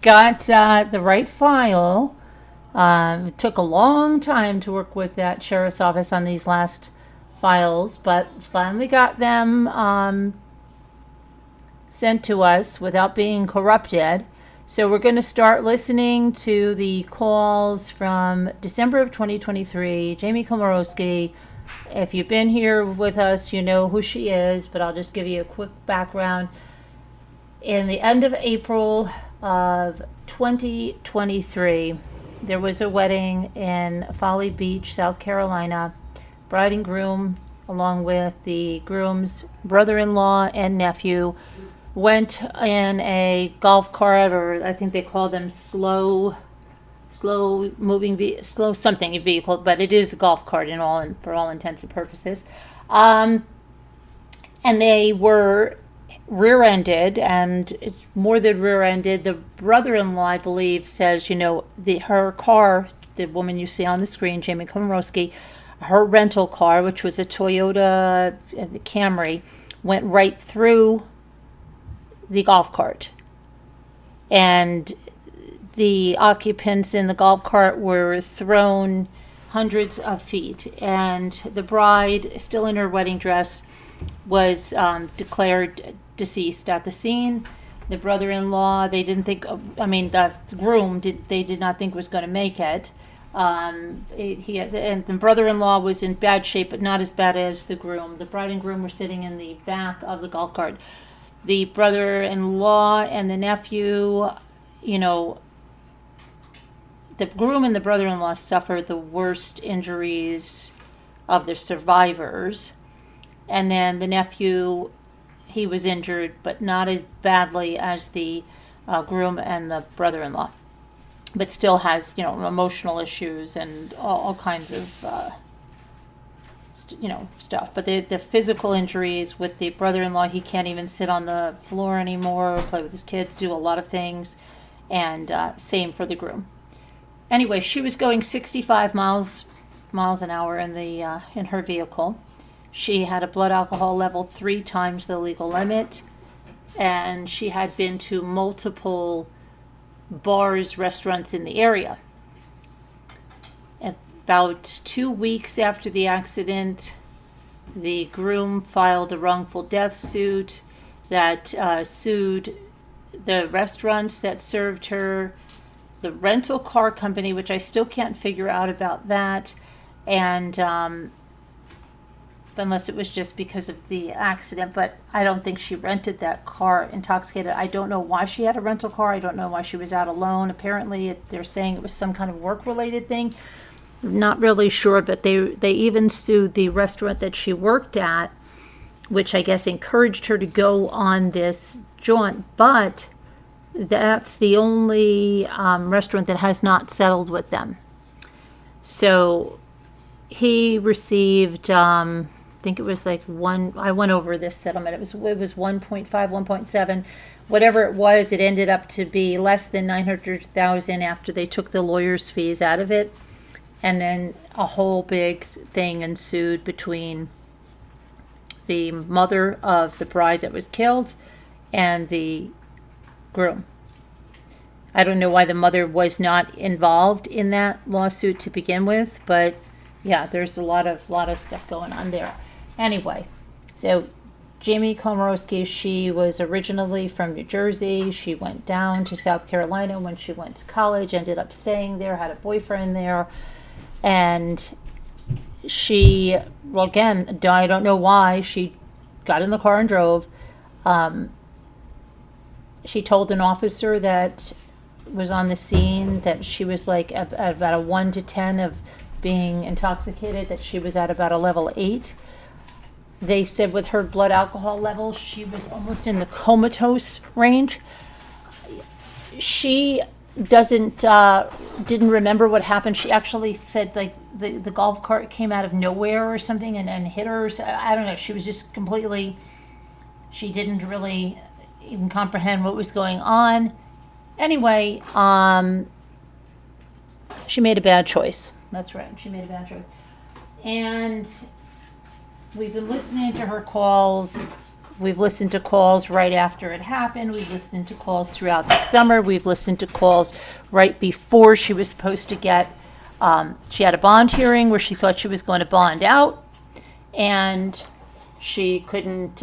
got the right file. It took a long time to work with that sheriff's office on these last files, but finally got them sent to us without being corrupted. So we're going to start listening to the calls from December of 2023. Jamie Komoroski. If you've been here with us, you know who she is, but I'll just give you a quick background. In the end of April of 2023, there was a wedding in Folly Beach, South Carolina. Bride and groom, along with the groom's brother-in-law and nephew, went in a golf cart, or I think they call them slow something vehicle, but it is a golf cart for all intents and purposes. And they were rear-ended, and it's more than rear-ended. The brother-in-law, I believe, says, her car, the woman you see on the screen, Jamie Komoroski, her rental car, which was a Toyota Camry, went right through the golf cart. And the occupants in the golf cart were thrown hundreds of feet. And the bride, still in her wedding dress, was declared deceased at the scene. The brother-in-law, they didn't think, the groom, they did not think was going to make it. And the brother-in-law was in bad shape, but not as bad as the groom. The bride and groom were sitting in the back of the golf cart. The brother-in-law and the nephew, the groom and the brother-in-law suffered the worst injuries of the survivors. And then the nephew, he was injured, but not as badly as the groom and the brother-in-law. But still has, emotional issues and all kinds of stuff. But the physical injuries with the brother-in-law, he can't even sit on the floor anymore, play with his kids, do a lot of things, and same for the groom. Anyway, she was going 65 miles an hour in her vehicle. She had a blood alcohol level 3 times the legal limit, and she had been to multiple bars, restaurants in the area. About 2 weeks after the accident, the groom filed a wrongful death suit that sued the restaurants that served her, the rental car company, which I still can't figure out about that, and unless it was just because of the accident, but I don't think she rented that car intoxicated. I don't know why she had a rental car. I don't know why she was out alone. Apparently, they're saying it was some kind of work-related thing. Not really sure, but they even sued the restaurant that she worked at, which I guess encouraged her to go on this jaunt, but that's the only restaurant that has not settled with them. So he received, I think it was I went over this settlement. It was 1.5, 1.7, whatever it was. It ended up to be less than $900,000 after they took the lawyer's fees out of it. And then a whole big thing ensued between the mother of the bride that was killed and the groom. I don't know why the mother was not involved in that lawsuit to begin with, but yeah, there's a lot of stuff going on there. Anyway, so Jamie Komoroski, she was originally from New Jersey. She went down to South Carolina when she went to college, ended up staying there, had a boyfriend there. And she, well, again, I don't know why, she got in the car and drove. She told an officer that was on the scene that she was like at about a 1 to 10 of being intoxicated, that she was at about a level 8. They said with her blood alcohol level, she was almost in the comatose range. She didn't remember what happened. She actually said like the golf cart came out of nowhere or something and hit her. So, I don't know. She was just completely, she didn't really even comprehend what was going on. Anyway, she made a bad choice. That's right. She made a bad choice. And we've been listening to her calls We've listened to calls right after it happened. We've listened to calls throughout the summer. We've listened to calls right before she was supposed to get, she had a bond hearing where she thought she was going to bond out, and she couldn't,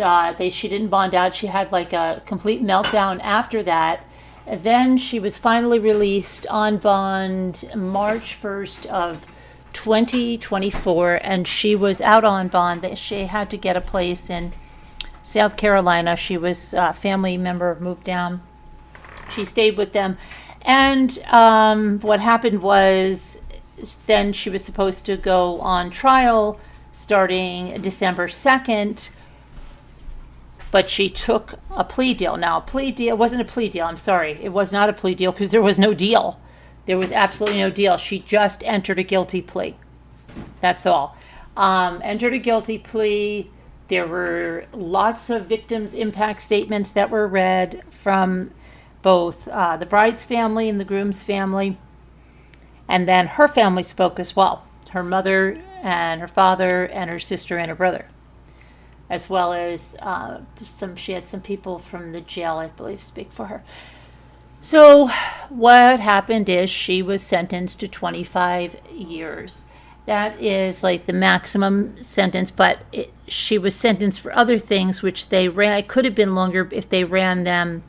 she didn't bond out. She had like a complete meltdown after that. And then she was finally released on bond March 1st of 2024, and she was out on bond. She had to get a place in South Carolina. She was a family member, moved down. She stayed with them. And what happened was then she was supposed to go on trial starting December 2nd, but she took a plea deal. Now, a plea deal wasn't a plea deal. I'm sorry. It was not a plea deal because there was no deal. There was absolutely no deal. She just entered a guilty plea. That's all. Entered a guilty plea. There were lots of victims' impact statements that were read from both the bride's family and the groom's family. And then her family spoke as well. Her mother and her father and her sister and her brother. As well as she had some people from the jail, I believe, speak for her. So what happened is she was sentenced to 25 years. That is like the maximum sentence, but she was sentenced for other things, which they ran. It could have been longer if they ran them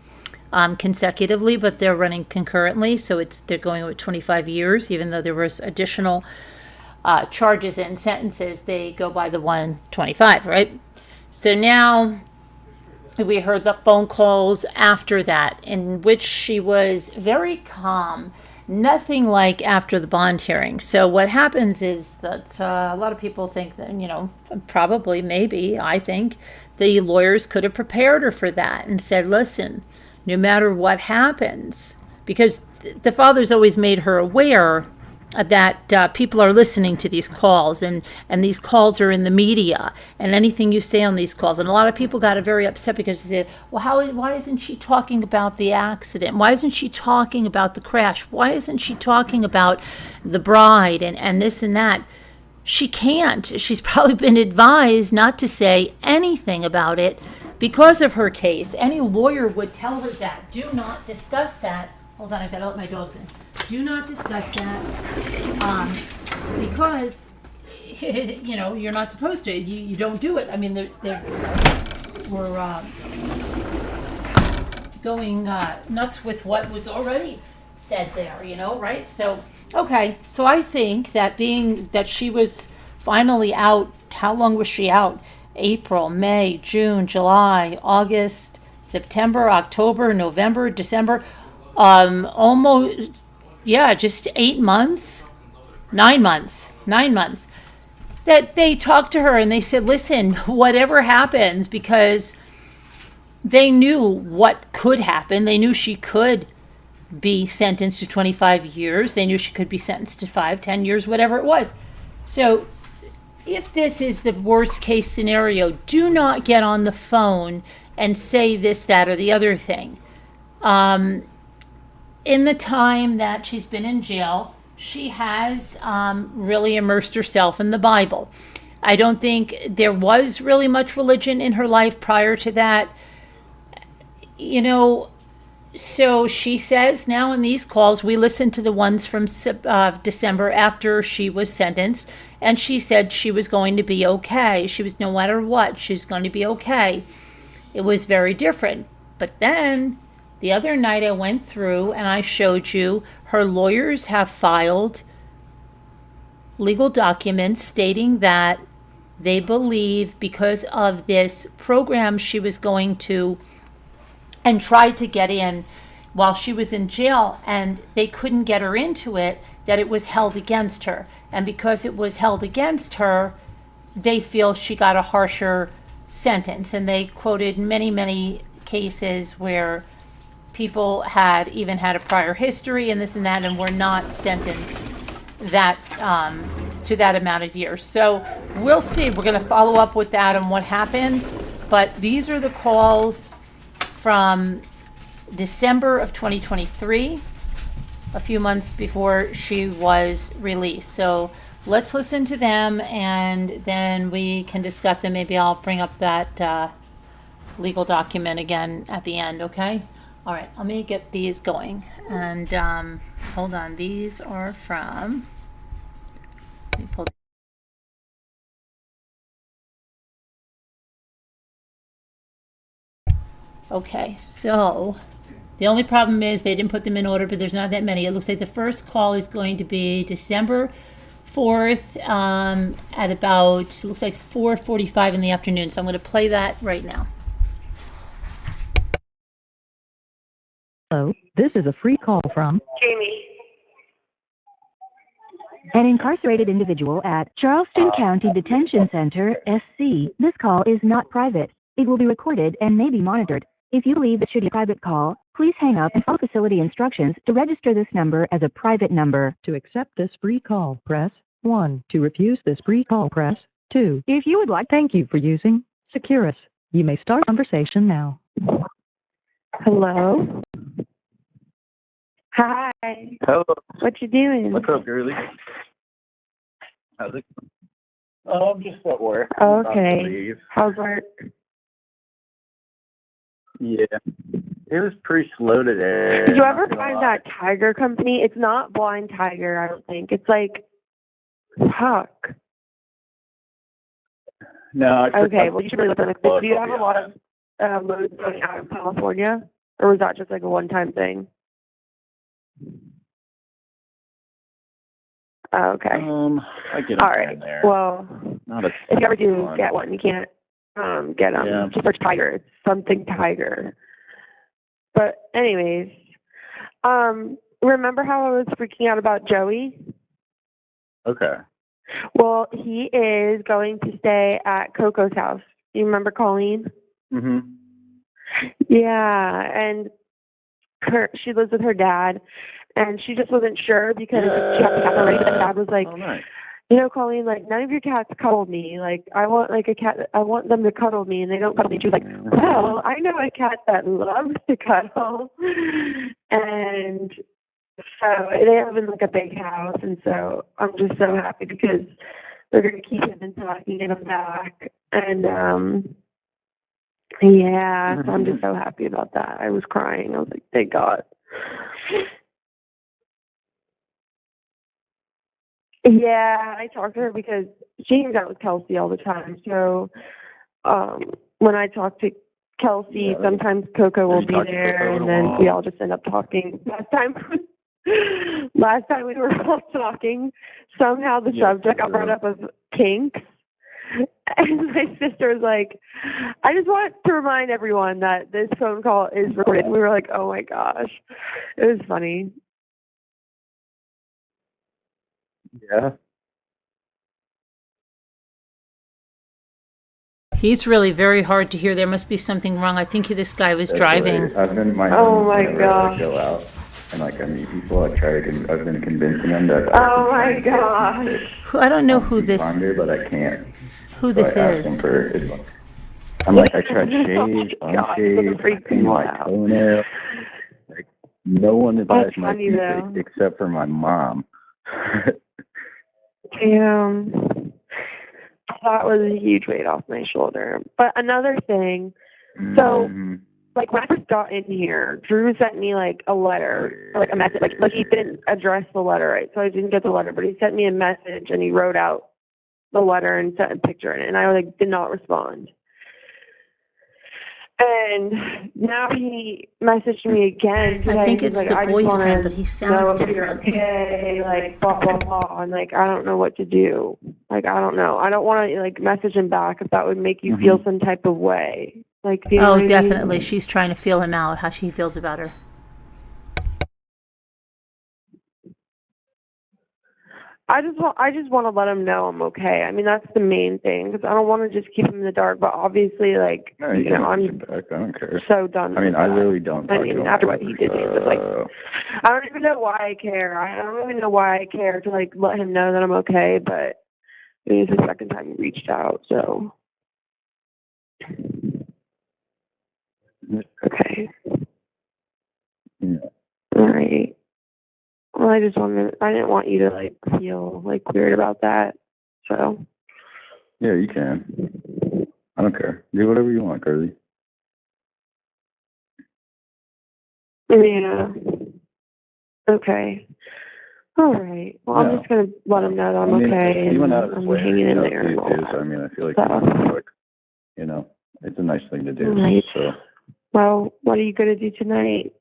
consecutively, but they're running concurrently. So they're going with 25 years, even though there was additional charges and sentences. They go by the 125, right? So now we heard the phone calls after that, in which she was very calm, nothing like after the bond hearing. So what happens is that a lot of people think that, probably, maybe, I think, the lawyers could have prepared her for that and said, listen, no matter what happens, because the father's always made her aware that people are listening to these calls, and these calls are in the media, and anything you say on these calls. And a lot of people got very upset because they said, well, why isn't she talking about the accident? Why isn't she talking about the crash? Why isn't she talking about the bride and this and that? She can't. She's probably been advised not to say anything about it because of her case. Any lawyer would tell her that. Do not discuss that. Hold on, I've got to let my dogs in. Do not discuss that because, you're not supposed to. You don't do it. I mean, we're going nuts with what was already said there, right? So, okay. So I think that being that she was finally out, how long was she out? April, May, June, July, August, September, October, November, December, almost... Yeah, just 8 months, 9 months, that they talked to her and they said, listen, whatever happens, because they knew what could happen. They knew she could be sentenced to 25 years. They knew she could be sentenced to 5, 10 years, whatever it was. So if this is the worst case scenario, do not get on the phone and say this, that, or the other thing. In the time that she's been in jail, she has really immersed herself in the Bible. I don't think there was really much religion in her life prior to that. So she says now in these calls, we listened to the ones from December after she was sentenced, and she said she was going to be okay. She was, no matter what, she's going to be okay. It was very different. But then the other night I went through and I showed you her lawyers have filed legal documents stating that they believe because of this program she was going to and tried to get in while she was in jail, and they couldn't get her into it, that it was held against her. And because it was held against her, they feel she got a harsher sentence. And they quoted many, many cases where people had even had a prior history and this and that, and were not sentenced that to that amount of years. So we'll see. We're going to follow up with that and what happens. But these are the calls from December of 2023, a few months before she was released. So let's listen to them, and then we can discuss it. Maybe I'll bring up that legal document again at the end, okay? All right, let me get these going. And hold on, these are from, let me pull. Okay, so the only problem is they didn't put them in order, but there's not that many. It looks like the first call is going to be December 4th at about, it looks like 4:45 in the afternoon. So I'm going to play that right now. Hello, this is a free call from Jamie. an incarcerated individual at Charleston County Detention Center, SC. This call is not private. It will be recorded and may be monitored. If you believe it should be a private call, please hang up and follow facility instructions to register this number as a private number. To accept this free call, press 1. To refuse this free call, press 2. If you would like, thank you for using Securus. You may start conversation now. Hello. Hi. Hello. What you doing? What's up, girlie? How's it? Oh, I'm just at work. Oh, I'm about to okay. leave. How's work? Yeah. It was pretty slow today. Did you ever find that tiger company? It's not Blind Tiger, I don't think. It's like, fuck. No. Okay, well, you should really look at it. Do you have a lot of loads going out of California? Or was that just like a one-time thing? Oh, okay. I get them All right. there. Well, Not a if you ever do ton. get one, you can't get them. Yeah. Just search Tiger. It's something Tiger. But anyways, remember how I was freaking out about Joey? Okay. Well, he is going to stay at Coco's house. You remember Colleen? Mm-hmm. Yeah, and she lives with her dad, and she just wasn't sure because she had the cat already. And dad was like, Oh, nice. you know, Colleen, like, none of your cats cuddle me. Like, I want, like, a cat, I want them to cuddle me, and they don't cuddle me. She was like, well, I know a cat that loves to cuddle. And so they live in, like, a big house, and so I'm just so happy because they're going to keep him in touch and get him back. And, yeah, so I'm just so happy about that. I was crying. I was like, thank God. Yeah, I talked to her because she hangs out with Kelsey all the time. So when I talk to Kelsey, sometimes Coco will be there, and then we all just end up talking. Last time we were all talking, somehow the subject got brought up of kinks. And my sister was like, I just want to remind everyone that this phone call is recorded. And we were like, oh my gosh. It was funny. Yeah. He's really very hard to hear. There must be something wrong. I think this guy was driving. I've been Oh my gosh. go out and like I meet people. I've been convincing them that. Oh my gosh. I don't know who this, Finder, but I can't. who So this I asked them is. for advice. I'm like, I tried shaved, unshaved, painting my toenail. Like, no one advised my funny, feet though. except for my mom. Damn. That was a huge weight off my shoulder. But another thing, so, like, when I first got in here, Drew sent me, like, a letter, or, like, a message. Like, he didn't address the letter right, so I didn't get the letter. But he sent me a message, and he wrote out the letter and sent a picture in it, and I, like, did not respond. And now he messaged me again today. I think He's it's like, the I just boyfriend, wanna but he sounds know if you're different. okay, like, blah, blah, blah. And, like, I don't know what to do. Like, I don't know. I don't want to, like, message him back if that would make you feel some type of way. Like, do you know what I Oh, mean? definitely. She's trying to feel him out, how she feels about her. I just want to let him know I'm okay. I mean, that's the main thing, because I don't want to just keep him in the dark. But obviously, like, No, you know, I'm I don't care. so done. I mean, with I that. really don't. I mean, after what he did to me, but like, I don't even know why I care. I don't even know why I care to like let him know that I'm okay. But it was the second time he reached out, so okay. Yeah. All right. Well, I didn't want you to like feel like weird about that. So Yeah, you can. I don't care. Do whatever you want, girlie. Yeah. Okay. All right. Well, I'm just gonna let him know that I'm okay, he went and out of his I'm way hanging in to there and all too, that. so I mean, I feel like, So, you know, it's a nice thing to do. right. So, Well, what are you gonna do tonight?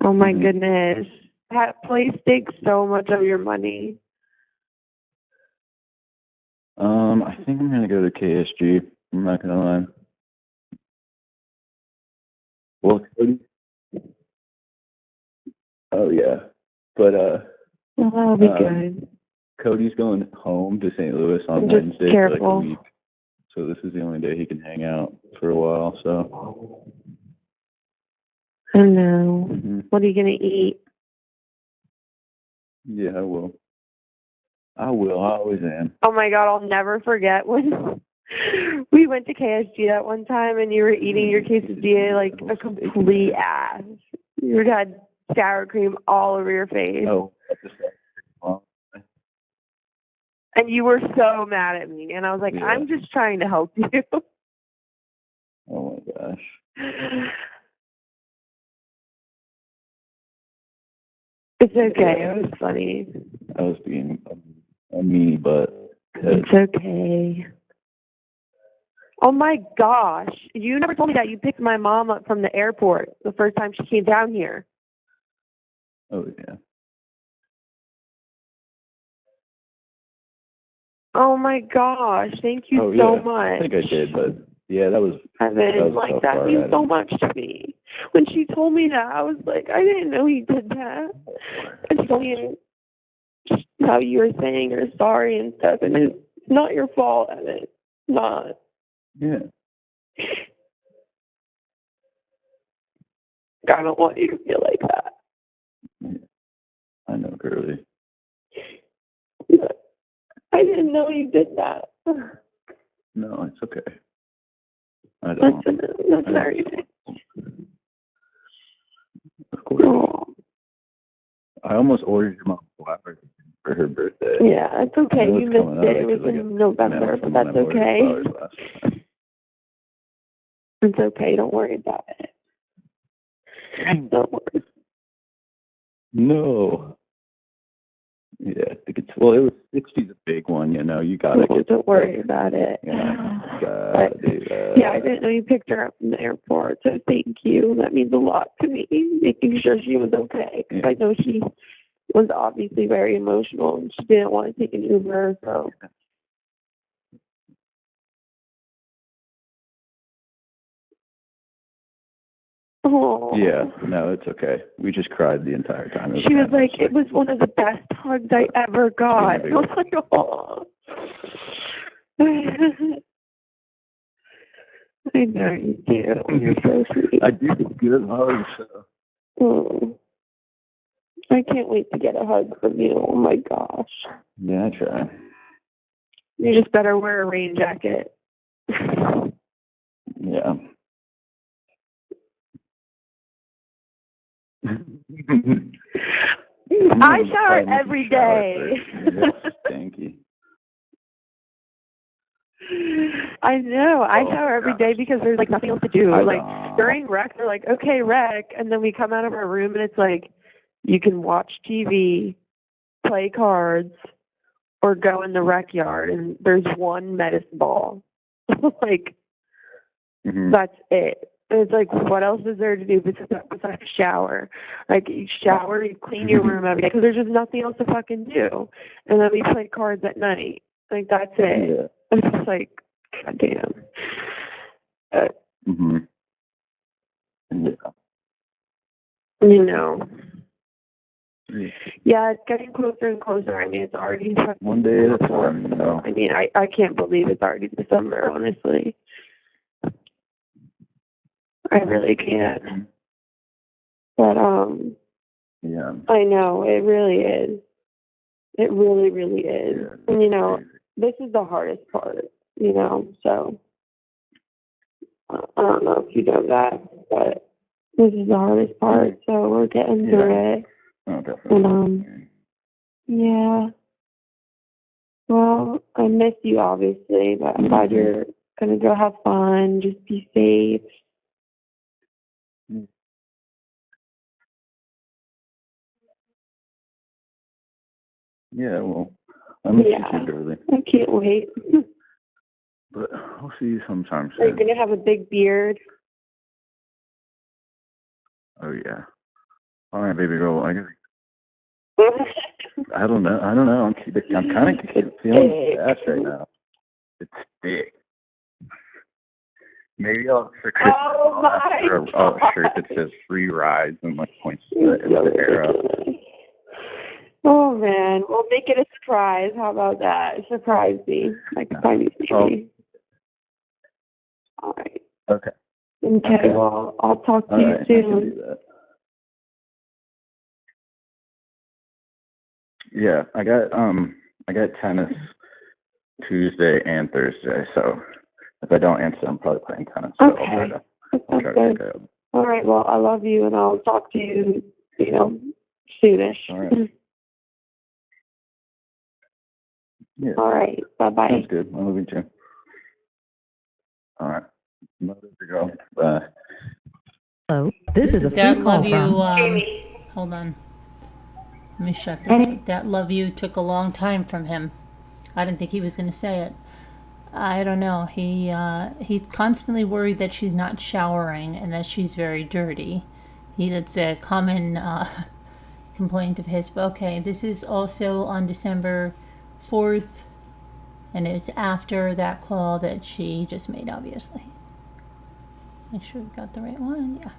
Oh my goodness. That place takes so much of your money. I think I'm gonna go to KSG. I'm not gonna lie. Well, Cody. Oh yeah, but Well, that'll be good. Cody's going home to St. Louis on Just Wednesday for like a careful. week, so this is the only day he can hang out for a while. So. I know. What are you gonna eat? Yeah, I will. I always am. Oh my God, I'll never forget when we went to KSG that one time and you were eating your quesadilla like a complete ass. You had sour cream all over your face. Oh, that's just well, and you were so mad at me. And I was like, yeah. I'm just trying to help you. Oh my gosh. It's okay. It was funny. I was being a meanie butt. It's okay. Oh my gosh. You never told me that you picked my mom up from the airport the first time she came down here. Oh yeah. Oh my gosh. Thank you so much. I think I did, but yeah, that was. Evan, like that means so much to me. When she told me that, I was like, I didn't know he did that. And she told me how you were saying you're sorry and stuff, and it's not your fault, Evan. It's not. Yeah. I don't want you to feel like that. Yeah. I know, girly. But I didn't know you did that. No, it's okay. I don't. That's very nice. Of course. Oh. I almost ordered your mom flowers for her birthday. Yeah, it's okay. You missed it. It was in November, but that's okay. It's okay. Don't worry about it. Don't worry. No. Yeah, I think it was 60's a big one, you know. You gotta get. Don't worry about it. Yeah, I didn't know you picked her up from the airport, so thank you. That means a lot to me, making sure she was okay. Because I know she was obviously very emotional and she didn't want to take an Uber, so. Oh. Yeah, no, it's okay. We just cried the entire time. She was like, it was one of the best hugs I ever got. I was like, oh. I know you do. You're so sweet. I do good hugs. So. Oh. I can't wait to get a hug from you. Oh my gosh. Yeah, I try. You just better wear a rain jacket. Yeah. I shower every day. Stanky. I know. I shower every day because there's like nothing else to do. Like during rec, they're like, okay, rec, and then we come out of our room and it's like, you can watch TV, play cards, or go in the rec yard, and there's one medicine ball. Like, that's it. And it's like, what else is there to do besides shower? Like, you shower, you clean your room every day, because there's just nothing else to fucking do. And then we play cards at night. Like, that's it. Yeah. It's just like, goddamn. Yeah. You know. Yeah, it's getting closer and closer. I mean, it's already one day at a time, you know. I mean, I can't believe it's already December, honestly. I really can't. But, yeah. I know, it really is. It really, really is. Yeah, and, you know, this is the hardest part, you know, so I don't know if you know that, but this is the hardest part, so we're getting through it. Oh, definitely. And, yeah. Well, I miss you, obviously, but I'm glad you're gonna go have fun. Just be safe. Yeah, well, I miss you too, Darlie. I can't wait. But I'll see you sometime Are you soon. gonna have a big beard? Oh, yeah. All right, baby girl. I don't know. I'm kind of feeling fast right now. It's big. Maybe I'll for Christmas I'll have a shirt that says free rides and like points to the arrow. Oh man, we'll make it a surprise. How about that? Surprise me. Like surprise me. All right. Okay. Okay. Well, I'll talk to you I can soon. do that. Yeah, I got tennis Tuesday and Thursday, so if I don't answer, I'm probably playing tennis. So Okay. I'll try to pick it up. All right. Well, I love you, and I'll talk to you, soonish. All right. Yeah. All right. Bye-bye. Sounds good. I love you too. All right. Love to go. Bye. Hello, this is a Dad, free call love you. from... Hold on. Let me shut this. That love you took a long time from him. I didn't think he was going to say it. I don't know. He's constantly worried that she's not showering and that she's very dirty. That's a common complaint of his. But okay, this is also on December 4th, and it's after that call that she just made, obviously. Make sure we got the right one. Yeah.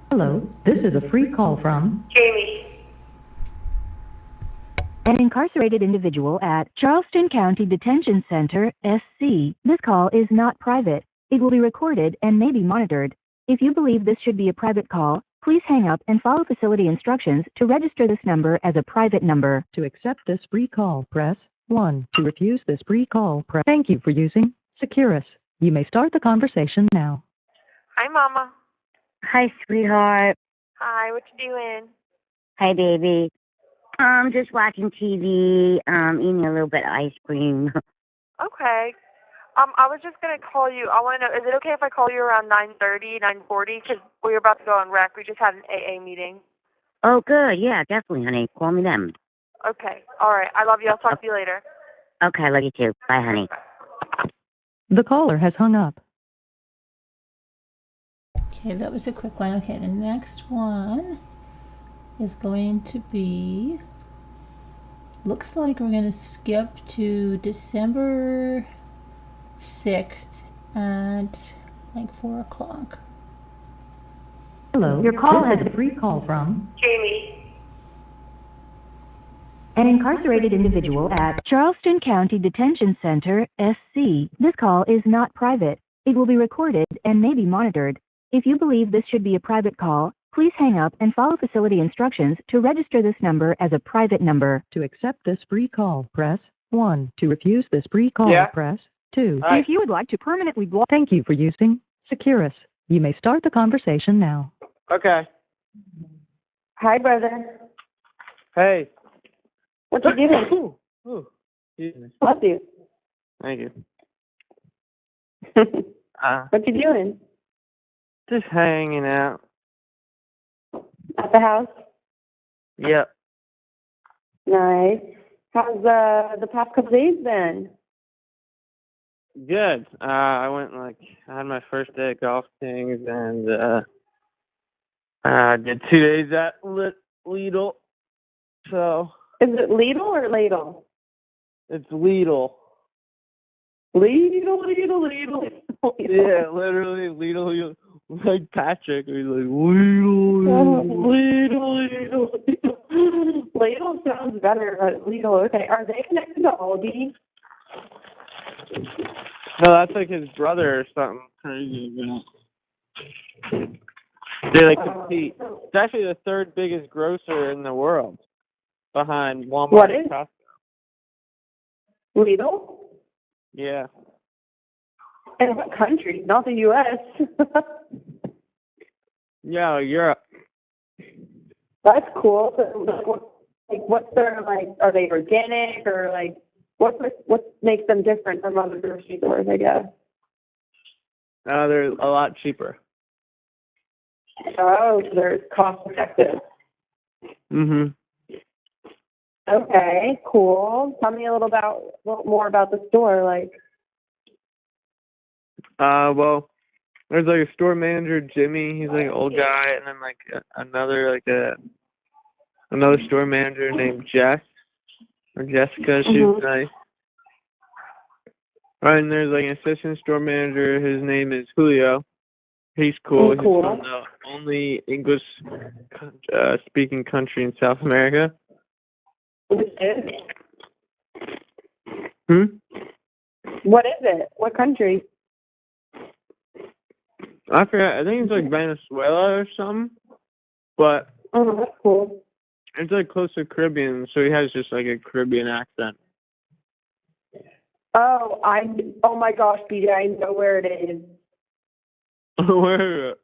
Hello, this is a free call from... Jamie. An incarcerated individual at Charleston County Detention Center, SC. This call is not private. It will be recorded and may be monitored. If you believe this should be a private call, please hang up and follow facility instructions to register this number as a private number. To accept this free call, press 1. To refuse this free call, press... Thank you for using Securus. You may start the conversation now. Hi, Mama. Hi, sweetheart. Hi. What you doing? Hi, baby. Just watching TV, eating a little bit of ice cream. Okay. I was just gonna call you. I want to know, is it okay if I call you around 9:30, 9:40? Because we're about to go on rec. We just had an AA meeting. Oh, good. Yeah, definitely, honey. Call me then. Okay. All right. I love you. I'll talk to you later. Okay, I love you too. Bye, honey. The caller has hung up. Okay, that was a quick one. Okay, the next one is going to be, looks like we're going to skip to December 6th at like 4 o'clock. Hello, your call has a free call from... Jamie. An incarcerated individual at Charleston County Detention Center, SC. This call is not private. It will be recorded and may be monitored. If you believe this should be a private call, please hang up and follow facility instructions to register this number as a private number. To accept this free call, press 1. To refuse this free call, press 2. If you would like to permanently block... Thank you for using Securus. You may start the conversation now. Okay. Hi, brother. Hey. What you doing? Ooh, excuse me. Love you. Thank you. What you doing? Just hanging out. At the house? Yep. Nice. How's the past couple days been? Good. I had my first day at Golf Kings, and I did 2 days at Lidl. So. Is it Lidl or Ladle? It's Lidl. Lidl. Yeah, literally Lidl. Like Patrick, he's like, Lidl. Ladle sounds better, but Lidl, okay. Are they connected to Aldi? No, that's like his brother or something crazy. They like compete. It's actually the third biggest grocer in the world, behind Walmart What and is? Costco. Lidl? Yeah. In what country? Not the U.S. Yeah, Europe. That's cool. So, what's their, are they organic or, what makes them different from other grocery stores, I guess? They're a lot cheaper. Oh, so they're cost effective. Mhm. Okay, cool. Tell me a little more about the store. Like, Well, there's like a store manager, Jimmy. He's like an old guy, and then like another store manager named Jess or Jessica. She's nice. And there's like an assistant store manager. His name is Julio. He's cool. He's from the only English speaking country in South America. what is it? What is it? What country? I forgot. I think it's like Venezuela or something. But That's cool. it's like close to Caribbean, so he has just like a Caribbean accent. Oh, oh my gosh, BJ, I know where it is. Where is it?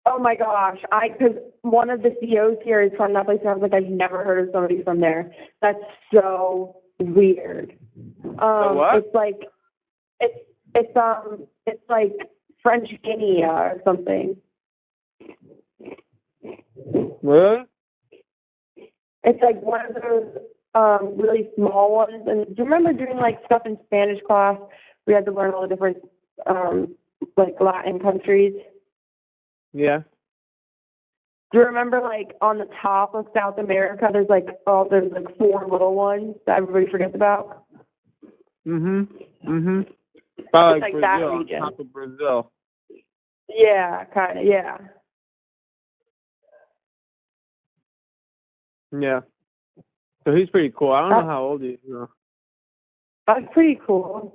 Oh my gosh, because one of the CEOs here is from that place, and I was like, I've never heard of somebody from there. That's so weird. What? It's like it's like French Guinea or something. What? It's like one of those really small ones. And do you remember doing like stuff in Spanish class? We had to learn all the different like Latin countries. Yeah. Do you remember like on the top of South America there's like 4 little ones that everybody forgets about? Probably It's like like Brazil, that on region. top of Brazil. Yeah, kinda, yeah. Yeah. So he's pretty cool. I don't know how old he is though. That's pretty cool.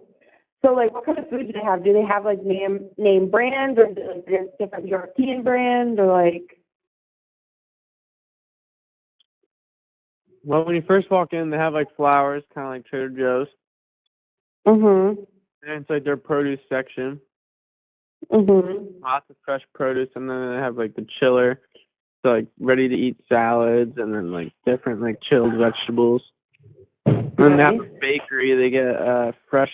So like what kind of food do they have? Do they have like name brands, or is it like there's different European brands, or like? Well, when you first walk in, they have like flowers, kind of like Trader Joe's. And it's like their produce section. Lots of fresh produce, and then they have like the chiller, so like ready to eat salads, and then like different like chilled vegetables. And then they have a bakery. They get fresh,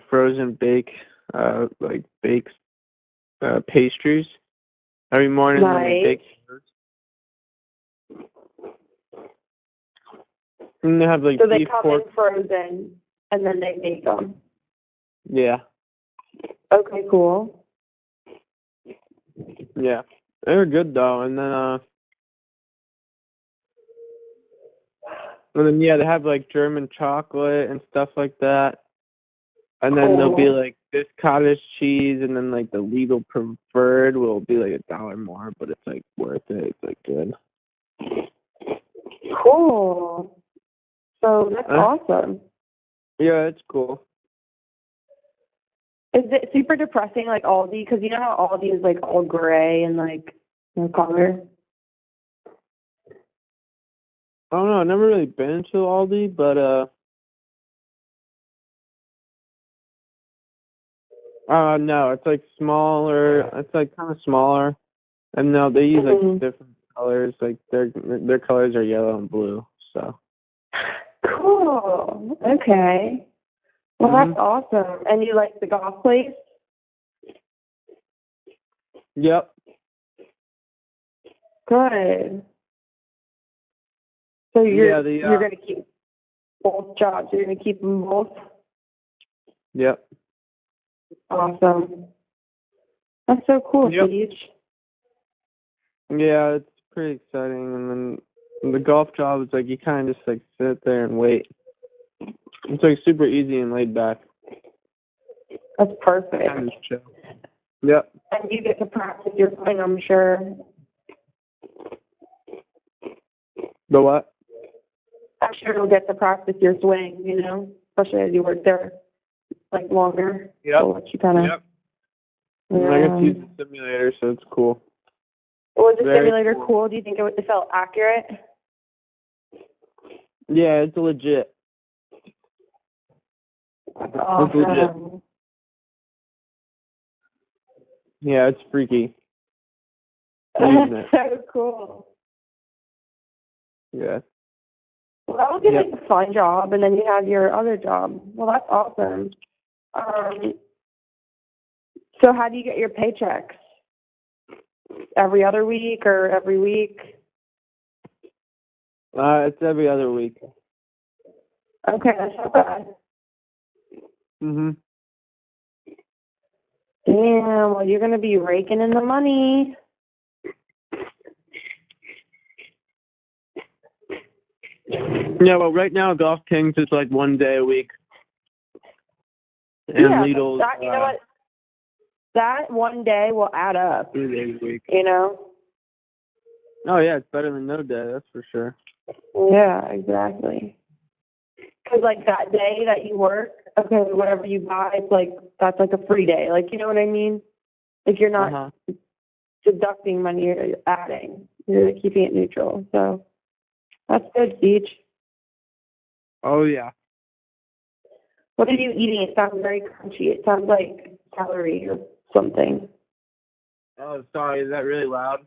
frozen baked pastries every morning. Nice. And they bake those. And they have like So they beef, come pork. in frozen and then they make them. Yeah. Okay, cool. Yeah. They were good though, and then yeah, they have like German chocolate and stuff like that. And then there'll be like this cottage cheese, and then like the legal preferred will be like $1 more, but it's like worth it. It's like good. Cool. So that's awesome. Yeah, it's cool. Is it super depressing like Aldi? Because you know how Aldi is like all gray and like no color. I don't know. I've never really been to Aldi, but no, it's like smaller. It's like kind of smaller, and no, they use like different colors. Like their colors are yellow and blue. So. Cool. Okay. Well, that's awesome. And you like the golf place? Yep. Good. So you're going to keep both jobs. You're going to keep them both? Yep. Awesome. That's so cool, Steve. Yeah, it's pretty exciting. And then the golf job is like you kind of just like sit there and wait. It's like super easy and laid back. That's perfect. Kind of chill. Yep. And you get to practice your swing, I'm sure. The what? I'm sure you'll get to practice your swing, you know, especially as you work there like longer. Yep. So you kind of. Yep. I get to use the simulator, so it's cool. Was the simulator cool? Do you think it felt accurate? Yeah, it's legit. Awesome. It's legit. Yeah, it's freaky. That's so cool. Yeah. Well, that would be like a fun job, and then you have your other job. Well, that's awesome. So how do you get your paychecks? Every other week or every week? It's every other week. Okay, that's not bad. Mhm. Damn, well, you're going to be raking in the money. Yeah, well, right now, Golf Kings is like 1 day a week. And Yeah, Lidl's, that, you know what? That 1 day will add up. 3 days a week. You know? Oh, yeah, it's better than no day, that's for sure. Yeah, exactly. Because, like, that day that you work, okay, whatever you buy, it's like, that's like a free day. Like, you know what I mean? Like, you're not deducting money, you're adding. You're keeping it neutral. So, that's good, Siege. Oh, yeah. What are you eating? It sounds very crunchy. It sounds like celery or something. Oh, sorry, is that really loud?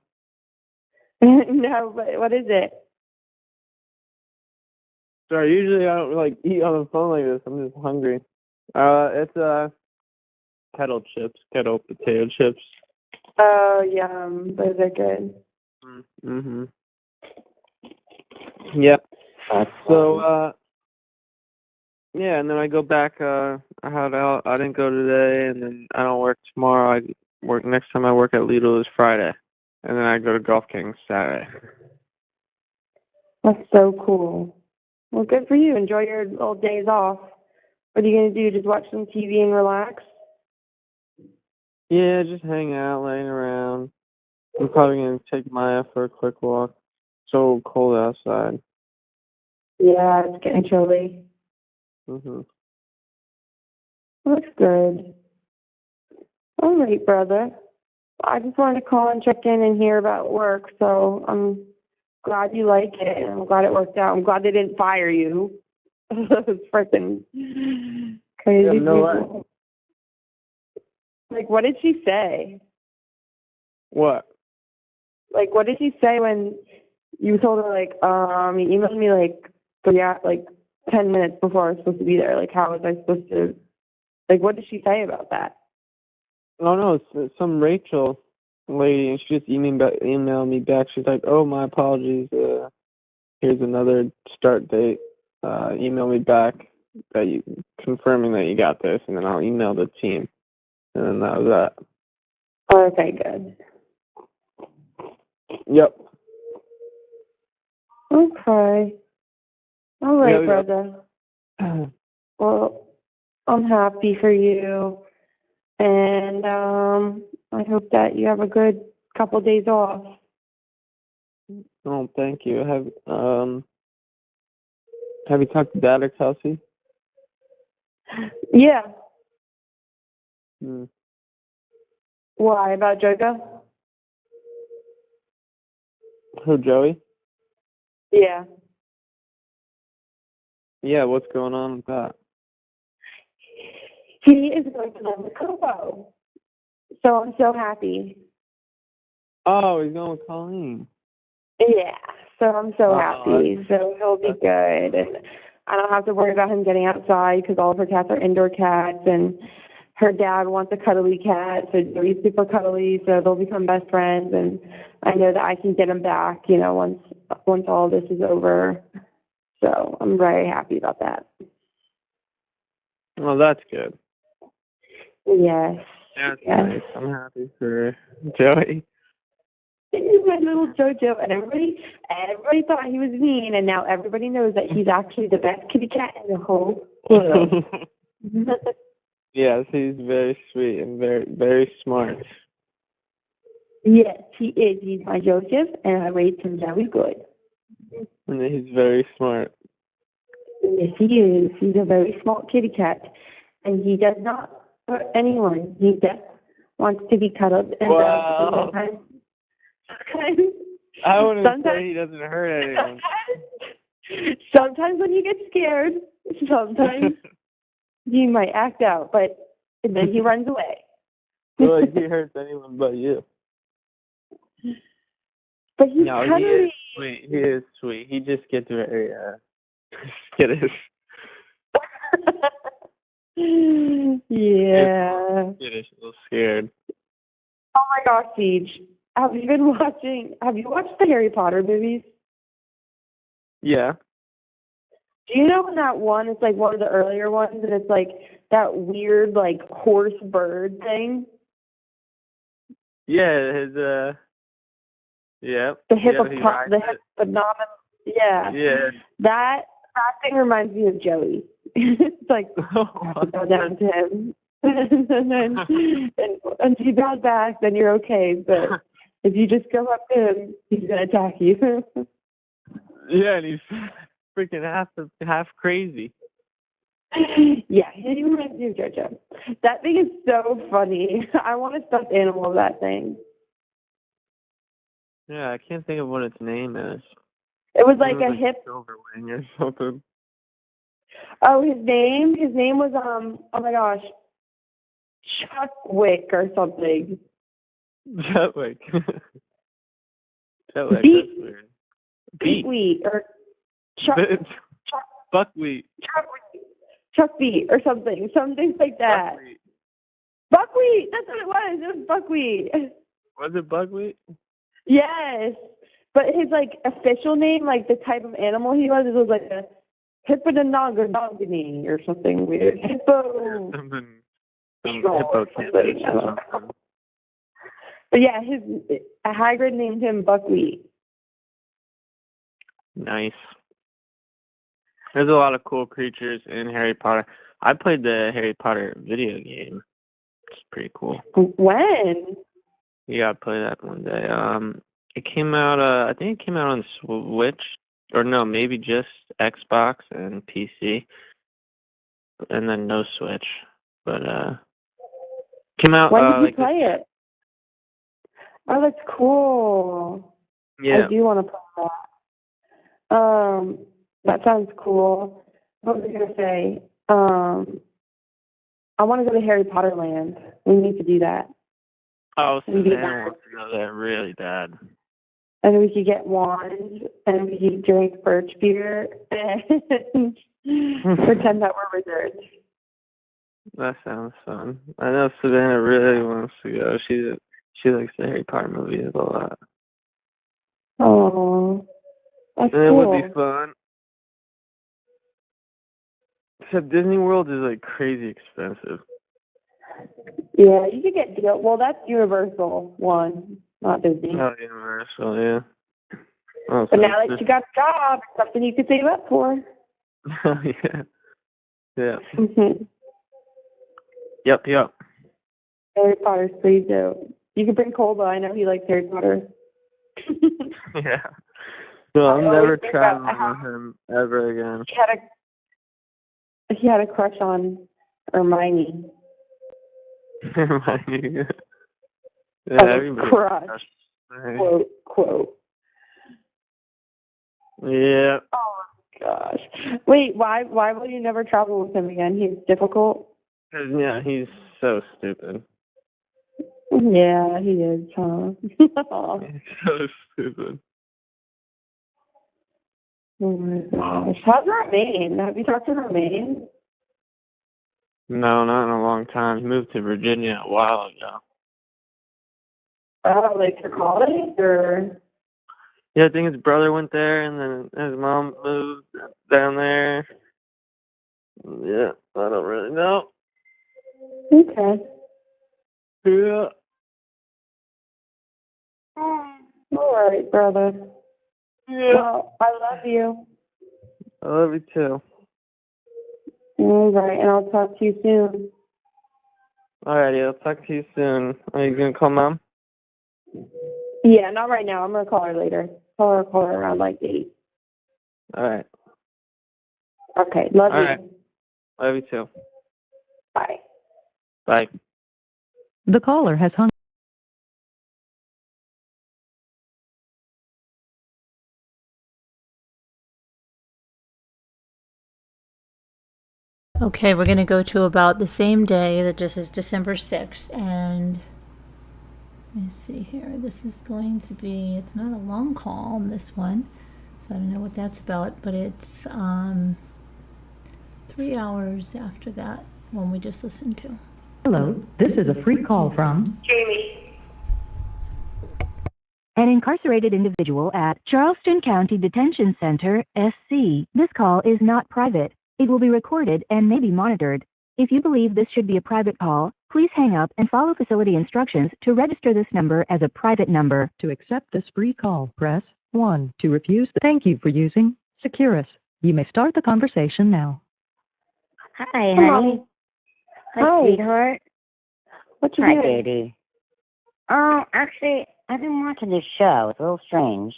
No, but what is it? Sorry, usually I don't, like, eat on the phone like this. I'm just hungry. It's, kettle potato chips. Oh, yum. Those are good. Mm-hmm. Yep. So, yeah, and then I go back, I didn't go today, and then I don't work tomorrow. Next time I work at Lidl is Friday. And then I go to Golf Kings Saturday. That's so cool. Well, good for you. Enjoy your little days off. What are you going to do? Just watch some TV and relax? Yeah, just hang out, laying around. I'm probably going to take Maya for a quick walk. So cold outside. Yeah, it's getting chilly. Mm-hmm. That's good. All right, brother. I just wanted to call and check in and hear about work, so I'm glad you like it, and I'm glad it worked out. I'm glad they didn't fire you. Those freaking crazy Yeah, no people. Like, what did she say? What? Like, what did she say when you told her, like, you emailed me, like 10 minutes before I was supposed to be there. Like, how was I supposed to, like, what did she say about that? Oh, no, it's some Rachel lady, and she just emailed me back. She's like, oh, my apologies. Here's another start date. Email me back confirming that you got this, and then I'll email the team. And then that was that. Okay, good. Yep. Okay. All right, Yeah, brother. Well, I'm happy for you, and I hope that you have a good couple days off. Oh, thank you. Have you talked to Dad or Kelsey? Yeah. Hmm. Why, about Jojo? Who, Joey? Yeah. Yeah, what's going on with that? He is going to live with Coco. So I'm so happy. Oh, he's going with Colleen. Yeah. So I'm so happy. So he'll be good. And I don't have to worry about him getting outside because all of her cats are indoor cats. And her dad wants a cuddly cat. So Joey's super cuddly. So they'll become best friends. And I know that I can get him back, you know, once all this is over. So I'm very happy about that. Well, that's good. Yes. That's nice. I'm happy for Joey. This is my little JoJo, and everybody thought he was mean, and now everybody knows that he's actually the best kitty cat in the whole world. Yes, he's very sweet and very, very smart. Yes, he is. He's my Joseph, and I raised him very good. And he's very smart. Yes, he is. He's a very smart kitty cat, and he does not hurt anyone. He just wants to be cuddled and wow. sometimes I wouldn't say he doesn't hurt anyone. Sometimes when you get scared, sometimes he might act out, but then he runs away. Well, like he hurts anyone but you. But he's no, cuddly. he is sweet. He is sweet. He just gets very skittish. Yeah. It's a little scared. Oh my gosh, Siege. Have you watched the Harry Potter movies? Yeah. Do you know when that one is like one of the earlier ones and it's like that weird like horse bird thing? Yeah, his yeah. The he rides it. hippopotamus. Yeah. Yeah. That thing reminds me of Joey. It's like go down to him. and then and if you bow back, then you're okay. But if you just go up to him, he's gonna attack you. Yeah, and he's freaking half crazy. Yeah, he reminds me of JoJo. That thing is so funny. I want a stuffed animal of that thing. Yeah, I can't think of what its name is. It was like a hip. Silverwing or something. Oh, his name was oh my gosh, Chuckwick or something. Jetwick. Jetwick, Beet- that's weird. Beetweed or Buckwheat. Chuckbeat or something like that. Buckwheat. That's what it was. It was buckwheat. Was it buckwheat? Yes, but his like official name, like the type of animal he was, it was like a hippodonogony or something weird. Hippo. Some hippocampus or something. But yeah, Hagrid named him Buckwheat. Nice. There's a lot of cool creatures in Harry Potter. I played the Harry Potter video game. It's pretty cool. When? You gotta play that one day. It came out. I think it came out on Switch, or no, maybe just Xbox and PC, and then no Switch. But came out. When did you play it? Oh, that's cool. Yeah. I do want to play that. That sounds cool. What was I gonna say? I want to go to Harry Potter Land. We need to do that. Oh, Savannah wants to go there really bad. And we could get wands, and we could drink birch beer, and pretend that we're wizards. That sounds fun. I know Savannah really wants to go. She likes the Harry Potter movies a lot. Oh, that's and cool. It would be fun. Except Disney World is like crazy expensive. Yeah, you could get deal. Well, that's Universal one, not Disney. Not Universal, yeah. Oh, but now that you got a job, it's something you could save up for. Yeah. Yeah. Mm-hmm. Yep. Harry Potter's pretty dope. You can bring Cole, though. I know he likes Harry Potter. Yeah. So I'm never traveling with him ever again. He had a crush on Hermione. Hermione. Yeah, everybody. Crush. Quote. Yeah. Oh my gosh. Wait, why will you never travel with him again? He's difficult? Yeah, he's so stupid. Yeah, he is, huh? He's so stupid. Oh my gosh. How's Romaine? Have you talked to Romaine? No, not in a long time. He moved to Virginia a while ago. Oh, like for college, or? Yeah, I think his brother went there, and then his mom moved down there. Yeah, I don't really know. Okay. Yeah. All right, brother. Yeah. Well, I love you. I love you too. All right, and I'll talk to you soon. Alrighty, I'll talk to you soon. Are you gonna call Mom? Yeah, not right now. I'm gonna call her later. Call her around like 8. Alright. Okay, love you. Love you too. Bye. Bye. The caller has hung. Okay, we're going to go to about the same day, that just is December 6th, and let me see here. This is going to be, it's not a long call on this one, so I don't know what that's about, but it's 3 hours after that. one we just listened to. Hello, this is a free call from Jamie. An incarcerated individual at Charleston County Detention Center, SC. This call is not private. It will be recorded and may be monitored. If you believe this should be a private call, please hang up and follow facility instructions to register this number as a private number. To accept this free call, press 1. To refuse thank you for using Securus. You may start the conversation now. Hi, Hello. honey. Hi, sweetheart. What you Hi, doing? baby. Actually, I've been watching this show. It's a little strange.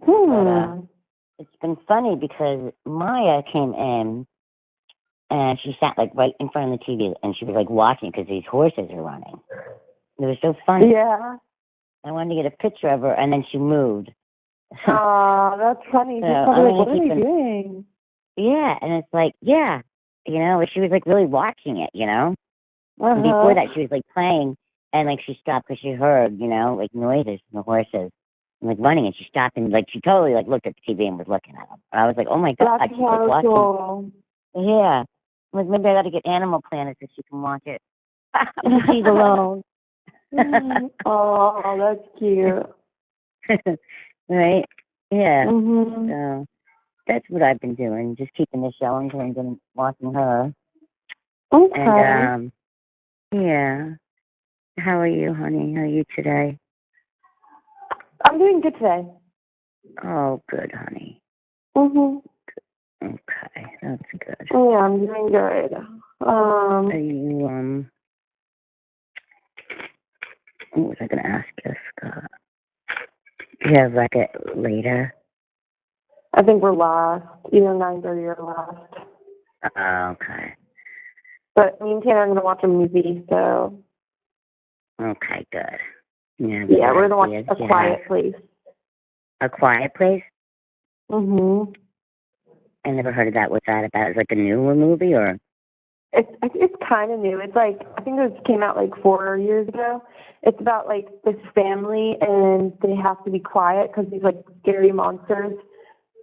But, it's been funny because Maya came in and she sat like right in front of the TV and she was like watching because these horses are running. It was so funny. Yeah. I wanted to get a picture of her and then she moved. Oh, that's funny. So, She's I'm probably like, gonna what are keep they an- doing? Yeah, and it's like, yeah, you know, she was like really watching it, you know. And Uh-huh. before that, she was like playing, and like she stopped because she heard, you know, like noises from the horses, and like running, and she stopped and like she totally like looked at the TV and was looking at them. And I was like, oh my god, That's she's like so watching. cool. Yeah, like maybe I got to get Animal Planet so she can watch it. She's alone. Oh, that's cute. Right? Yeah. Mhm. So that's what I've been doing, just keeping the show and I've been watching her. Okay. And yeah. How are you, honey? How are you today? I'm doing good today. Oh, good, honey. Mhm. Okay, that's good. Yeah, I'm doing good. Are you, what was I going to ask you, Scott? You have like it later? I think we're last, either 9:30 or last. Okay. But me and Tanner are gonna watch a movie, so Okay, good. Yeah, yeah, we're gonna watch A yeah. Quiet Place. A Quiet Place? Mhm. I never heard of that. What's that about? Is it like a newer movie or? I think it's kind of new. It's like I think it came out like 4 years ago. It's about like this family and they have to be quiet because these like scary monsters.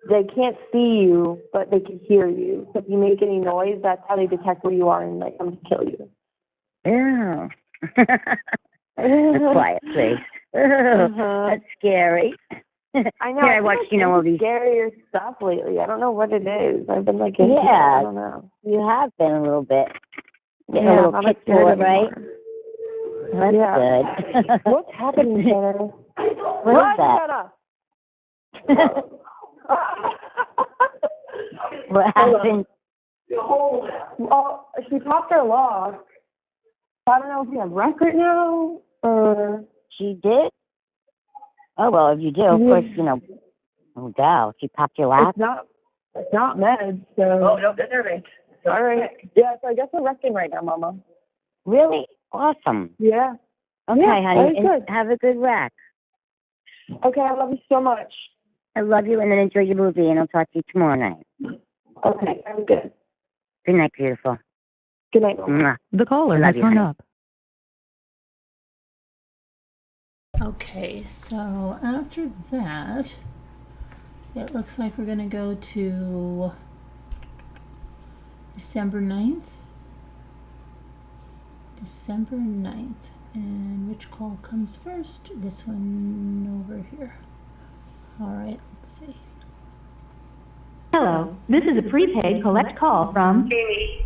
They can't see you, but they can hear you. So if you make any noise, that's how they detect where you are and like come to kill you. Yeah. A Quiet Place. That's scary. I know. Yeah, I watched, you know, all these. scarier stuff lately. I don't know what it is. I've been like, Yeah. I don't know. You have been a little bit. Getting Yeah, a little I'm kick not for it, scared right? anymore. That's good. What's happening, Tanner? What is that? Shut up. What happened? Well, she popped her lock. I don't know if you have record now or. She did? Oh, well, if you do, of course, you know. Oh, wow. She popped your lap? It's not meds, so. Oh, no, that's everything. All right. Yeah, so I guess we're resting right now, Mama. Really? Awesome. Yeah. Okay, Yeah, honey. that was And have a good rest. Okay, I love you so much. I love you, and then enjoy your movie, and I'll talk to you tomorrow night. Okay, I'm good. Good night, beautiful. Good night, Mama. Mwah. The caller Love has you, hung honey. up. Okay, so after that, it looks like we're going to go to December 9th. December 9th. And which call comes first? This one over here. All right, let's see. Hello, this is a prepaid collect call from Jamie.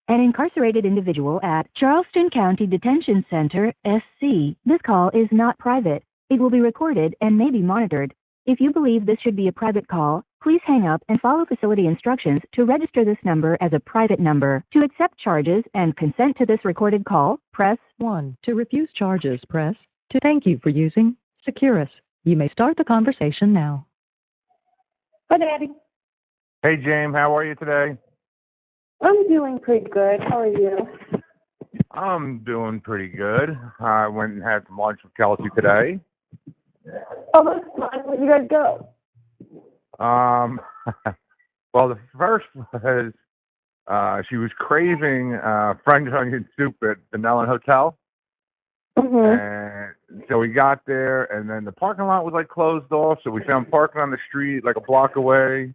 an incarcerated individual at Charleston County Detention Center, SC. This call is not private. It will be recorded and may be monitored. If you believe this should be a private call, please hang up and follow facility instructions to register this number as a private number. To accept charges and consent to this recorded call, press 1. To refuse charges, press 2. Thank you for using Securus. You may start the conversation now. Hi, Daddy. Hey, James, how are you today? I'm doing pretty good. How are you? I'm doing pretty good. I went and had some lunch with Kelsey today. Oh, that's fine. Where'd you guys go? Well, the first was she was craving French onion soup at the Nellen Hotel. And so we got there, and then the parking lot was like closed off, so we found parking on the street like a block away.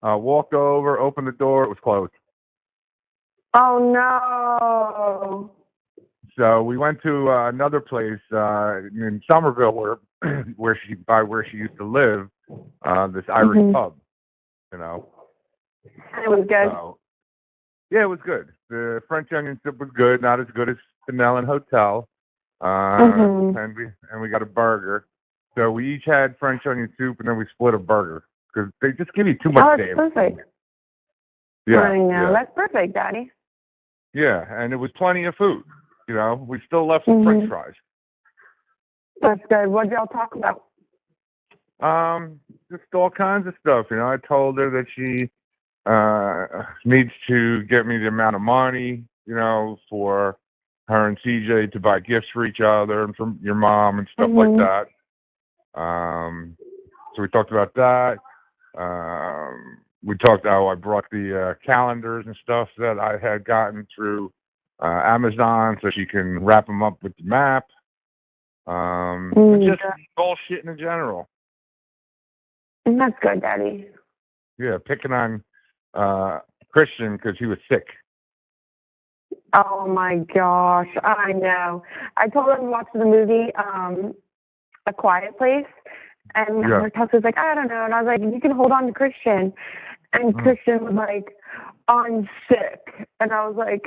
Walked over, opened the door, it was closed. Oh no. So we went to another place in Somerville where she used to live, this Irish pub, you know. It was good. So, yeah, it was good. The French onion soup was good, not as good as the Nellen Hotel. And we got a burger. So we each had French onion soup, and then we split a burger because they just give you too much. Oh, that's perfect. Yeah, I know. yeah. That's perfect, Daddy. Yeah, and it was plenty of food. You know, we still left some French fries. That's good. What did y'all talk about? Just all kinds of stuff. You know, I told her that she needs to get me the amount of money, you know, for her and CJ to buy gifts for each other and from your mom and stuff like that. So we talked about that. We talked how I brought the calendars and stuff that I had gotten through Amazon so she can wrap them up with the map. Just bullshit in general. That's good, Daddy. Yeah, picking on Christian because he was sick. Oh my gosh, I know. I told him to watch the movie A Quiet Place, and Tuck was like, I don't know, and I was like, you can hold on to Christian, and Christian was like, I'm sick, and I was like,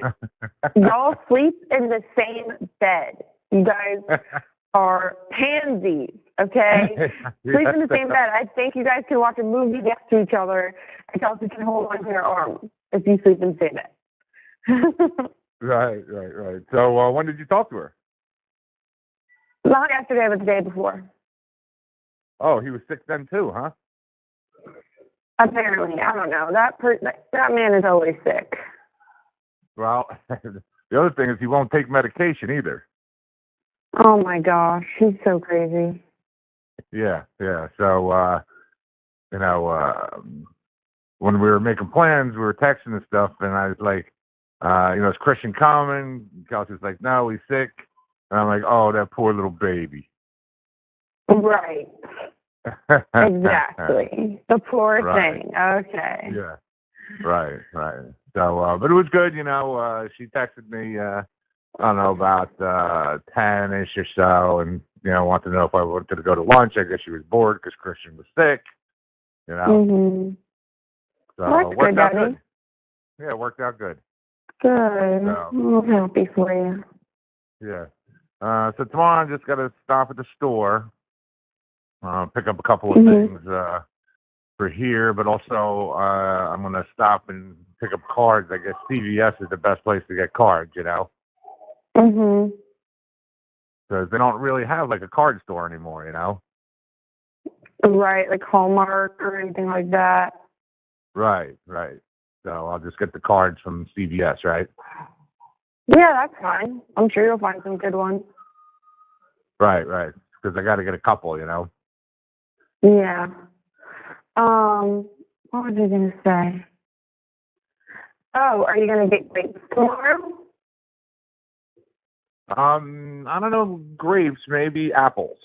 y'all sleep in the same bed. You guys are pansies, okay? Sleep in the same bed. I think you guys can watch a movie next to each other, and Kelsey can hold on to your arm if you sleep in the same bed. Right. So when did you talk to her? Not yesterday, but the day before. Oh, he was sick then too, huh? Apparently, I don't know. That man is always sick. Well, the other thing is he won't take medication either. Oh my gosh, he's so crazy. Yeah. So, you know, when we were making plans, we were texting and stuff, and I was like, you know, is Christian coming? Kelsey's like, no, he's sick. And I'm like, oh, that poor little baby. Right. Exactly. The poor thing. Okay. Yeah. Right. So, but it was good, you know. She texted me, I don't know, about 10-ish or so, and, you know, wanted to know if I wanted to go to lunch. I guess she was bored because Christian was sick, you know. So that's it worked good, out Daddy. good. Yeah, it worked out good. Good. So, I'm happy for you. Yeah. So tomorrow I just got to stop at the store, pick up a couple of things for here, but also I'm going to stop and pick up cards. I guess CVS is the best place to get cards, you know? Because they don't really have like a card store anymore, you know? Right, like Hallmark or anything like that. Right. So I'll just get the cards from CVS, right? Yeah, that's fine. I'm sure you'll find some good ones. Right. Because I got to get a couple, you know? Yeah. What was I going to say? Oh, are you going to get grapes tomorrow? I don't know, grapes, maybe apples.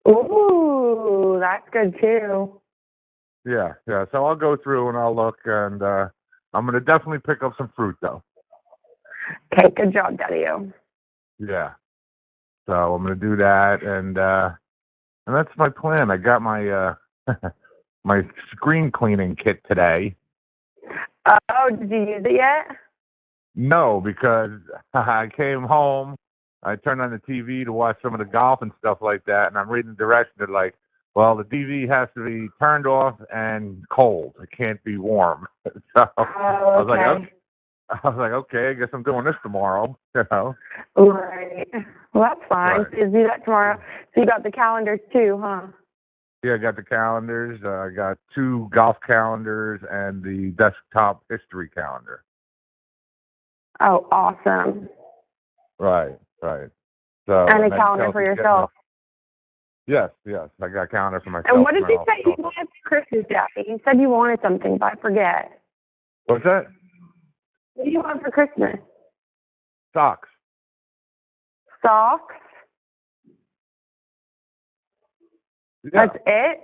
Ooh, that's good too. Yeah. So I'll go through and I'll look, and I'm going to definitely pick up some fruit, though. Okay, good job, Daddy. Yeah. So I'm going to do that, and that's my plan. I got my my screen cleaning kit today. Oh, did you use it yet? No, because I came home, I turned on the TV to watch some of the golf and stuff like that, and I'm reading the directions. They're like, well, the TV has to be turned off and cold. It can't be warm. So I was like, okay, I guess I'm doing this tomorrow, you know. Right. Well, that's fine. Right. So you do that tomorrow. So you got the calendars too, huh? Yeah, I got the calendars. I got 2 golf calendars and the desktop history calendar. Oh, awesome. Right. So and a calendar for yourself. Yes. I got a calendar for myself. And what did you say you wanted for Christmas, Daddy? You said you wanted something, but I forget. What's that? What do you want for Christmas? Socks. Socks? Yeah. That's it?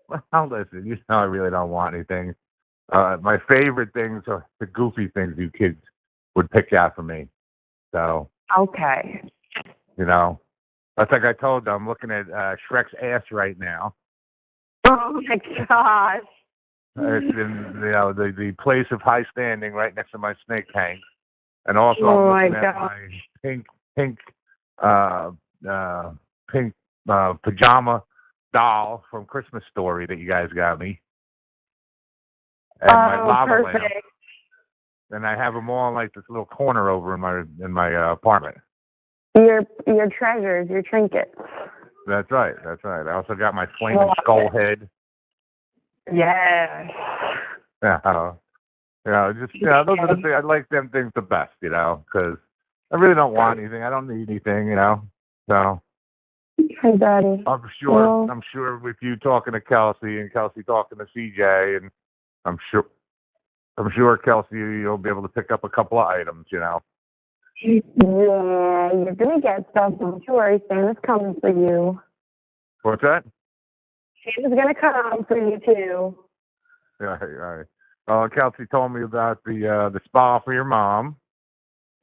Well, listen, you know I really don't want anything. My favorite things are the goofy things you kids would pick out for me. So, Okay. you know, that's like I told them, I'm looking at Shrek's ass right now. Oh my gosh. It's in, you know, the place of high standing right next to my snake tank. And also Oh I'm my looking at my pink pajama doll from Christmas Story that you guys got me. And my lava lamp. And I have them all in like this little corner over in my apartment. Your treasures, your trinkets. That's right. That's right. I also got my flaming skull head. Yes. Yeah. Just those are the things. I like them things the best, because I really don't want anything. I don't need anything, So. Hi, Daddy. I'm sure with you talking to Kelsey and Kelsey talking to CJ, and I'm sure Kelsey, you'll be able to pick up a couple of items, Yeah, you're gonna get stuff. Don't you worry. Santa's coming for you. What's that? Santa's gonna come for you too. Yeah, right. Kelsey told me about the spa for your mom.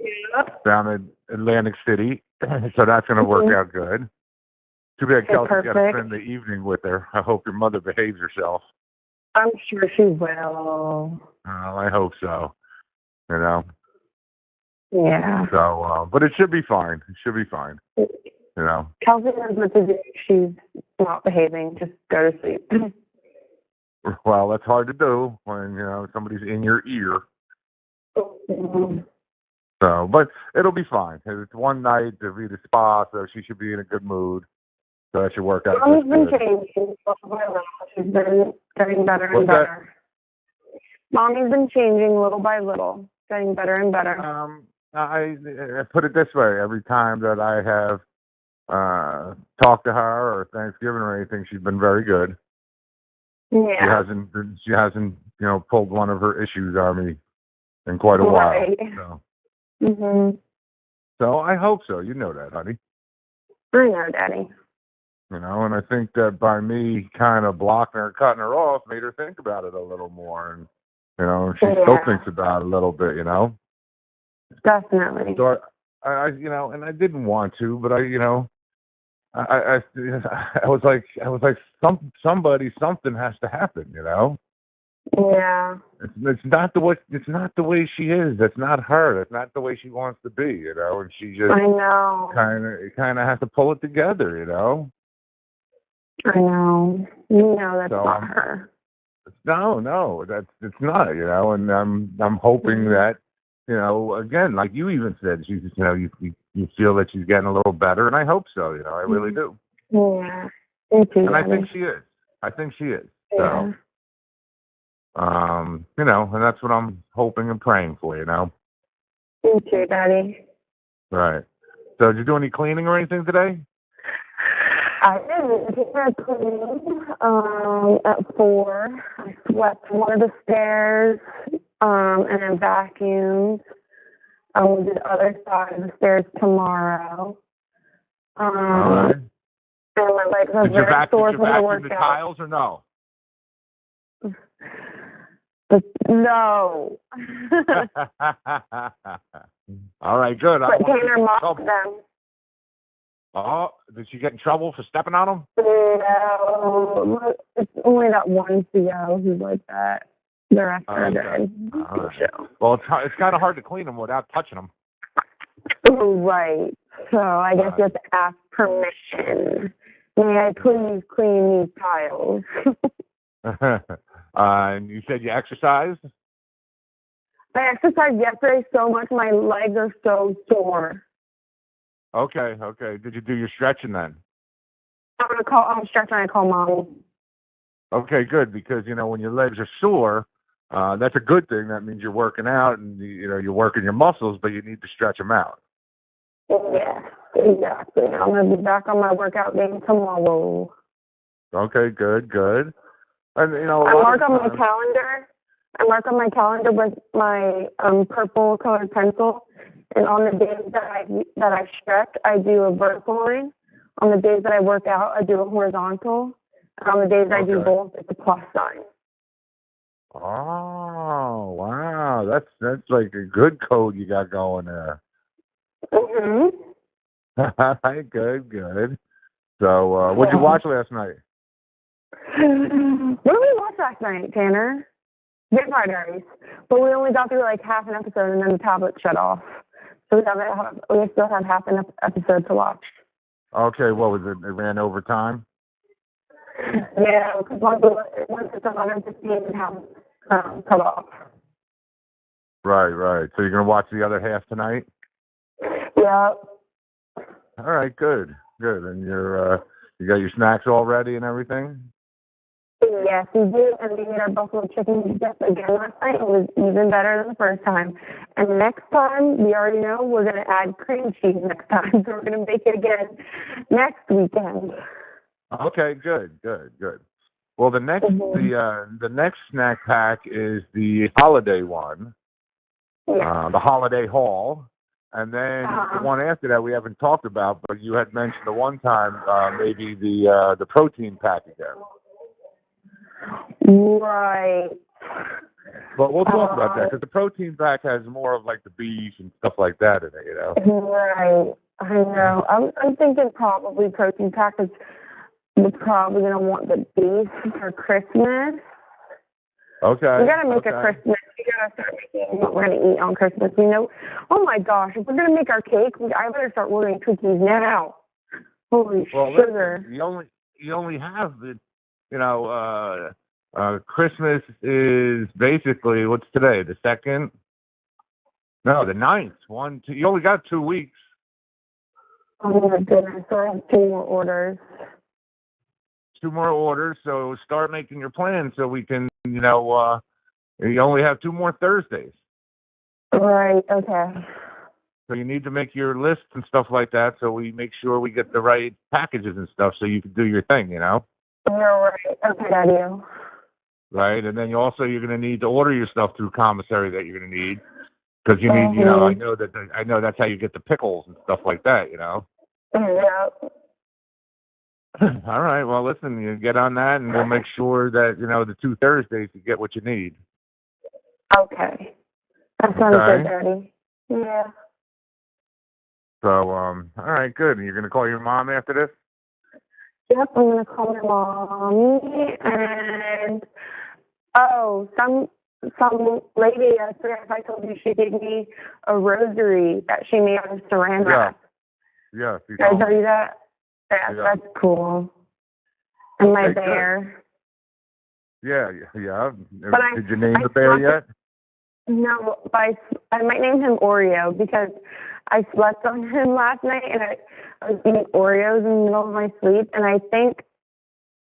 Yep. Down in Atlantic City, so that's gonna work out good. Too bad Kelsey's got to spend the evening with her. I hope your mother behaves herself. I'm sure she will. I hope so. Yeah. So, but it should be fine. Kelsey knows what to do. She's not behaving. Just go to sleep. Well, that's hard to do when, somebody's in your ear. So, but it'll be fine. It's one night to be the spa, so she should be in a good mood. So that should work out. Mommy's been changing. She's been getting better and better. Mommy's been changing little by little, getting better and better. I put it this way: every time that I have talked to her or Thanksgiving or anything, she's been very good. Yeah. She hasn't pulled one of her issues on me in quite a while. Right. So. So I hope so. You know that, honey. I know, Daddy. And I think that by me kind of blocking her, cutting her off, made her think about it a little more. And, she still thinks about it a little bit, Definitely. So and I didn't want to, but I was like, something has to happen, Yeah. It's not the way she is. That's not her. That's not the way she wants to be, And she just I know. kind of has to pull it together, I know. That's not her. No, it's not, And I'm hoping that, again, like you even said, she's just, you feel that she's getting a little better, and I hope so. I really do. Yeah. Me too, and I think she is. Yeah. So, and that's what I'm hoping and praying for. Me too, Daddy. Right. So, did you do any cleaning or anything today? I didn't. I cleaned at 4. I swept one of the stairs and then vacuumed. We'll do the other side of the stairs tomorrow. All right. And my legs are very sore from the workout. The tiles or no? No. All right, good. But Tanner mopped them. Oh, did she get in trouble for stepping on them? No, it's only that one CO who's like that. The rest are good. Right. Well, it's kind of hard to clean them without touching them. Right. So I guess you have to ask permission. May I please clean these tiles? And you said you exercised? I exercised yesterday so much my legs are so sore. Okay. Did you do your stretching then? I'm stretching. I call Mommy. Okay, good, because when your legs are sore, that's a good thing. That means you're working out and you're working your muscles, but you need to stretch them out. Yeah, exactly. I'm gonna be back on my workout game tomorrow. Okay, good. And I mark on my calendar with my purple colored pencil. And on the days that I stretch, I do a vertical line. On the days that I work out, I do a horizontal. On the days I do Okay. both, it's a plus sign. Oh, wow. That's like a good code you got going there. Mhm. Good. So, what'd you watch last night? What did we watch last night, Tanner? Vampire Diaries. But we only got through like half an episode and then the tablet shut off. So we still have half an episode to watch. Okay, what was it? It ran over time? Yeah, because once it's 11:15, we have cut off. Right. So you're going to watch the other half tonight? Yeah. All right, good. And you got your snacks all ready and everything? Yes, we did, and we made our buffalo chicken dip again last night. It was even better than the first time. And next time, we already know we're going to add cream cheese next time, so we're going to make it again next weekend. Okay, good. Well, the next the next snack pack is the holiday one, the holiday haul, and then the one after that we haven't talked about, but you had mentioned the one time maybe the protein pack again. Right. But we'll talk about that because the protein pack has more of like the beef and stuff like that in it, you know. Right. I know. I'm thinking probably protein pack is we're probably going to want the beef for Christmas. Okay. We got to make a Christmas. We got to start making what we're going to eat on Christmas. You know, oh my gosh, if we're going to make our cake, I better start ordering cookies now. Holy sugar. Listen, you only have the, Christmas is basically, what's today, the 2nd? No, the 9th. You only got 2 weeks. Oh my goodness, so I have 2 more orders. 2 more orders, so start making your plans so we can, you only have 2 more Thursdays. Right, okay. So you need to make your list and stuff like that so we make sure we get the right packages and stuff so you can do your thing, you know? You're right. Okay, Daddy. Right, and then you're going to need to order your stuff through commissary that you're going to need because you need, I know that's how you get the pickles and stuff like that, you know? Yeah. All right, well, listen, you get on that and we'll make sure that, the 2 Thursdays you get what you need. Okay. That sounds good, Daddy. Yeah. So, all right, good. And you're going to call your mom after this? Yep, I'm going to call my mommy, and, some lady, I forgot if I told you, she gave me a rosary that she made out of saran wrap. Yeah. Did I tell you that? Yeah, that's cool. And my bear. Yeah. But Did you name the bear yet? No, but I might name him Oreo because I slept on him last night and I was eating Oreos in the middle of my sleep, and I think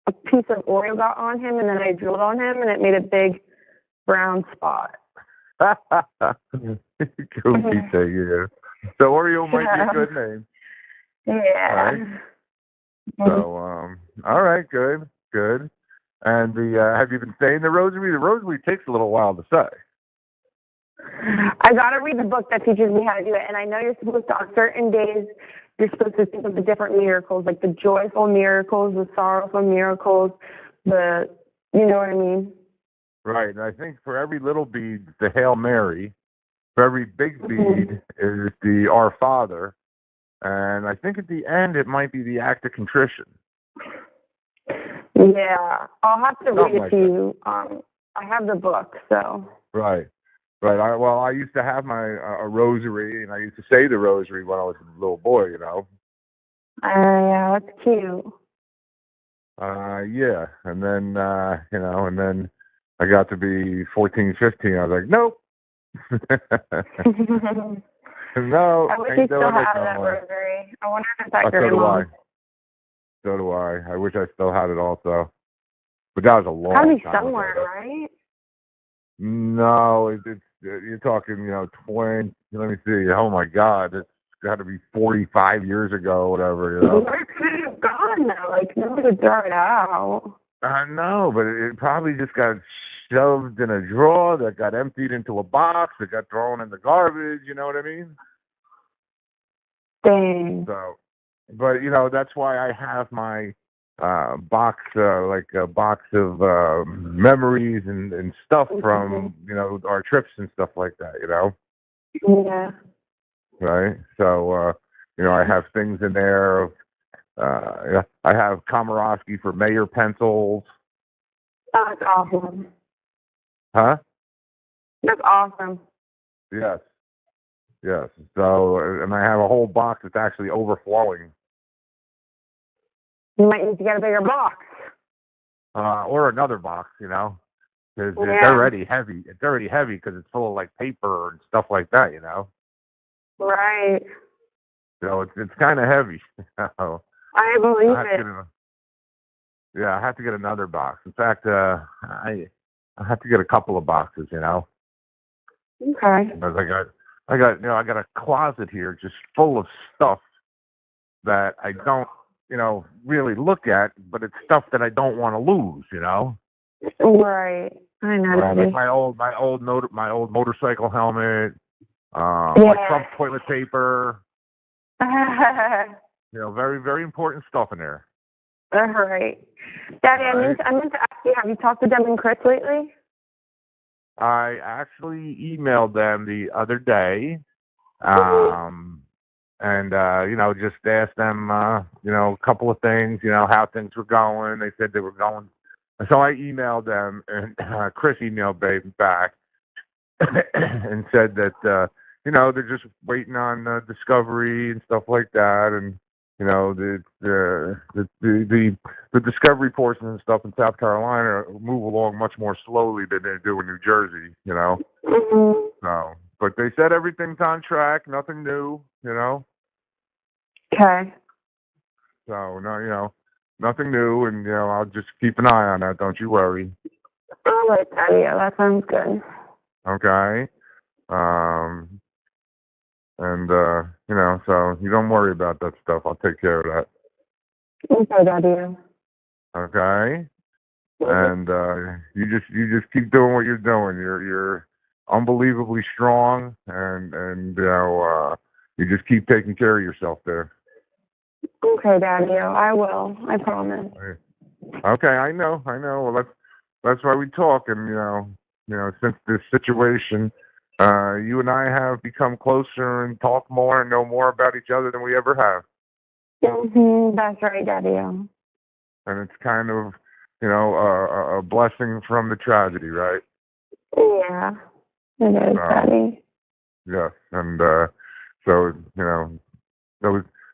a piece of Oreo got on him, and then I drilled on him, and it made a big brown spot. Goofy thing, yeah. So Oreo might be a good name. Yeah. Right. So, all right, good. And have you been saying the rosary? The rosary takes a little while to say. I got to read the book that teaches me how to do it, and I know you're supposed to, on certain days, you're supposed to think of the different miracles, like the joyful miracles, the sorrowful miracles, you know what I mean? Right, and I think for every little bead, the Hail Mary. For every big bead is the Our Father. And I think at the end, it might be the Act of Contrition. Yeah, I'll have to read it to you. I have the book, so. Right. I used to have a rosary, and I used to say the rosary when I was a little boy, you know. Yeah, that's cute. Yeah, and then, and then I got to be 14, 15. I was like, nope. No, I wish you still had that rosary. I wonder if it's at your mom. So do I. I wish I still had it also. But that was a long time ago. Probably somewhere, right? No, you're talking, 20, let me see. Oh, my God. It's got to be 45 years ago, whatever, Where could it have gone, though? Like, nobody would throw it out. I know, but it probably just got shoved in a drawer that got emptied into a box that got thrown in the garbage, you know what I mean? Dang. So, but, that's why I have my box, like a box of memories and stuff from, our trips and stuff like that, Yeah. right? So, I have things in there of, I have Komoroski for mayor pencils. Oh, that's awesome. Huh? That's awesome. Yes. Yes. So, and I have a whole box that's actually overflowing. You might need to get a bigger box. Or another box, because it's Yeah. already heavy. It's already heavy because it's full of like paper and stuff like that, Right. So it's kind of heavy. So I believe I have to it. get I have to get another box. In fact, I have to get a couple of boxes, Okay. because I got a closet here just full of stuff that I don't, really look at, but it's stuff that I don't want to lose, Right. I know. Like my old motorcycle helmet, my Yeah. Trump toilet paper, very, very important stuff in there. All right. Daddy, Right. I meant to ask you, have you talked to Deb and Chris lately? I actually emailed them the other day, and just asked them, a couple of things, how things were going. They said they were going. So I emailed them, and Chris emailed back and said that, they're just waiting on discovery and stuff like that, and the discovery portion and stuff in South Carolina move along much more slowly than they do in New Jersey, Mm-hmm. So, but they said everything's on track, nothing new, Okay. So no, nothing new, and I'll just keep an eye on that. Don't you worry. All right, Daddy. Yeah, that sounds good. Okay. And so you don't worry about that stuff. I'll take care of that. Okay, Daddy. Okay. And you just keep doing what you're doing. You're unbelievably strong, and you just keep taking care of yourself there. Okay, Daddy. I will. I promise. Okay, I know. Well, that's why we talk, and since this situation, you and I have become closer and talk more and know more about each other than we ever have. Mm-hmm. That's right, Daddy. And it's kind of, a blessing from the tragedy, right? Yeah, it is, Daddy. Yes, and so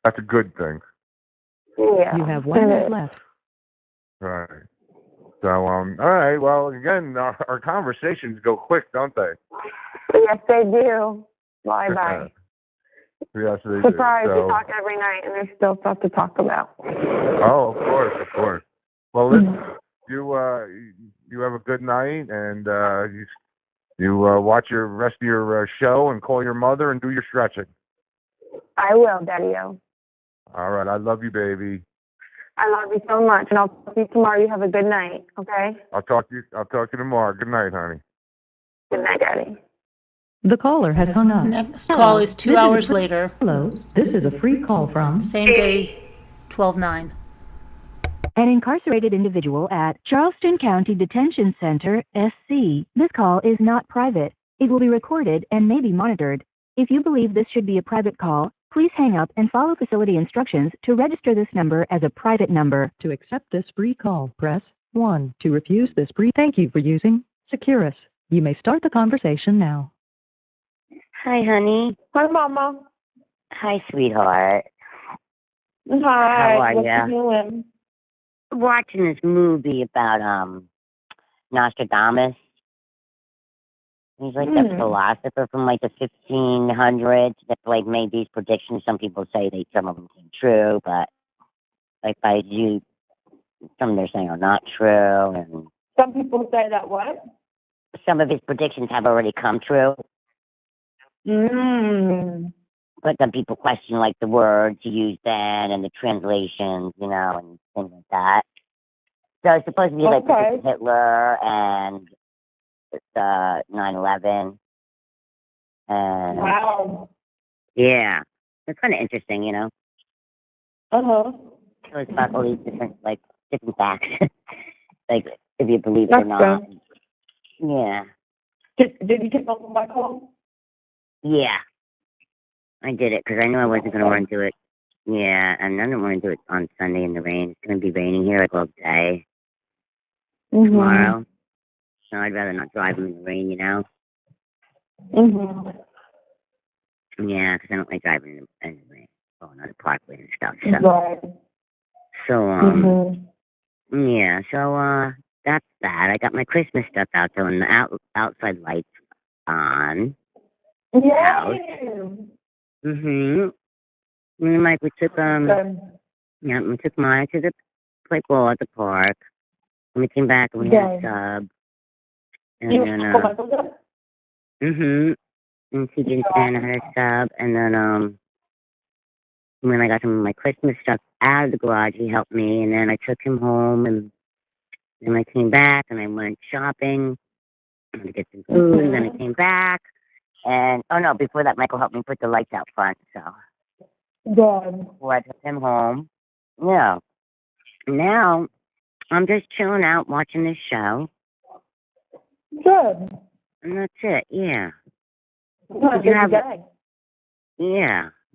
that's a good thing. Yeah. You have 1 minute left. Right. So, all right. Well, again, our conversations go quick, don't they? Yes, they do. Bye. Yes, they Surprise, do. So, we talk every night, and there's still stuff to talk about. Oh, of course. Well, listen, you have a good night, and you watch your rest of your show and call your mother and do your stretching. I will, Daddy-o. All right. I love you, baby. I love you so much, and I'll talk to you tomorrow. You have a good night, okay? I'll talk to you tomorrow. Good night, honey. Good night, Daddy. The caller has hung up. Next call is 2 hours later. Hello, this is a free call from... Same day, 12/9. An incarcerated individual at Charleston County Detention Center, SC. This call is not private. It will be recorded and may be monitored. If you believe this should be a private call, please hang up and follow facility instructions to register this number as a private number. To accept this free call, press 1. To refuse this free... Thank you for using Securus. You may start the conversation now. Hi, honey. Hi, Mama. Hi, sweetheart. Hi. How are what ya? you doing? Watching this movie about Nostradamus. He's like a philosopher from like the 1500s that like made these predictions. Some people say some of them came true, but like some they're saying are not true, and some people say that what? Some of his predictions have already come true. But some people question like the words he used then and the translations, and things like that. So it's supposed to be like Hitler and 9/11. And wow. Yeah, it's kind of interesting, Uh-huh. shows about all these different facts. Like, if you believe it or That's not. good. Yeah. Did you take them back home? Yeah. I did it because I knew I wasn't going to want to do it. Yeah, and I didn't want to do it on Sunday in the rain. It's going to be raining here all day tomorrow. So I'd rather not drive in the rain, Yeah, because I don't like driving in the rain. Going on the parkway and stuff. So, yeah, so, that's that. I got my Christmas stuff out there and the outside lights on. Yeah. And like we took we took Maya to the play ball at the park. And we came back and we had a sub. And You then Michael and CJ and Anna had a sub, and then when I got some of my Christmas stuff out of the garage, he helped me, and then I took him home, and then I came back and I went shopping to get some food, and then I came back. And, oh no, before that, Michael helped me put the lights out front, so. Before I took him home. Yeah. Now, I'm just chilling out, watching this show. Good. And that's it, yeah. Good. Yeah,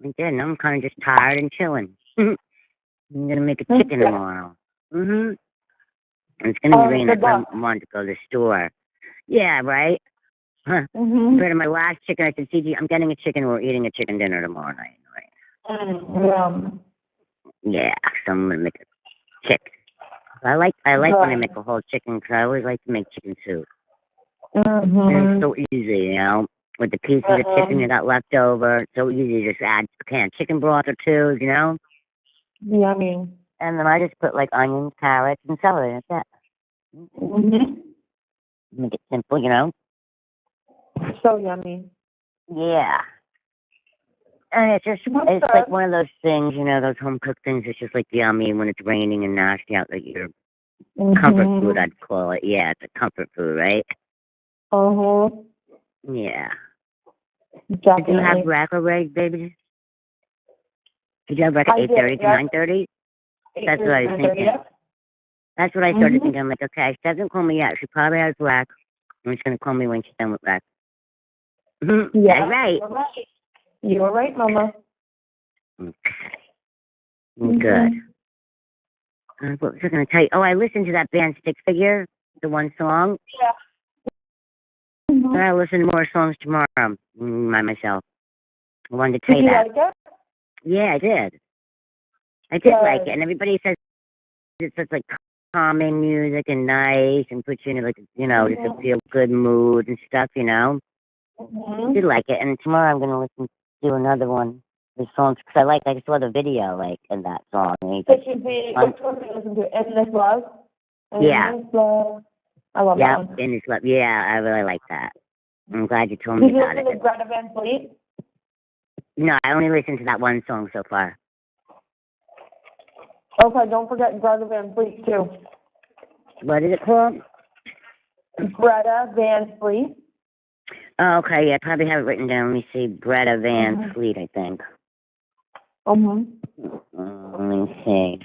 I did. And I'm kind of just tired and chilling. I'm going to make a chicken tomorrow. And it's going to be raining. I wanted to go to the store. Yeah, right? Compared to my last chicken, I said, CG, I'm getting a chicken. We're eating a chicken dinner tomorrow night. Right? Yeah, so I'm going to make a chicken. I like when I make a whole chicken because I always like to make chicken soup. And it's so easy, with the pieces of chicken you got left over. It's so easy to just add a can of chicken broth or two, Yummy. And then I just put onions, carrots, and celery. That's it. Make it simple, So yummy. Yeah. And it's like one of those things, those home cooked things. It's just yummy when it's raining and nasty out. Like your comfort food, I'd call it. Yeah, it's a comfort food, right? Yeah. Definitely. Did you have rec already, baby? Did you have rec at 8:30 to 9:30? That's what I was thinking. That's what I started thinking. I'm like, okay, she hasn't called me yet. She probably has rec. And she's going to call me when she's done with rec. Yeah. That's right. You're right, Mama. Okay. Good. What was I going to tell you? Oh, I listened to that band Stick Figure, the one song. Yeah. I'll listen to more songs tomorrow by myself. I wanted to tell you that. Did you like it? Yeah, I did. I did like it. And everybody says it's just calming music and nice and puts you in just a feel good mood and stuff, I did like it. And tomorrow I'm going to listen to another one. The songs, because I saw the video, in that song. It should be, which one did you listen to? Endless Love? Yeah. Love. I love that one. Endless Love. Yeah, I really like that. I'm glad you told me about it. Did you listen to Greta Van Fleet? No, I only listened to that one song so far. Okay, don't forget Greta Van Fleet, too. What is it called? Greta Van Fleet. Oh, okay, yeah, I probably have it written down. Let me see. Greta Van Fleet, I think. Let me see.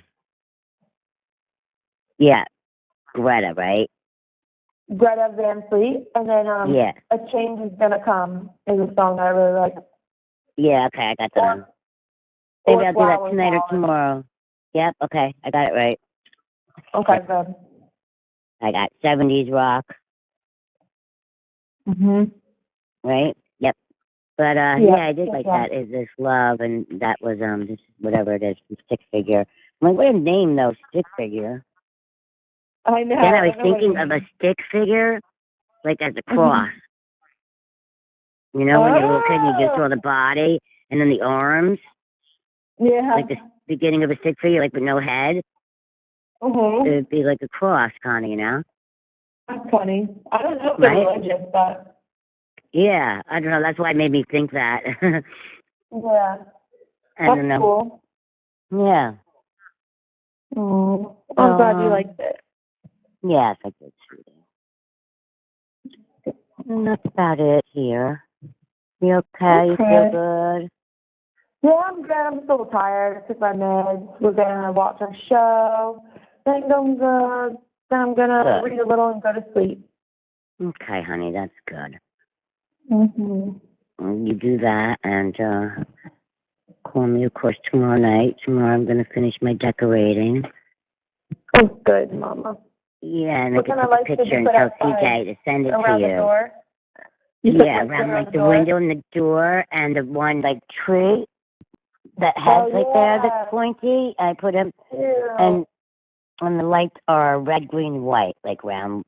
Yeah, Greta, right? Greta Van Fleet, and then yeah. A Change Is Gonna Come is a song that I really like. Yeah, okay, I got that one. Maybe I'll do that tonight or tomorrow. Yep, okay, I got it right. Okay, good. I got 70s rock. Right? Yep. But yeah, I did like that. Is This Love? And that was just whatever it is, Stick Figure. I'm like, what a name though, Stick Figure. I know. Then I was thinking of a stick figure, as a cross. When you're a little kid, you just draw the body and then the arms. Yeah. Like the beginning of a stick figure, with no head. It would be like a cross, kind of, That's funny. I don't know if they're religious, but. Yeah, I don't know. That's why it made me think that. Yeah. I don't know. Cool. Yeah. Oh, I'm glad you liked it. Yes, I did, sweetie. And that's about it here. You okay? You feel good? Yeah, I'm good. I'm still tired. I took my meds. We're gonna watch our show. Then I'm gonna read a little and go to sleep. Okay, honey, that's good. Mhm. You do that, and call me, of course, tomorrow night. Tomorrow I'm going to finish my decorating. Oh, good, Mama. Yeah, and What I kind can of take a lights did picture you and put tell outside? CJ to send it to Around the you. door? You put Yeah, lights around like the door? window and the door and the one like tree that has right there that's pointy. I put them, and the lights are red, green, white, like round.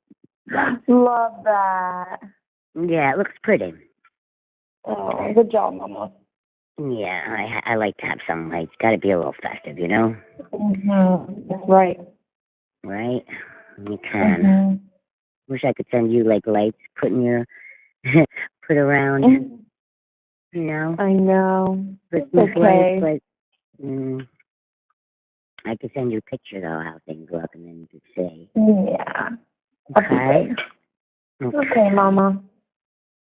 Love that. Yeah, it looks pretty. Oh, good job, Mama. Yeah, I like to have some lights. Got to be a little festive, you know? Mhm. That's right. Right? You can. Mhm. Wish I could send you like lights, put in your, put around, you know? I know. Christmas Okay. lights, but I could send you a picture though how things look, and then you could see. Yeah. Okay. Okay, Mama.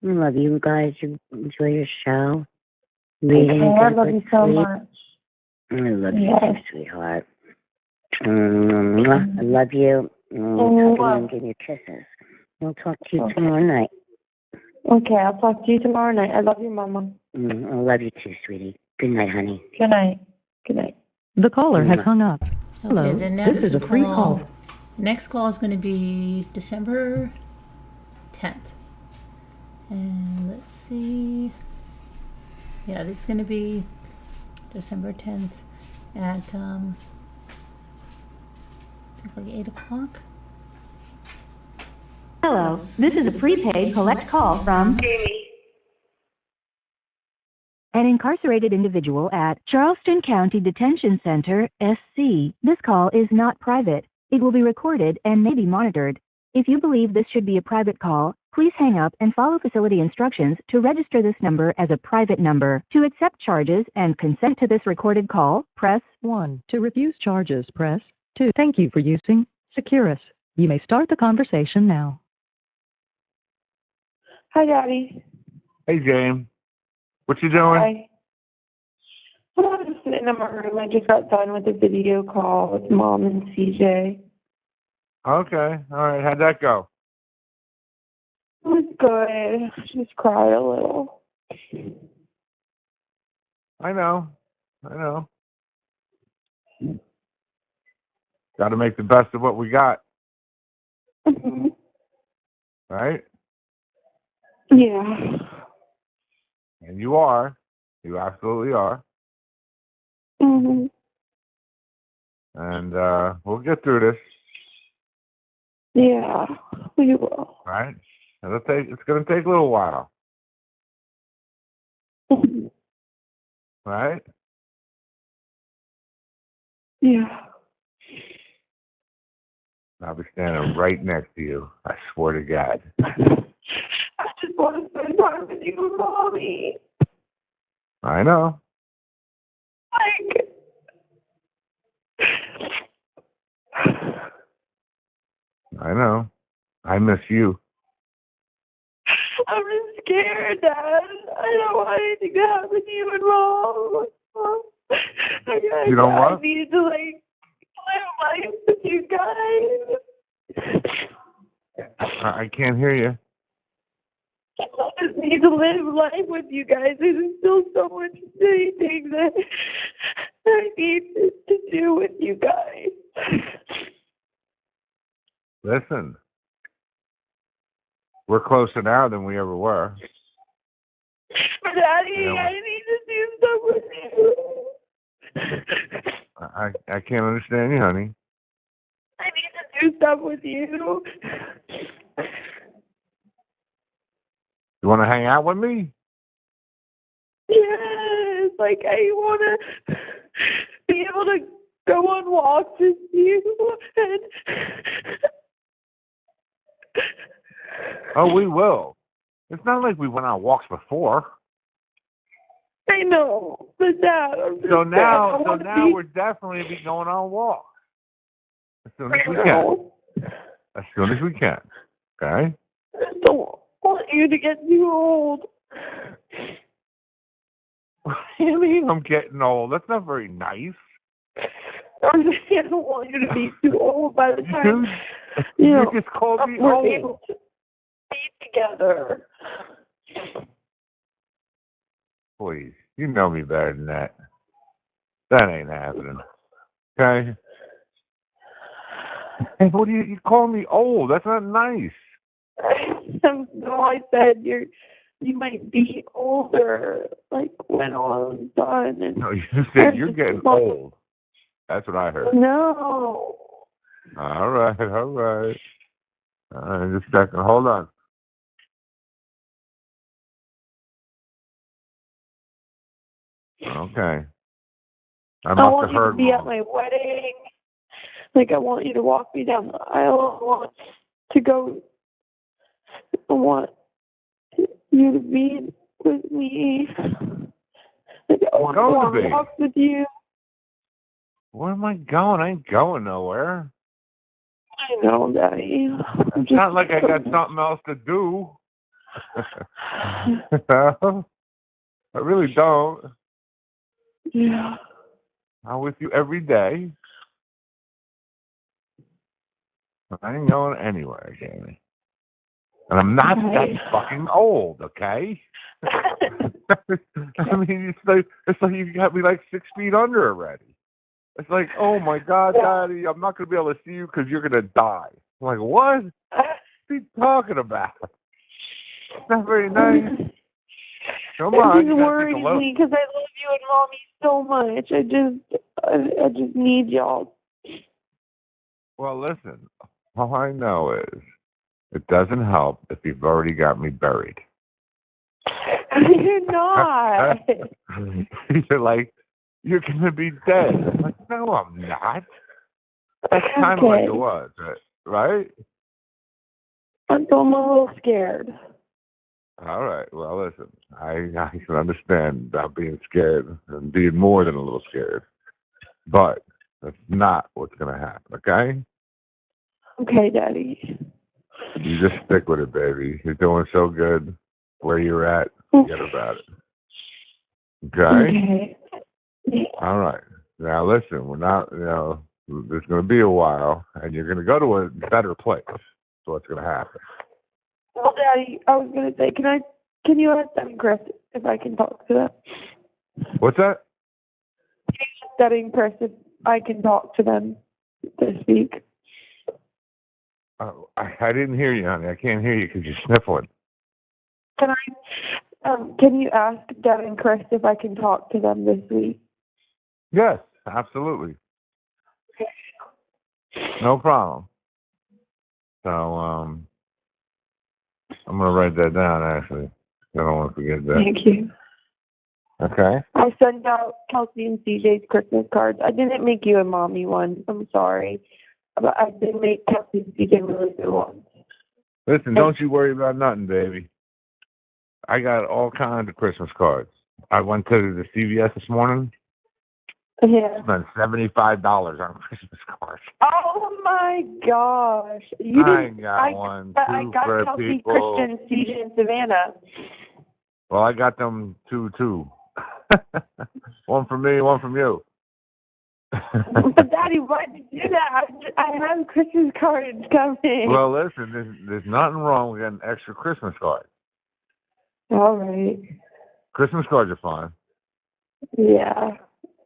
I love you guys. You enjoy your show. Reading. Okay, I love you so much. I love you too, sweetheart. I love you. And give you kisses. We'll talk to you tomorrow night. Okay, I'll talk to you tomorrow night. I love you, Mama. I love you too, sweetie. Good night, honey. Good night. Good night. The caller has hung up. Hello, Okay, the next this is a free call. The next call is going to be December 10th. And let's see. Yeah, it's going to be December 10th at, I think like 8 o'clock. Hello, this is a prepaid collect call from Jamie. an incarcerated individual at Charleston County Detention Center, SC. This call is not private. It will be recorded and may be monitored. If you believe this should be a private call, please hang up and follow facility instructions to register this number as a private number. To accept charges and consent to this recorded call, press 1. To refuse charges, press 2. Thank you for using Securus. You may start the conversation now. Hi, Daddy. Hey, James. What you doing? Hi. Well, I'm just sitting in my room. I just got done with a video call with Mom and CJ. Okay. All right. How'd that go? It was good. I just cried a little. I know. Got to make the best of what we got, Mhm. right? Yeah. And you are. You absolutely are. Mhm. And we'll get through this. Yeah, we will. Right? It's going to take a little while. Mhm. Right? Yeah. I'll be standing right next to you. I swear to God. I just want to spend time with you, Mommy. I know. Like, I know. I miss you. I'm just scared, Dad. I don't want anything to happen to you and Mom. You know what? I need to, like, live life with you guys. I can't hear you. I just need to live life with you guys. There's still so much things that I need to do with you guys. Listen. We're closer now than we ever were. But Daddy, Yeah. I need to do stuff with you. I can't understand you, honey. I need to do stuff with you. You want to hang out with me? Yes, like I want to be able to go on walks with you. And Oh, we will. It's not like we went on walks before. I know, but Dad, I'm just So now be... we're definitely be going on walks as soon as I we know. can. As soon as we can. Okay. I just don't want you to get too old. What do you mean I'm getting old? That's not very nice. I don't want you to be too old by the time You just called me we're old. able to be together. Please, you know me better than that. That ain't happening. Okay? Hey, what do you call me old? That's not nice. No, I said you might be older, like when all is done. And No, you said you're getting old. That's what I heard. No. All right. Just a second. Hold on. Okay. I want you to heard be wrong. at my wedding. Like, I want you to walk me down the aisle. I want to go. I want you to be with me. Like, I want to walk with you. Where am I going? I ain't going nowhere. I know, Daddy. It's not like I got something else to do. I really don't. Yeah. I'm with you every day. I ain't going anywhere, Jamie. And I'm not that fucking old, okay? I mean, it's like you got me like 6 feet under already. It's like, oh my God, Daddy, I'm not going to be able to see you because you're going to die. I'm like, what? What are you talking about? It's not very nice. Come on. It just worries me because I love you and Mommy so much. I just need y'all. Well, listen, all I know is it doesn't help if you've already got me buried. You're not. You're like, you're going to be dead. I'm like, no, I'm not. That's kind of like it was, right? I'm a little scared. All right. Well, listen, I can understand about being scared and being more than a little scared. But that's not what's going to happen, okay? Okay, Daddy. You just stick with it, baby. You're doing so good where you're at. Forget about it. Okay? All right. Now, listen, we're not, there's going to be a while, and you're going to go to a better place. So what's going to happen? Well, Daddy, I was going to say, can you ask them, Chris, if I can talk to them? What's that? Can you ask that in Chris if I can talk to them this week? I didn't hear you, honey. I can't hear you because you're sniffling. Can you ask Dad and Chris if I can talk to them this week? Yes, absolutely. No problem. So, I'm going to write that down, actually. I don't want to forget that. Thank you. Okay. I sent out Kelsey and CJ's Christmas cards. I didn't make you a mommy one. I'm sorry. But I did make Kelsey and CJ really good ones. Listen, don't you worry about nothing, baby. I got all kinds of Christmas cards. I went to the CVS this morning. Yeah. Spent $75 on Christmas cards. Oh my gosh! I got one, two I got for Kelsey, people. Christian, CJ, and Savannah. Well, I got them two. One from me, one from you. But Daddy, why did you do that? I have Christmas cards coming. Well, listen, there's nothing wrong with getting extra Christmas cards. All right. Christmas cards are fine. Yeah.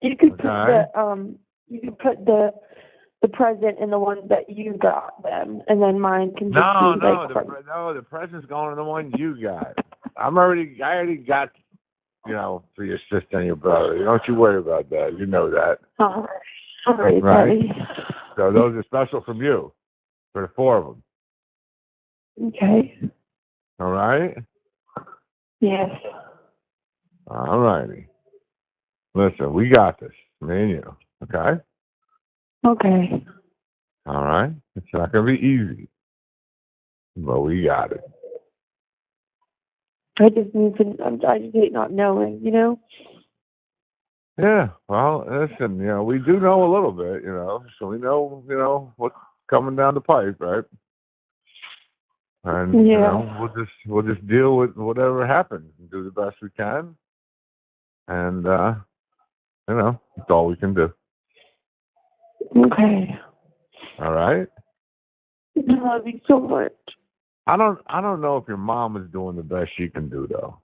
You could put the present in the ones that you got them, and then mine can just be the present's going to the one you got. I already got, for your sister and your brother. Don't you worry about that. You know that. All right, right? Daddy. So those are special from you, for the 4 of them. Okay. All right? Yes. All righty. Listen, we got this, me and you. Okay? Okay. All right? It's not going to be easy, but we got it. I just hate not knowing, Yeah, well, listen, we do know a little bit, so we know, what's coming down the pipe, right? And we'll just deal with whatever happens and do the best we can. and it's all we can do. Okay. All right. I love you so much. I don't know if your mom is doing the best she can do though.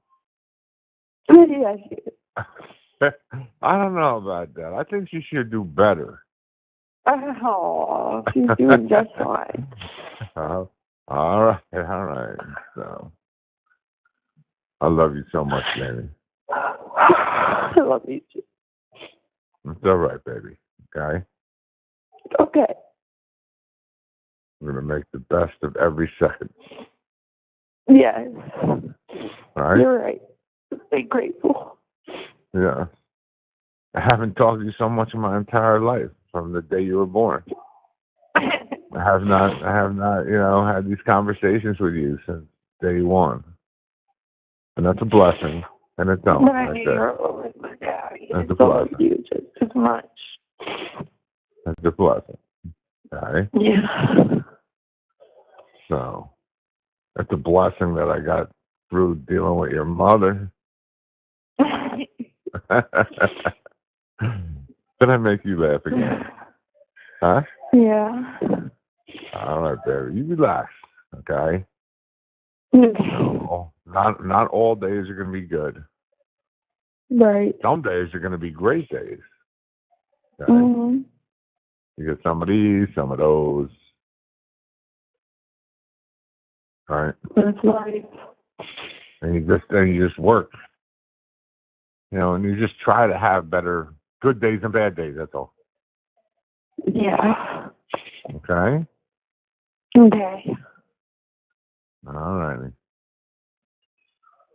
Yeah, she is. I don't know about that. I think she should do better. Oh, she's doing just fine. All right. So, I love you so much, Jamie. I love you too. It's all right, baby. Okay? Okay. We're going to make the best of every second. Yes. All right? You're right. Stay grateful. Yeah. I haven't talked to you so much in my entire life from the day you were born. I have not, had these conversations with you since day one. And that's a blessing. And it's not. But I knew you were always my daddy. That's I a blessing. love you just as much. That's a blessing. Okay? Yeah. So, that's a blessing that I got through dealing with your mother. Did I make you laugh again? Huh? Yeah. All right, baby. You relax, okay? Okay. No, not all days are going to be good. Right. Some days are going to be great days. Okay? Mm-hmm. You get some of these, some of those. All right? That's right. And you just work. And you just try to have good days and bad days, that's all. Yeah. Okay? Okay. All righty.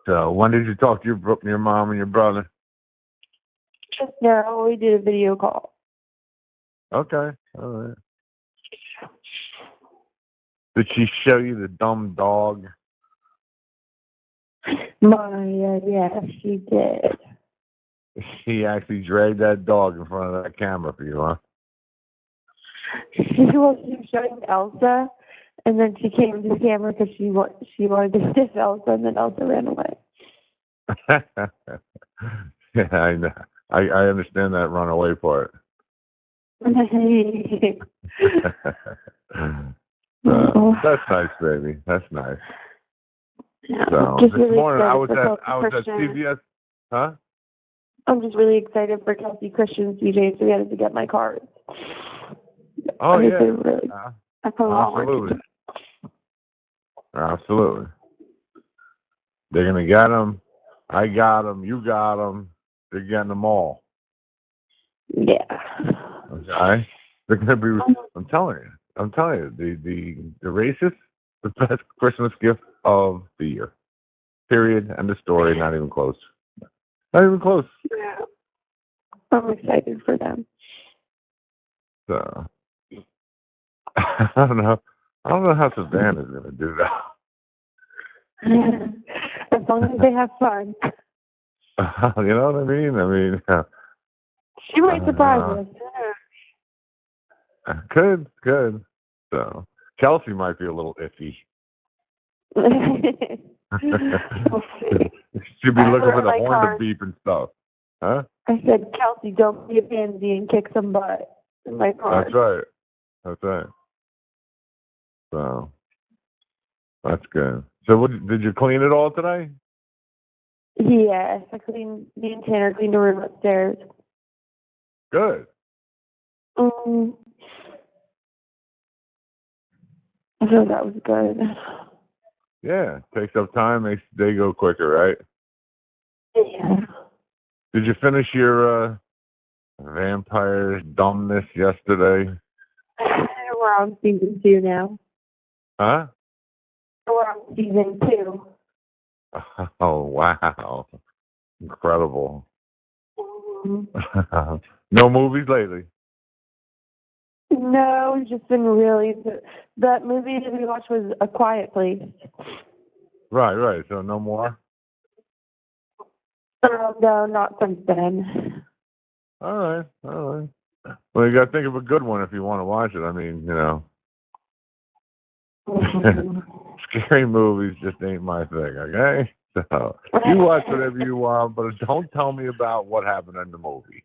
So, when did you talk to your mom and your brother? Just now, we did a video call. Okay. All right. Did she show you the dumb dog? Yeah, she did. She actually dragged that dog in front of that camera for you, huh? She was showing Elsa, and then she came to the camera because she wanted to sniff Elsa, and then Elsa ran away. Yeah, I know. I understand that runaway part. That's nice, baby. That's nice. Yeah, So just this really morning I was excited at CVS. Huh? I'm just really excited for Kelsey Christian CJ, so we had to get my cards. Oh yeah. I put a lot of work Absolutely. into it. Absolutely. They're gonna get them. I got them. You got them. They're getting them all. Yeah. Okay. They're gonna be. I'm telling you. The racist, the best Christmas gift of the year. Period. End of story. Not even close. Not even close. Yeah. I'm excited for them. So I don't know. I don't know how Savannah's gonna do that. As long as they have fun. You know what I mean? She might surprise us. Good. So Kelsey might be a little iffy. She'd be looking for the horn to beep and stuff. Huh? I said, Kelsey, don't be a pansy and kick some butt in my car. That's right. So that's good. So did you clean it all today? Yes, me and Tanner cleaned the room upstairs. Good. I thought that was good. Yeah, takes up time, makes the day go quicker, right? Yeah. Did you finish your vampire dumbness yesterday? We're on season 2 now. Huh? We're on season 2. Oh, wow. Incredible. Mm-hmm. No movies lately? No, it's just been really... That movie that we watched was A Quiet Place. Right. So no more? No, not since then. All right. Well, you got to think of a good one if you want to watch it. I mean, Mm-hmm. scary movies just ain't my thing, okay? So you watch whatever you want, but don't tell me about what happened in the movie.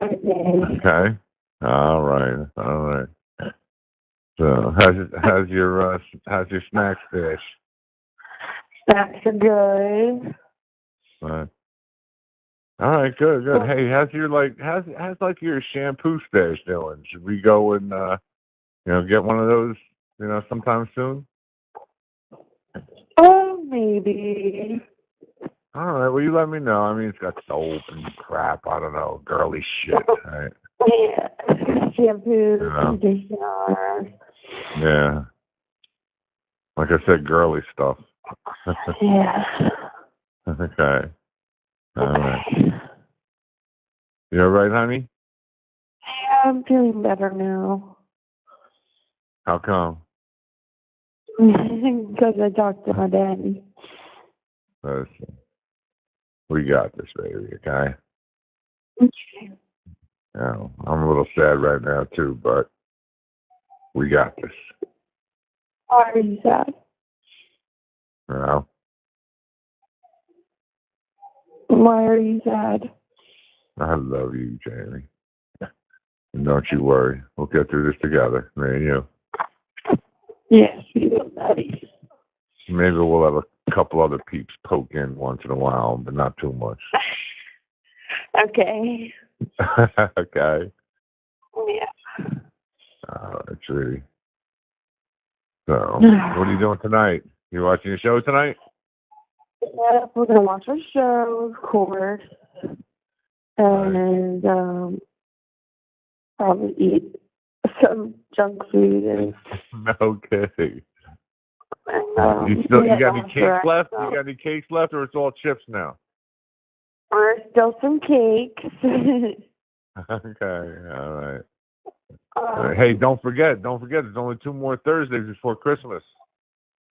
Okay. All right. So how's your snack stash? Snacks are good. All right, good. Hey, how's your shampoo stash doing? Should we go and get one of those sometime soon? Oh, maybe. All right, well, you let me know. I mean, it's got soap and crap. I don't know, girly shit. Right? Yeah, shampoo, conditioner. Yeah, like I said, girly stuff. Yeah. Okay. All right. You all right, honey? Yeah, I'm feeling better now. How come? Because I talked to my daddy. Listen, we got this, baby. Okay. Okay. I'm a little sad right now too, but we got this. Why are you sad? Well, Why are you sad? I love you, Jamie. And don't you worry. We'll get through this together, me and you. Yes, we will, Daddy. Maybe we'll have a couple other peeps poke in once in a while, but not too much. Okay. Okay. Yeah. That's really. So, what are you doing tonight? You watching a show tonight? Yeah, we're gonna watch our show, of course, and probably eat some junk food and. No kidding. And, you got any cakes left? You got any cakes left, or it's all chips now? There's still some cakes. Okay, all right. Hey, don't forget. There's only 2 more Thursdays before Christmas.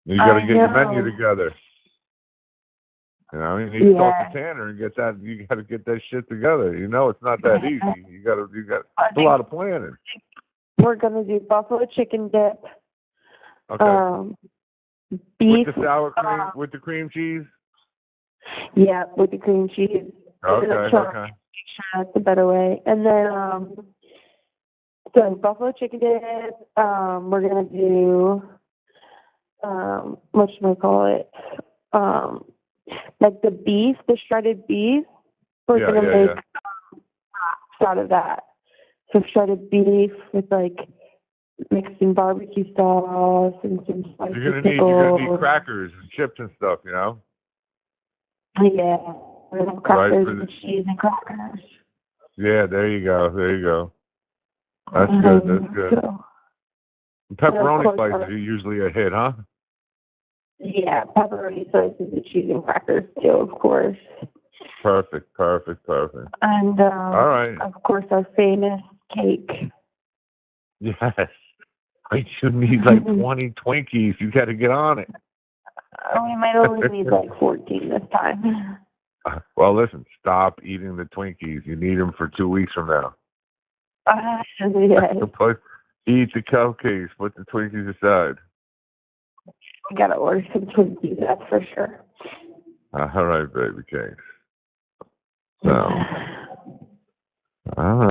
You got to get your menu together. You need to talk to Tanner and get that. You got to get that shit together. It's not that easy. You got. It's a lot of planning. We're gonna do buffalo chicken dip. Okay. Beef with the sour cream, with the cream cheese. Yeah, with the cream cheese. Okay. That's the better way. And then so buffalo chicken dip. We're gonna do what should I call it? Like the shredded beef. We're gonna make wraps out of that. So shredded beef with mixed in barbecue sauce and some spicy You're pickles. gonna need crackers and chips and stuff, Yeah, we're gonna have crackers and cheese and crackers. Yeah, there you go. That's good. So, pepperoni slices are usually a hit, huh? Yeah, pepperoni slices and cheese and crackers too, of course. Perfect. And all right. Of course, our famous cake. Yes. You need 20 Twinkies. You got to get on it. We might only need 14 this time. Well, listen, stop eating the Twinkies. You need them for 2 weeks from now. Yes. Eat the cupcakes. Put the Twinkies aside. We got to order some Twinkies, that's for sure. All right, baby cakes. So, all right.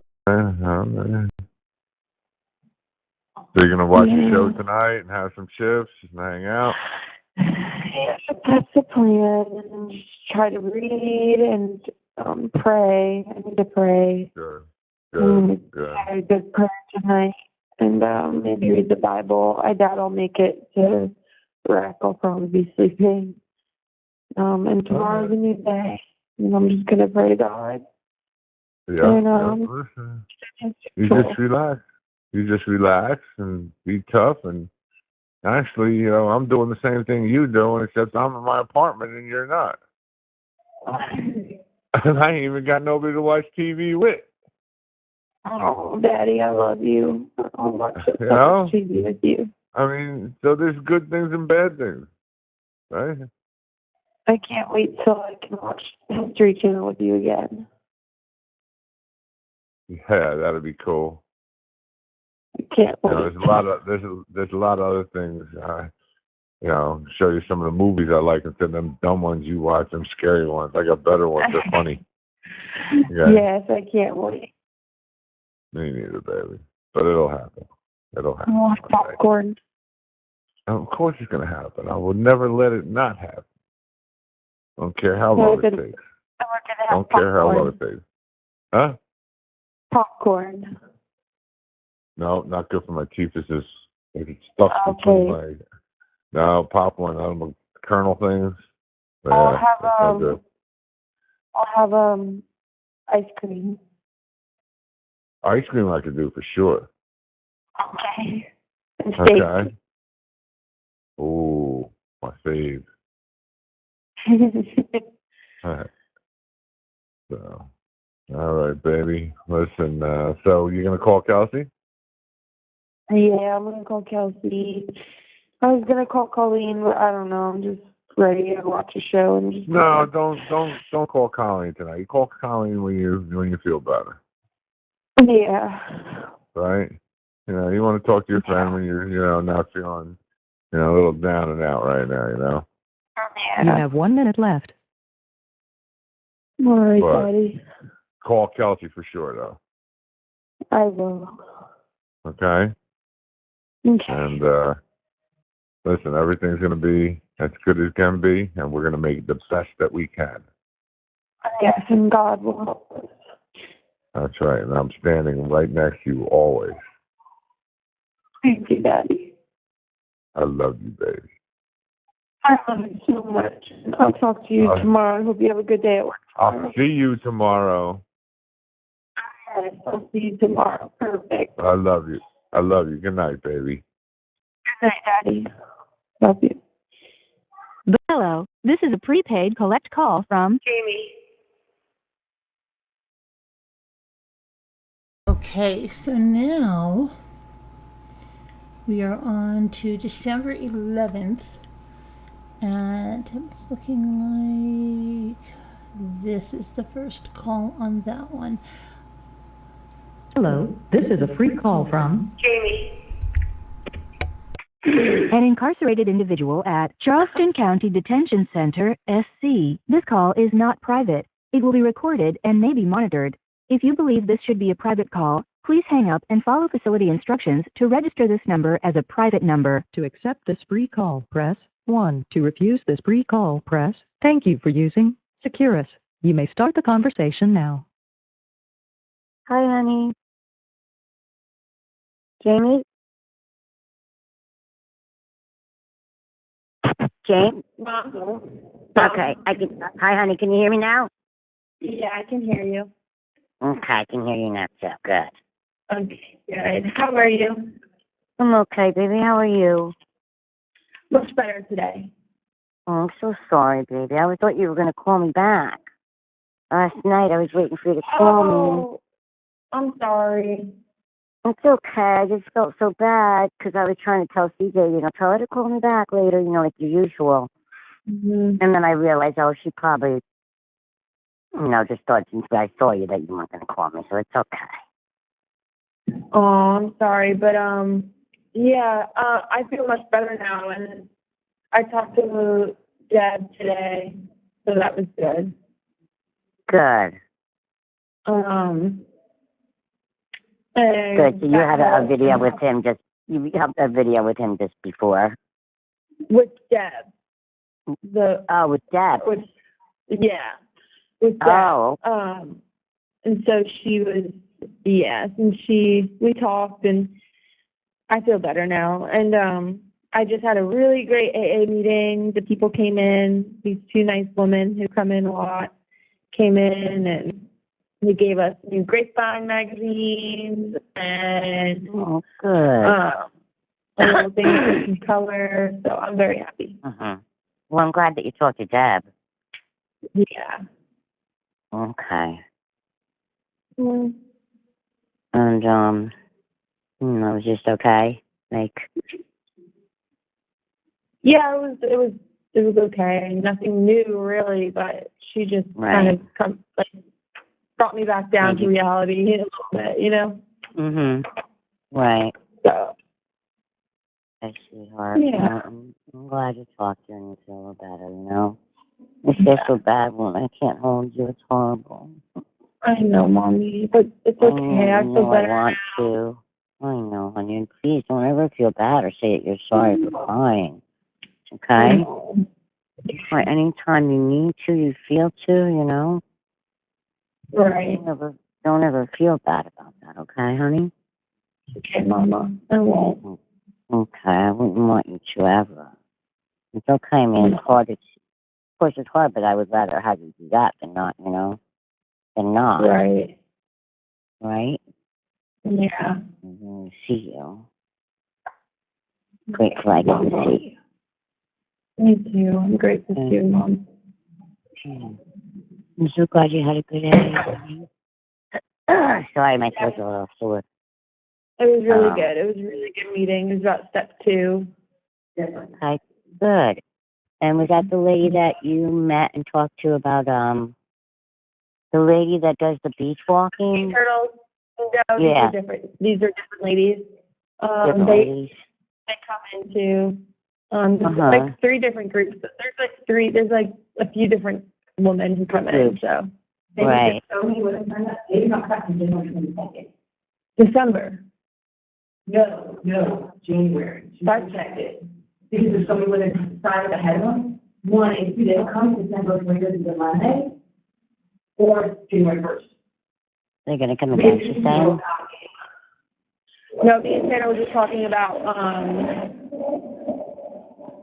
So you're going to watch the show tonight and have some chips and hang out? Yeah, that's the plan. And just try to read and pray. I need to pray. Good. Have a good prayer tonight. And maybe read the Bible. I doubt I'll make it to rec. I'll probably be sleeping. And tomorrow's a new day. And I'm just going to pray to God. Yeah. And, listen. You just relax and be tough. And actually, I'm doing the same thing you're doing, except I'm in my apartment and you're not. And I ain't even got nobody to watch TV with. Oh, Daddy, I love you. I'll watch TV with you. I mean, so there's good things and bad things, right? I can't wait till I can watch History Channel with you again. Yeah, that'd be cool. I can't wait. There's a lot of other things. show you some of the movies I like instead of them dumb ones you watch, them scary ones. I got better ones. They're funny. Yeah. Yes, I can't wait. Me neither, baby. But it'll happen. It'll happen. I want popcorn. Of course it's going to happen. I will never let it not happen. Don't care how long it takes. Don't care how long it takes. Huh? Popcorn. No, not good for my teeth. It's just it's stuck between my. No, popcorn. I don't know, kernel things. Yeah, I'll have ice cream. Ice cream I could do for sure. Okay. And steak. Okay. Ooh, my fave. All right. So, all right, baby. Listen, so you're gonna call Kelsey? Yeah, I'm gonna call Kelsey. I was gonna call Colleen, but I don't know. I'm just ready to watch a show and just. No, don't call Colleen tonight. You call Colleen when you feel better. Yeah. Right? You want to talk to your friend when you're not feeling a little down and out right now. Yeah. You have 1 minute left. All right, But Daddy. call Kelsey for sure, though. I will. Okay? Okay. And listen, everything's going to be as good as can be, and we're going to make the best that we can. Yes, and God will help us. That's right, and I'm standing right next to you always. Thank you, Daddy. I love you, baby. I love you so much. I'll talk to you tomorrow. I hope you have a good day at work. I'll see you tomorrow. Yes, I'll see you tomorrow. Perfect. I love you. I love you. Good night, baby. Good night, Daddy. Love you. Hello, this is a prepaid collect call from Jamie. Okay, so now we are on to December 11th, and it's looking like this is the first call on that one. Hello, this is a free call from Jamie. an incarcerated individual at Charleston County Detention Center, SC. This call is not private. It will be recorded and may be monitored. If you believe this should be a private call, please hang up and follow facility instructions to register this number as a private number. To accept this free call, press 1. To refuse this free call, press thank you for using Securus. You may start the conversation now. Hi, honey. Jamie? Jane? Okay, hi, honey, can you hear me now? Yeah, I can hear you. Okay, I can hear you now, too. Good. Okay, good. How are you? I'm okay, baby. How are you? Much better today. Oh, I'm so sorry, baby. I thought you were going to call me back. Last night, I was waiting for you to call me. I'm sorry. It's okay. I just felt so bad because I was trying to tell CJ, tell her to call me back later, like the usual. Mm-hmm. And then I realized, she probably, just thought since I saw you that you weren't going to call me, so it's okay. Oh, I'm sorry, but yeah, I feel much better now, and I talked to Dad today, so that was good. Good. Good. So you had a video with him you had a video with him just before. With Deb. With Deb. With Deb. Oh. And so she was, yes, and we talked, and I feel better now. And I just had a really great AA meeting. The people came in, these two nice women who come in a lot came in, and they gave us new Grapevine magazines and little things in color. So I'm very happy. Uh-huh. Well, I'm glad that you talked to Deb. Yeah. Okay. Mm. And it was just okay. Yeah, it was okay. Nothing new really, but she just kind of brought me back down to reality a little bit, Mhm. Right. So. I see, sweetheart. Yeah. I'm glad you talked to her and you feel a little better, you know? It's just so bad when I can't hold you. It's horrible. I know, Mommy, but it's okay. I feel better. I want to. I know, honey. And please don't ever feel bad or say that you're sorry for crying. Okay? You cry anytime you need to, you feel to, you know? Right. Don't ever feel bad about that, okay, honey? Okay, Mama. I won't. Okay, I wouldn't want you to ever. It's okay, man. It's hard. Of course, it's hard, but I would rather have you do that than not, you know? Than not. Right. Right? Yeah. I'm see you. Grateful I get to see you. Me too. I'm grateful too, Mom. I'm so glad you had a good day. Sorry, my throat's a little sore. It was really good. It was a really good meeting. It was about step 2. Okay, good. And was that the lady that you met and talked to about the lady that does the beach walking? Turtles. No, Yeah. These are different ladies. Ladies. They come into there's like 3 different groups. There's like a few different women who come in. So right. December. No, January. That's it. Because there's so many women signed up ahead of them. One is they don't come December later than the Monday, or January 1st. They're going to come again, she's saying? No, me and Sarah were just talking about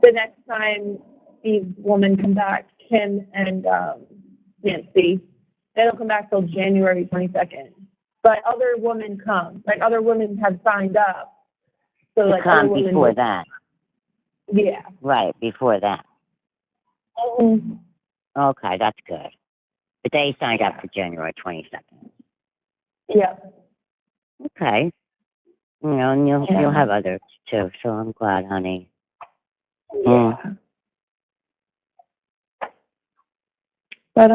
the next time these women come back, Kim and Nancy, they don't come back till January 22nd. But other women come. Like, other women have signed up. So, like, come before that. Yeah. Right, before that. Mm-hmm. Okay, that's good. But they signed up for January 22nd. Yeah. Okay. You know, and you'll have others too, so I'm glad, honey. Yeah. But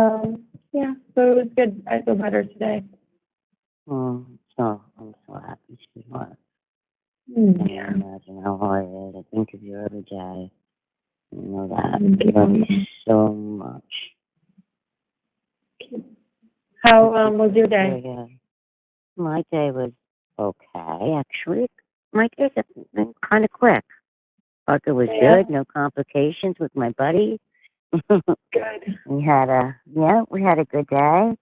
yeah, so it was good. I feel better today. So I'm so happy, sweetheart. Yeah. I can't imagine how hard it is. I think of you every day. You know that. I love you so much. How was your day? Yeah. My day was okay, actually. My day has been kind of quick. But it was good, no complications with my buddy. Good. We had a good day.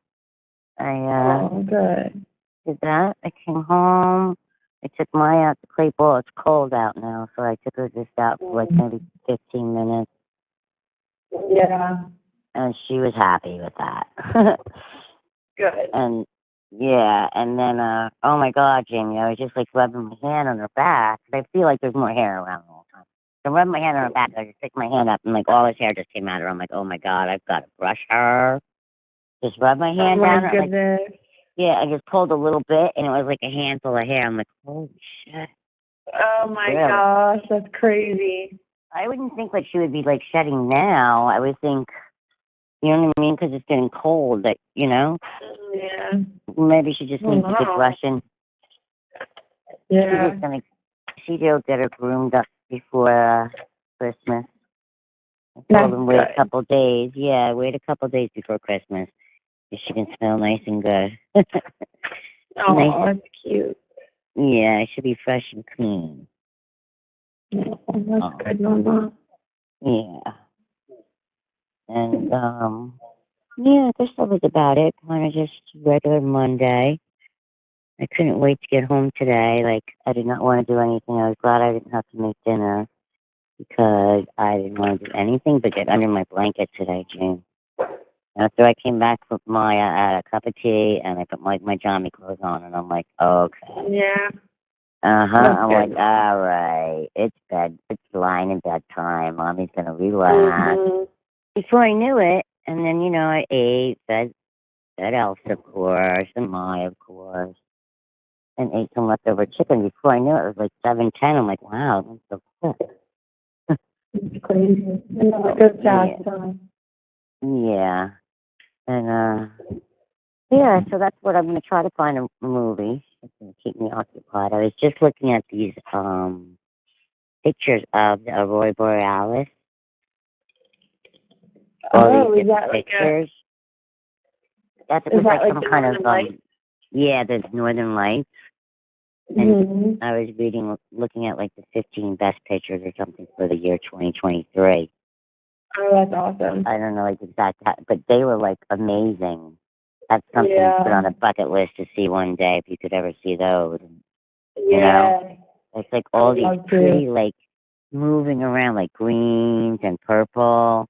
Good. Did that. I came home. I took Maya out to play ball. It's cold out now, so I took her just out for like maybe 15 minutes. Yeah. And she was happy with that. Good. And yeah, and then oh my God, Jamie, I was just like rubbing my hand on her back. I feel like there's more hair around all the time. So rubbing my hand on her back, I just stick my hand up and like all his hair just came out of her. I'm like, oh my God, I've got to brush her. Just rub my hand down. Oh my goodness. Like, yeah, I just pulled a little bit and it was like a handful of hair. I'm like, holy shit. Oh my gosh, that's crazy. I wouldn't think like she would be like shedding now. I would think, you know what I mean? Because it's getting cold, that, you know? Yeah. Maybe she just needs to get brushing. Yeah. She'll get her groomed up before Christmas. I told them wait a couple days. Yeah, wait a couple days before Christmas. So she can smell nice and good. Oh, nice. That's cute. Yeah, it should be fresh and clean. Oh, that's good, Mama. Yeah. And, yeah, I guess that was about it. Kind of just regular Monday. I couldn't wait to get home today. Like, I did not want to do anything. I was glad I didn't have to make dinner because I didn't want to do anything but get under my blanket today, June. After I came back from Maya, I had a cup of tea and I put my Jamie clothes on and I'm like, okay. Yeah. I'm like, all right, it's lying in bed time. Mommy's going to relax. Mm-hmm. Before I knew it, and then, you know, I ate, fed Elsa, of course, and Maya, of course, and ate some leftover chicken. Before I knew it, it was like 7:10. I'm like, wow, that's so quick. It's crazy. Good job, son. Yeah. And, yeah, so that's what I'm going to try to find a movie. It's going to keep me occupied. I was just looking at these pictures of the Aurora Borealis. Oh, is that like pictures. That's is that like some the kind Northern of Lights? yeah, the Northern Lights. And I was looking at like the 15 best pictures or something for the year 2023. Oh, that's awesome. I don't know like exact, but they were like amazing. That's something to put on a bucket list to see one day if you could ever see those. You know, it's like all these pretty like moving around like greens and purple.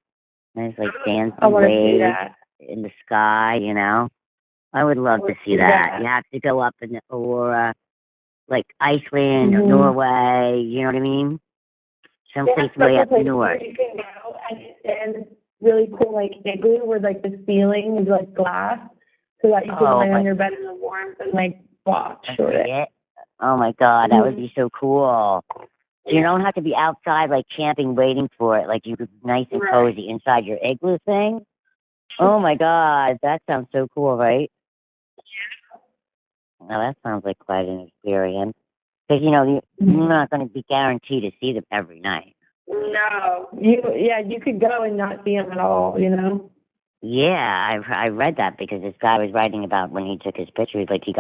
And it's like dancing waves in the sky. You know, I would love to see that. You have to go up in the Aurora, like Iceland or Norway. You know what I mean? Someplace way up north. You can go and it's really cool, like igloo where like the ceiling is like glass, so that you can lay on your bed in the warmth and like watch. Oh my God, that would be so cool. You don't have to be outside like camping waiting for it. Like you could be nice and cozy inside your igloo thing. Oh my God, that sounds so cool, right? Yeah. Now that sounds like quite an experience. Because you know you're not going to be guaranteed to see them every night. No, you could go and not see them at all. You know. Yeah, I read that because this guy was writing about when he took his pictures. Like he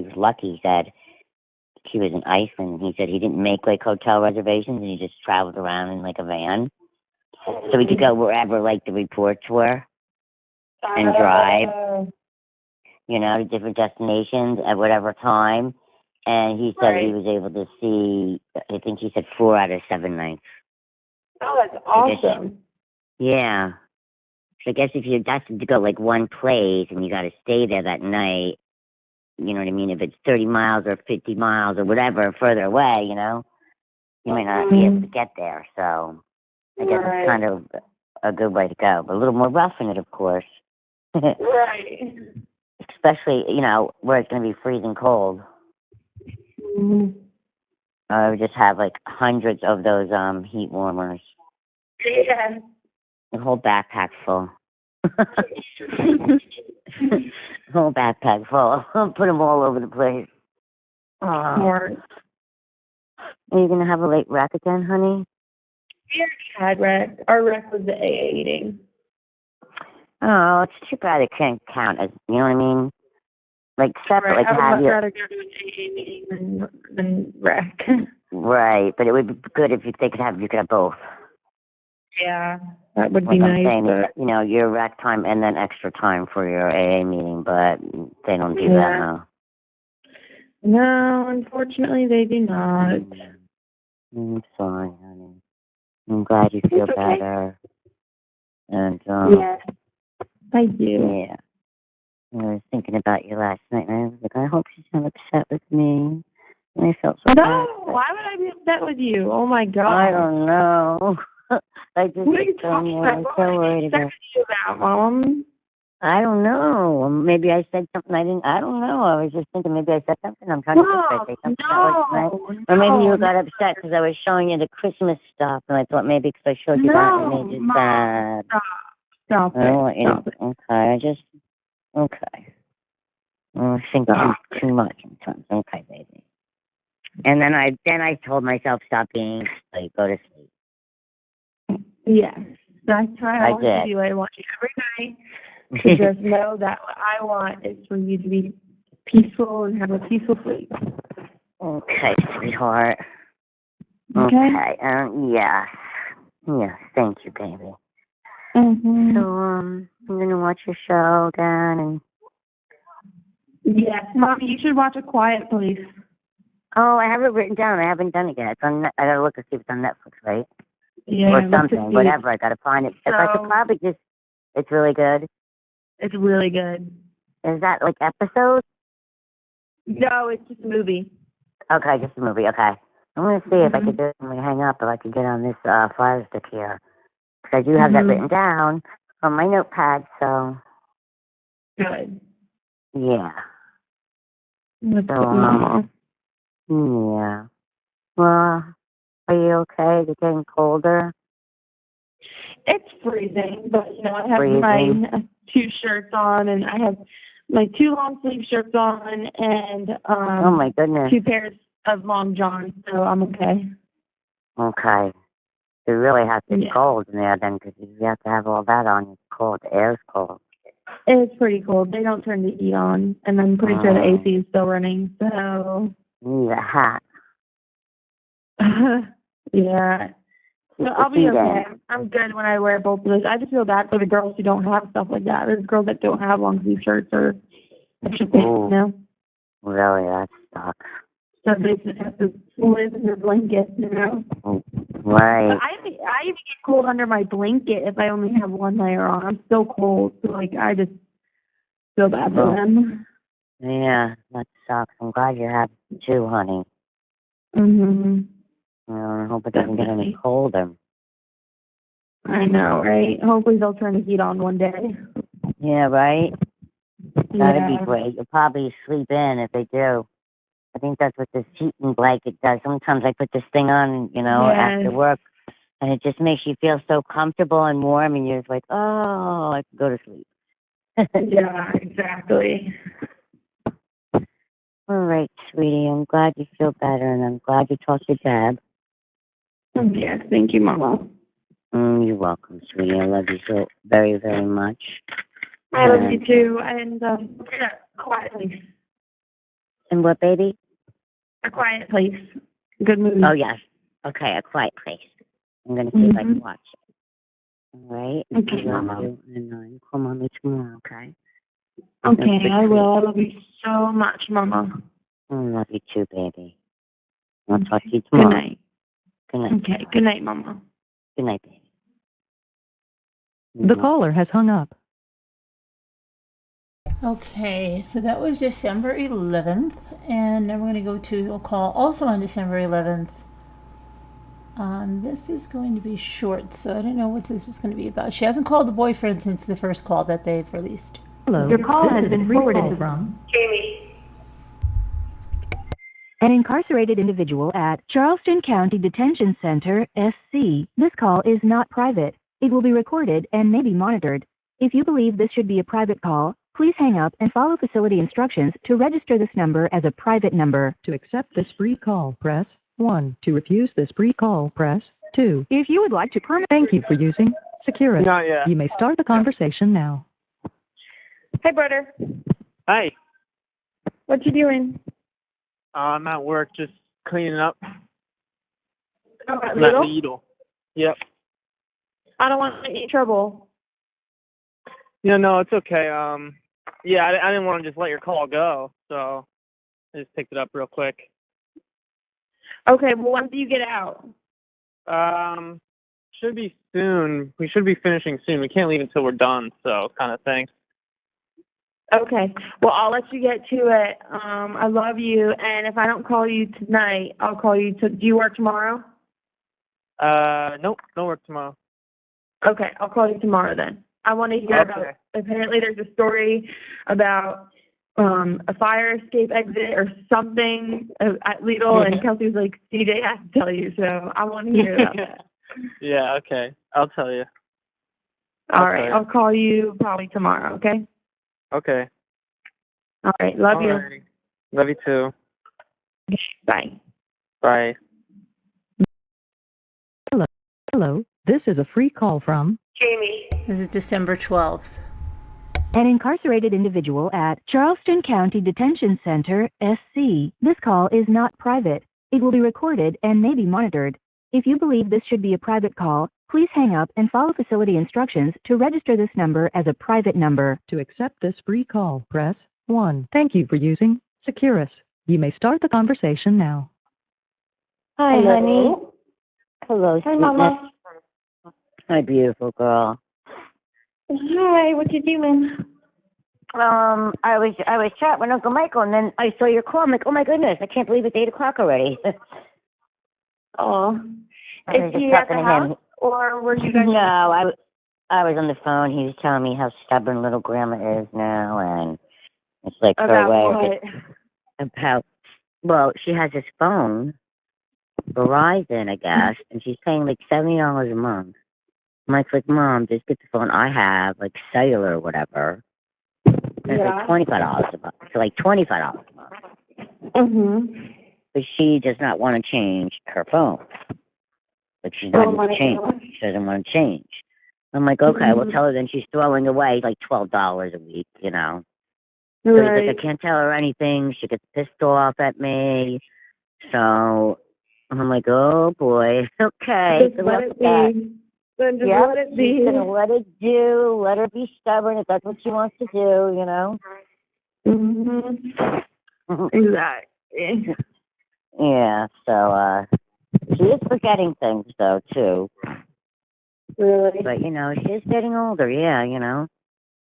was lucky. He said he was in Iceland. He said he didn't make like hotel reservations and he just traveled around in like a van, so he could go wherever like the reports were and drive. You know, to different destinations at whatever time. And he said he was able to see, I think he said 4 out of 7 nights. Oh, that's awesome. Yeah. So I guess if you're destined to go like one place and you got to stay there that night, you know what I mean? If it's 30 miles or 50 miles or whatever further away, you know, you might not be able to get there. So I guess it's kind of a good way to go. But a little more rough in it, of course. Right. Especially, you know, where it's going to be freezing cold. I would just have like hundreds of those heat warmers. Yeah. A whole backpack full. Whole backpack full. Put them all over the place. Are you going to have a late rec again, honey? We already had rec. Our rec was the AA meeting. Oh, it's too bad it can't count as, you know what I mean? Like separate, like I would have much rather go to an AA meeting than rec. Right, but it would be good if you could have both. Yeah, that would be nice. Saying, you know, your rec time and then extra time for your AA meeting, but they don't do that, huh? No, unfortunately, they do not. I'm sorry, honey. I'm glad you feel better. And yeah, I do. Yeah. I was thinking about you last night, and I was like, I hope she's not upset with me. And I felt so bad. No, why would I be upset with you? Oh my God. I don't know. I just what are you talking about? I'm so worried about you about, Mom? I don't know. Maybe I said something I didn't. I don't know. I was just thinking maybe I said something. I'm trying to say something last night. Or maybe you got upset because I was showing you the Christmas stuff, and I thought maybe because I showed you that it made you sad. Stop it. Stop it. Okay, okay. I think too much sometimes. Okay, baby. And then I told myself stop being asleep, go to sleep. Yes, that's why I want did. you. I want you every night to just know that what I want is for you to be peaceful and have a peaceful sleep. Okay, sweetheart. Okay. Yes. Yes, thank you, baby. Mm-hmm. So, I'm gonna watch your show again and. Yes, Mommy, you should watch A Quiet Place. Oh, I have it written down. I haven't done it yet. It's on. I gotta look to see if it's on Netflix, right? Yeah. Or something. Whatever. I gotta find it. So, if I could probably just. It's really good. It's really good. Is that like episodes? No, it's just a movie. Okay, just a movie. Okay. I'm gonna see if I could do it when we hang up. If I could get on this Fire Stick here, because I do have that written down on my notepad. So. Good. Yeah. That's good, Mama. Yeah. Well, are you okay? Is it getting colder? It's freezing, but I have my 2 shirts on, and I have my 2 long sleeve shirts on, and oh my goodness, 2 pairs of long johns, so I'm okay. Okay. It really has to be Yeah. cold in there then, because you have to have all that on. It's cold. The air's cold. It's pretty cold. They don't turn the heat on, and I'm pretty sure the AC is still running. So You need a hat. yeah. So I'll be okay. I'm good when I wear both of those. I just feel bad for the girls who don't have stuff like that. There's girls that don't have long sleeve shirts or extra pants, you know? Really, that sucks. So they just have to live in their blanket, you know? Right. But I even get cold under my blanket if I only have one layer on. I'm so cold. So, like, I just feel bad for them. Yeah, that sucks. I'm glad you have two, honey. Mm-hmm. I hope it doesn't get any colder. I know, right? Hopefully they'll turn the heat on one day. Yeah, right? That'd Yeah. be great. You'll probably sleep in if they do. I think that's what this heating blanket does. Sometimes I put this thing on, after work, and it just makes you feel so comfortable and warm, and you're just like, oh, I can go to sleep. Yeah, exactly. All right, sweetie. I'm glad you feel better, and I'm glad you talked to Deb. Yes, thank you, Mama. You're welcome, sweetie. I love you so very, very much. I love you too. And yeah, quiet place. And what, baby? A quiet place. Good movie. Oh, yes. Okay, A Quiet Place. I'm going to see if I can watch it. All right? Okay, I love Mama. you, and you call Mommy tomorrow, okay? Okay, I will. I love you so much, Mama. I love you too, baby. I'll talk to you Good tomorrow. night. Good night. Okay, good night, Mama. Good night, baby. The caller has hung up. Okay, so that was December 11th, and then we're going to go to a call also on December 11th. This is going to be short, so I don't know what this is going to be about. She hasn't called the boyfriend since the first call that they've released. Hello. Your call this has is been a free forwarded call from Jamie. an incarcerated individual at Charleston County Detention Center, SC. This call is not private. It will be recorded and may be monitored. If you believe this should be a private call, please hang up and follow facility instructions to register this number as a private number. To accept this free call, press 1. To refuse this free call, press 2. If you would like to Thank you for using Securus. Not yet. You may start the conversation now. Hey, brother. Hi. What you doing? I'm at work just cleaning up. Oh, at I'm at Lidl? Lidl. Yep. I don't want any trouble. Yeah, no, it's okay. Yeah, I didn't want to just let your call go, so I just picked it up real quick. Okay, well, when do you get out? Should be soon. We should be finishing soon. We can't leave until we're done, so kind of thing. Okay, well, I'll let you get to it. I love you, and if I don't call you tonight, I'll call you. Do you work tomorrow? Nope, don't work tomorrow. Okay, I'll call you tomorrow then. I want to hear about, apparently there's a story about a fire escape exit or something at Lidl, and Kelsey was like, CJ has to tell you, so I want to hear about that. Yeah, okay. I'll tell you. All right, I'll call you probably tomorrow, okay? Okay. All right, love you. Alrighty. Love you too. Bye. Bye. Hello. This is a free call from Jamie. This is December 12th. an incarcerated individual at Charleston County Detention Center, SC. This call is not private. It will be recorded and may be monitored. If you believe this should be a private call, please hang up and follow facility instructions to register this number as a private number. To accept this free call, press 1. Thank you for using Securus. You may start the conversation now. Hi, honey. Hello, Hi, sweetness. Mama. Hi, beautiful girl. Hi, what you doing? I was chatting with Uncle Michael, and then I saw your call. I'm like, oh my goodness, I can't believe it's 8 o'clock already. Oh. I was Is he just at talking the to house, him. or were you guys? No, I was on the phone. He was telling me how stubborn little grandma is now, and it's like her About way what? about. Well, she has this phone, Verizon, I guess, and she's paying like $70 a month. Mike's like, Mom, just get the phone I have, like cellular or whatever. And Yeah. it's like $25 a month. So like $25 a month. Mhm. But she does not want to change her phone. Like, she's not going to change. She doesn't want to change. I'm like, okay, well, tell her then she's throwing away like $12 a week, you know. So he's like, I can't tell her anything. She gets pissed off at me. So I'm like, oh, boy. Okay. Just let it be. Then just let it be. She's going to let it do. Let her be stubborn if that's what she wants to do, you know. Exactly. Yeah, so she is forgetting things, though, too. Really? But, you know, she is getting older, yeah, you know.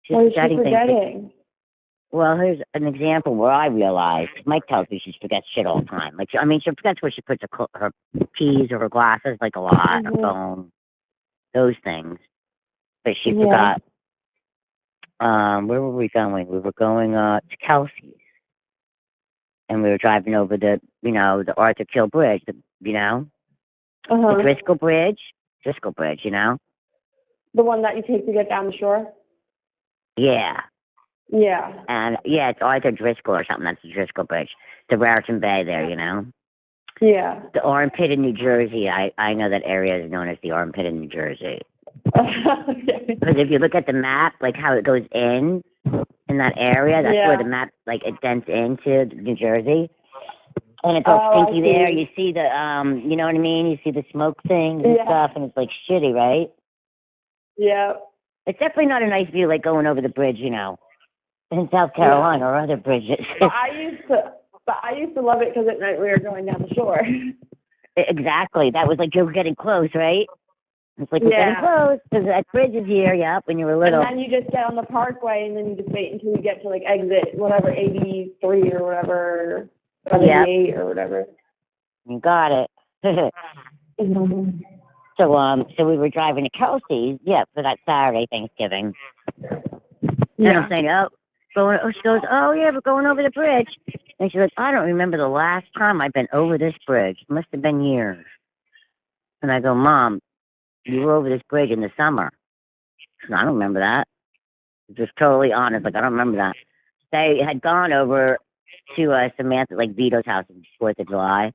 She's What is she forgetting things. forgetting? Well, here's an example where I realized. Mike tells me she forgets shit all the time. Like, I mean, she forgets where she puts her keys or her glasses, like a lot, her phone, those things. But she forgot. Where were we going? We were going to Kelsey's. And we were driving over the, you know, the Arthur Kill Bridge, you know? The Driscoll Bridge, you know? The one that you take to get down the shore? Yeah. Yeah. And, yeah, it's Arthur Driscoll or something. That's the Driscoll Bridge. The Raritan Bay there, you know? Yeah. The Armpit in New Jersey. I know that area is known as the Armpit in New Jersey. Because if you look at the map, like how it goes in that area, that's where the map, like, it dents into New Jersey. And it's all stinky there. You see the, you know what I mean? You see the smoke things and stuff, and it's, like, shitty, right? Yeah. It's definitely not a nice view, like, going over the bridge, you know, in South Carolina or other bridges. But I used to love it because at night we were going down the shore. Exactly. That was like you were getting close, right? It's like we're getting close because that bridge is here. Yep, when you were little. And then you just get on the parkway, and then you just wait until you get to like exit whatever 83 or whatever, 78 or whatever. You got it. So we were driving to Kelsey's, for that Saturday Thanksgiving. And I'm saying, she goes, oh yeah, we're going over the bridge. And she's like, I don't remember the last time I've been over this bridge. It must have been years. And I go, Mom, you were over this bridge in the summer. She goes, I don't remember that. Just totally honest, like I don't remember that. They had gone over to Samantha, like Vito's house on 4th of July.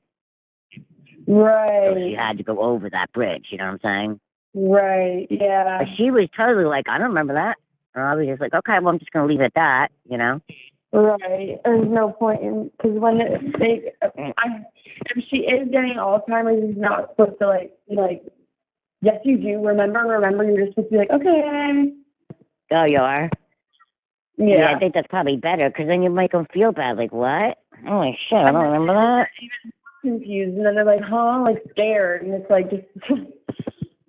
Right. So she had to go over that bridge, you know what I'm saying? Right, yeah. But she was totally like, I don't remember that. And I was just like, okay, well, I'm just going to leave it at that, you know? Right. There's no point in, because when if she is getting Alzheimer's, she's not supposed to, like, yes, you do. Remember, you're just supposed to be like, okay. Oh, you are? Yeah. I think that's probably better, because then you make them feel bad. Like, what? Holy shit, I don't remember that. Confused, and then they're like, huh? Like, scared, and it's like, just...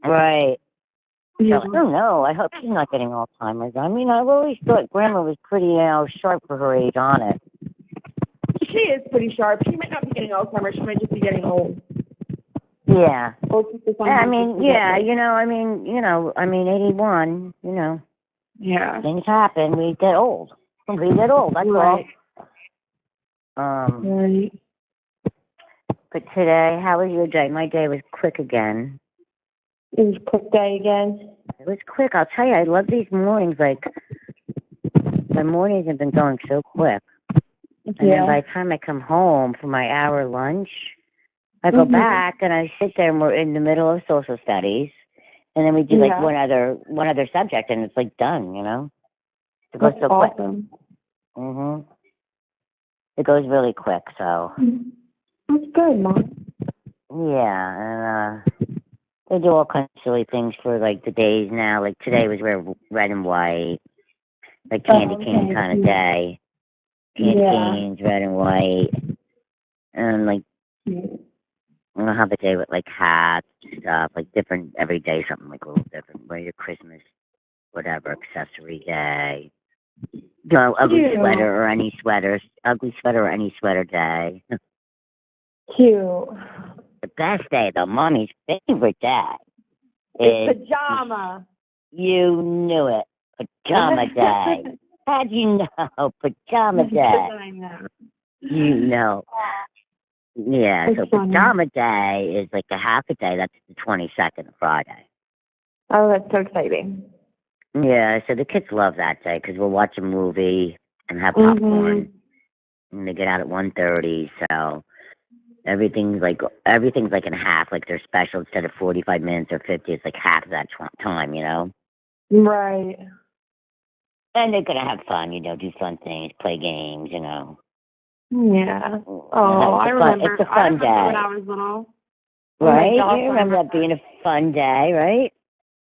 Right. Yeah. So, I don't know. I hope she's not getting Alzheimer's. I mean, I've always thought Grandma was pretty, sharp for her age on it. She is pretty sharp. She might not be getting Alzheimer's. She might just be getting old. Yeah. I mean, 81, Yeah. things happen. We get old. That's all. Right. But today, how was your day? My day was quick again. It was a quick day again. It was quick. I'll tell you, I love these mornings. Like, my mornings have been going so quick. And then by the time I come home for my hour lunch, I go back and I sit there and we're in the middle of social studies. And then we do like one other subject and it's like done, you know? It goes so awesome. quick. It goes really quick, so. That's good, Mom. Yeah, and they do all kinds of silly things for like the days now. Like today was red and white, like candy cane kind of day. Candy canes, red and white, and like I'll have a day with like hats, stuff, like different every day, something like a little different. Wear your Christmas, whatever accessory day. Ugly sweater or any sweater day. Cute. The best day, the mommy's favorite day, is pajama. You knew it. Pajama day. How'd you know? Pajama day. I know. You know. Yeah, It's so funny. pajama day is like a half a day. That's the 22nd, Friday. Oh, that's so exciting. Yeah, so the kids love that day because we'll watch a movie and have popcorn. And they get out at 1:30, so everything's like in half. Like they're special instead of 45 minutes or 50. It's like half of that time, you know. Right. And they're gonna have fun, you know, do fun things, play games, you know. Yeah. Oh, I remember. It's a fun day. When I was little. Right? Oh You remember that being a fun day, right?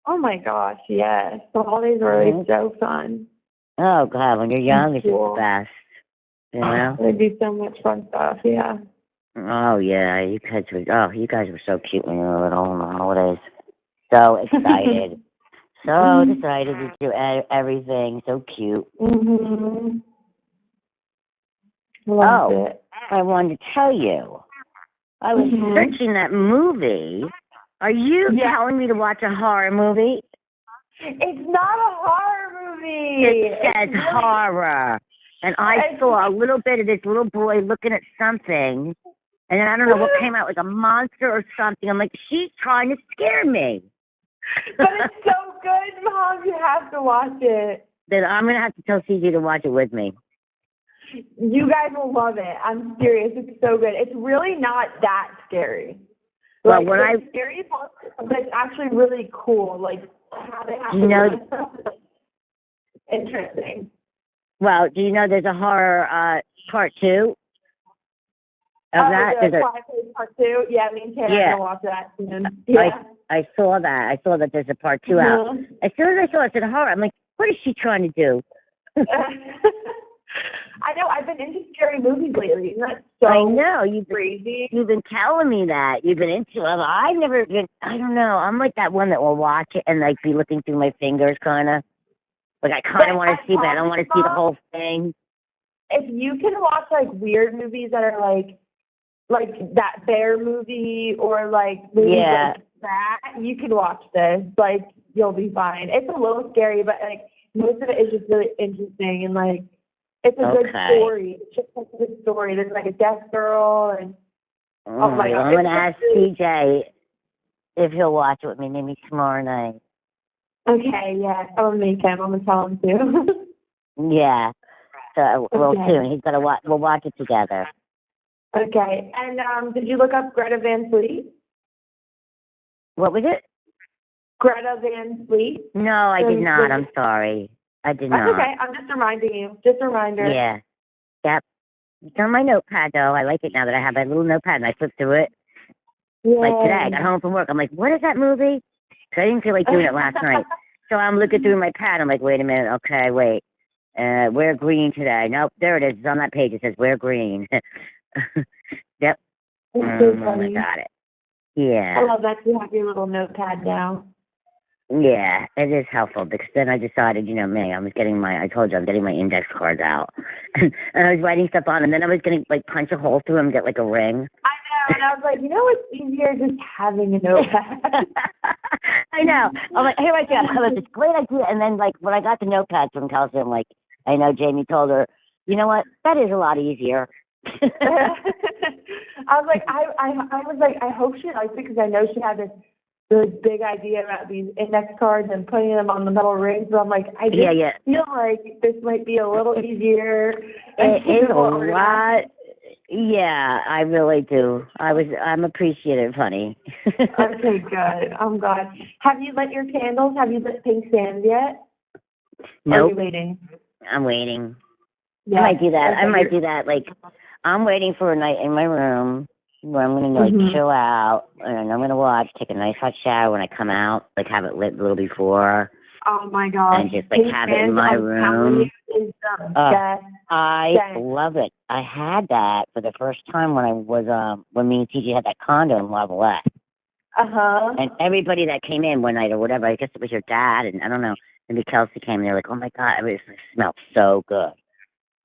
Oh my gosh, yes. The holidays were always so fun. Oh God, when you're young, it's just the best. You know? They do so much fun stuff, yeah. Oh yeah, you guys were so cute when you were little on the holidays. So excited. So excited to do everything. So cute. Mhm. Loved it. I wanted to tell you. I was searching that movie. Are you telling me to watch a horror movie? It's not a horror movie. It says horror. And I saw a little bit of this little boy looking at something. And then I don't know what came out, like a monster or something. I'm like, she's trying to scare me. But it's so good, Mom. You have to watch it. Then I'm going to have to tell CJ to watch it with me. You guys will love it. I'm serious. It's so good. It's really not that scary. Well, like, when scary part, but it's actually really cool. Like, how they have interesting. Well, do you know there's a horror part 2 of that? There's a part 2? Yeah, me and Tanner are going to watch that soon. Yeah. I saw that. I saw that there's a part 2 out. As soon as I saw it, I said horror. I'm like, what is she trying to do? I know. I've been into scary movies lately. Isn't that so I know. crazy? You've been telling me that. You've been into it. I've never been, I don't know. I'm like that one that will watch it and like be looking through my fingers kind of. Like I kind of want to see, but I don't want to see the whole thing. If you can watch like weird movies that are like that bear movie or like movies like that, you can watch this. Like you'll be fine. It's a little scary, but like most of it is just really interesting and like it's a good story. It's just like a good story. There's like a deaf girl and oh my God. I'm gonna ask CJ if he'll watch it with me maybe tomorrow night. Okay, yeah. I'm gonna make him. I'm gonna tell him to. Yeah. So we'll soon. He's gonna watch. We'll watch it together. Okay. And did you look up Greta Van Fleet? What was it? Greta Van Fleet? No, I did not. I'm sorry. I did not. That's okay. I'm just reminding you. Just a reminder. Yeah. Yep. It's on my notepad, though. I like it now that I have that little notepad and I flip through it. Yeah. Like today, I got home from work. I'm like, what is that movie? Because I didn't feel like doing it last night. So I'm looking through my pad. I'm like, wait a minute. Okay, wait. Wear green today. Nope, there it is. It's on that page. It says wear green. Yep. So funny. I got it. Yeah. I love that you have your little notepad now. Yeah, it is helpful because then I decided, you know, I told you I'm getting my index cards out. And I was writing stuff on and then I was going to like punch a hole through them and get like a ring. I know, and I was like, you know what's easier just having a notepad. I know. I'm like, here I go. I was this great idea. And then like when I got the notepad from Kelsey, I'm like, I know Jamie told her, you know what? That is a lot easier. I was like, I hope she likes it because I know she had this really big idea about these index cards and putting them on the metal rings. So I'm like, I just feel like this might be a little easier. It is a lot. Yeah, I really do. I'm appreciative, honey. Okay, good. I'm glad. Have you lit your candles? Have you lit pink sands yet? Nope. Are you waiting? I'm waiting. Yeah. I might do that. I might do that. Like, I'm waiting for a night in my room where I'm going to, like, chill out, and I'm going to watch, take a nice hot shower when I come out, like, have it lit a little before. Oh, my gosh. And just, like, have it in my room. I love it. I had that for the first time when I was, when me and TJ had that condo in Lavalette. Uh-huh. And everybody that came in one night or whatever, I guess it was your dad, and I don't know, maybe Kelsey came, and they're like, oh, my God, it smells so good.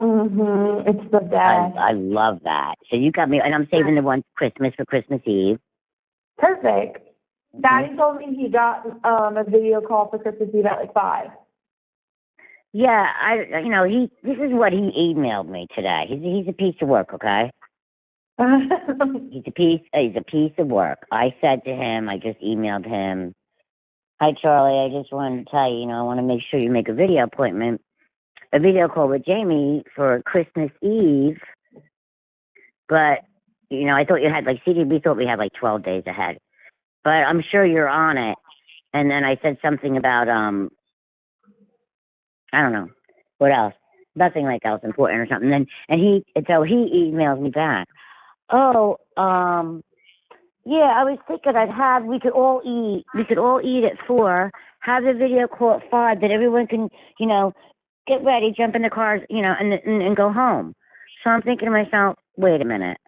Mm-hmm. It's the best. I love that. So you got me, and I'm saving the one Christmas for Christmas Eve. Perfect. Daddy told me he got a video call for Christmas Eve at like 5. Yeah, this is what he emailed me today. He's a piece of work, okay? He's a piece of work. I said to him, I just emailed him, hi Charlie, I just wanted to tell you, I want to make sure you make a video call with Jamie for Christmas Eve, but you know, I thought you had, like, CDB thought we had, like, 12 days ahead. But I'm sure you're on it. And then I said something about, I don't know, what else? Nothing like else important or something. So he emails me back. Oh, yeah, I was thinking we could all eat at 4, have the video call at 5, that everyone can, you know, get ready, jump in the cars, you know, and go home. So I'm thinking to myself, wait a minute.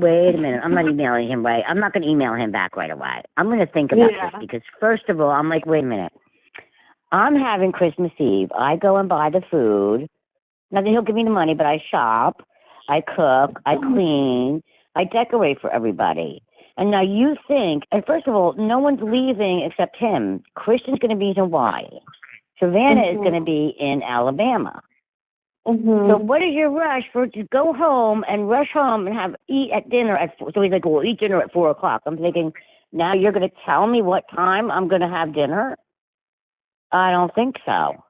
I'm not emailing him right. I'm not going to email him back right away. I'm going to think about this because, first of all, I'm like, wait a minute. I'm having Christmas Eve. I go and buy the food. Not that he'll give me the money, but I shop, I cook, I clean, I decorate for everybody. And now you think, and first of all, no one's leaving except him. Christian's going to be in Hawaii. Savannah is going to be in Alabama. So what is your rush to go home and rush home and eat at dinner at 4? So he's like, we'll eat dinner at 4 o'clock. I'm thinking, now you're going to tell me what time I'm going to have dinner? I don't think so.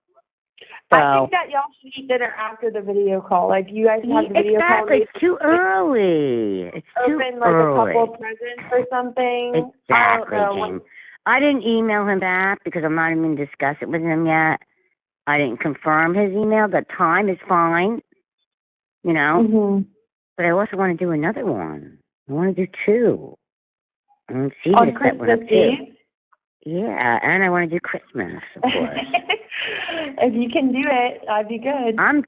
I think that y'all should eat dinner after the video call. Like, you guys have the video call. Exactly. It's too early. It's too open, like, early. a couple presents or something. Exactly, I don't know. Jane. I didn't email him back because I'm not even going to discuss it with him yet. I didn't confirm his email. The time is fine, you know. But I also want to do another one. I want to do 2. I want to see on this set one up Christmas too. Eve? Yeah, and I want to do Christmas, of course. If you can do it, that'd be good. I'm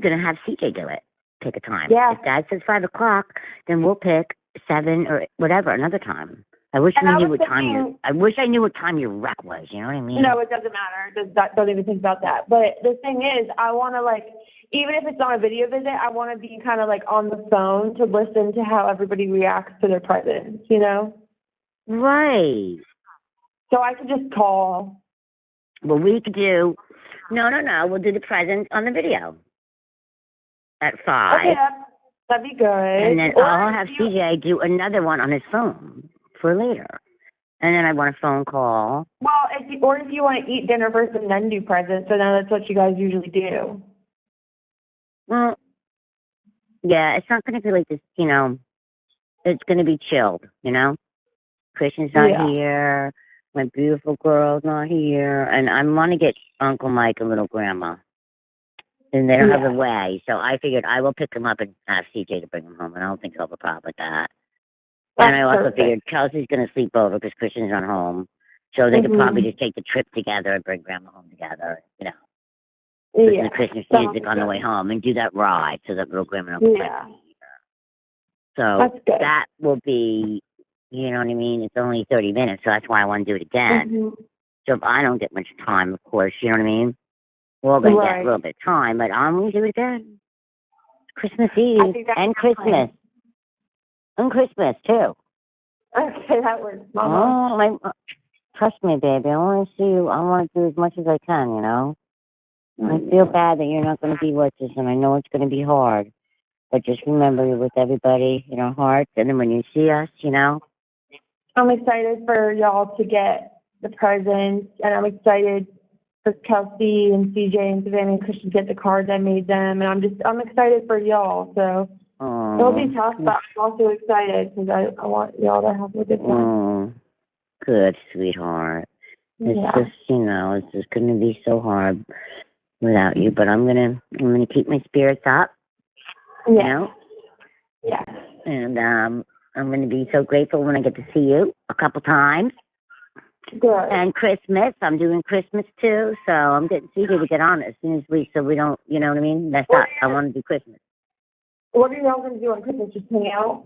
gonna have CJ do it. Pick a time. Yeah. If Dad says 5 o'clock, then we'll pick 7 or whatever, another time. I wish I knew what time I wish I knew what time your rec was. You know what I mean? No, it doesn't matter. Don't even think about that. But the thing is, I want to, like, even if it's not a video visit, I want to be kind of like on the phone to listen to how everybody reacts to their presents. You know? Right. So I could just call. Well, we could do. No. We'll do the present on the video at 5. Okay, that'd be good. And then I'll have CJ do another one on his phone for later. And then I want a phone call. Well, if you want to eat dinner first and then do presents, so now that's what you guys usually do. Well, yeah, it's not going to be like this, you know. It's going to be chilled, you know. Christian's not here. My beautiful girl's not here. And I want to get Uncle Mike and little grandma. And they don't have a way. So I figured I will pick them up and ask CJ to bring them home. And I don't think he'll have a problem with that. And I also figured Kelsey's going to sleep over because Christian's not home. So they could probably just take the trip together and bring grandma home together, you know. Listen to Christmas music on the way home and do that ride so that little grandma will be here. So that will be, you know what I mean? It's only 30 minutes, so that's why I want to do it again. So if I don't get much time, of course, you know what I mean? We're all going to get a little bit of time, but I'm going to do it again. Christmas Eve and Christmas. And Christmas, too. Okay, that works, Mama. Trust me, baby. I want to see you. I want to do as much as I can, you know? I feel bad that you're not going to be with us, and I know it's going to be hard. But just remember, you're with everybody in our hearts, and then when you see us, you know? I'm excited for y'all to get the presents, and I'm excited for Kelsey and CJ and Savannah and Christian to get the cards I made them, and I'm excited for y'all, so it'll be tough, but I'm also excited because I want y'all to have a good time. Good, sweetheart. It's just, you know, it's just going to be so hard without you, but I'm gonna keep my spirits up, you know? Yeah. And I'm gonna be so grateful when I get to see you a couple times. Good. And Christmas, I'm doing Christmas too, so I'm getting CJ to get on it as soon as so we don't, you know what I mean? That's not, I want to do Christmas. What are y'all gonna do on Christmas? Just hang out?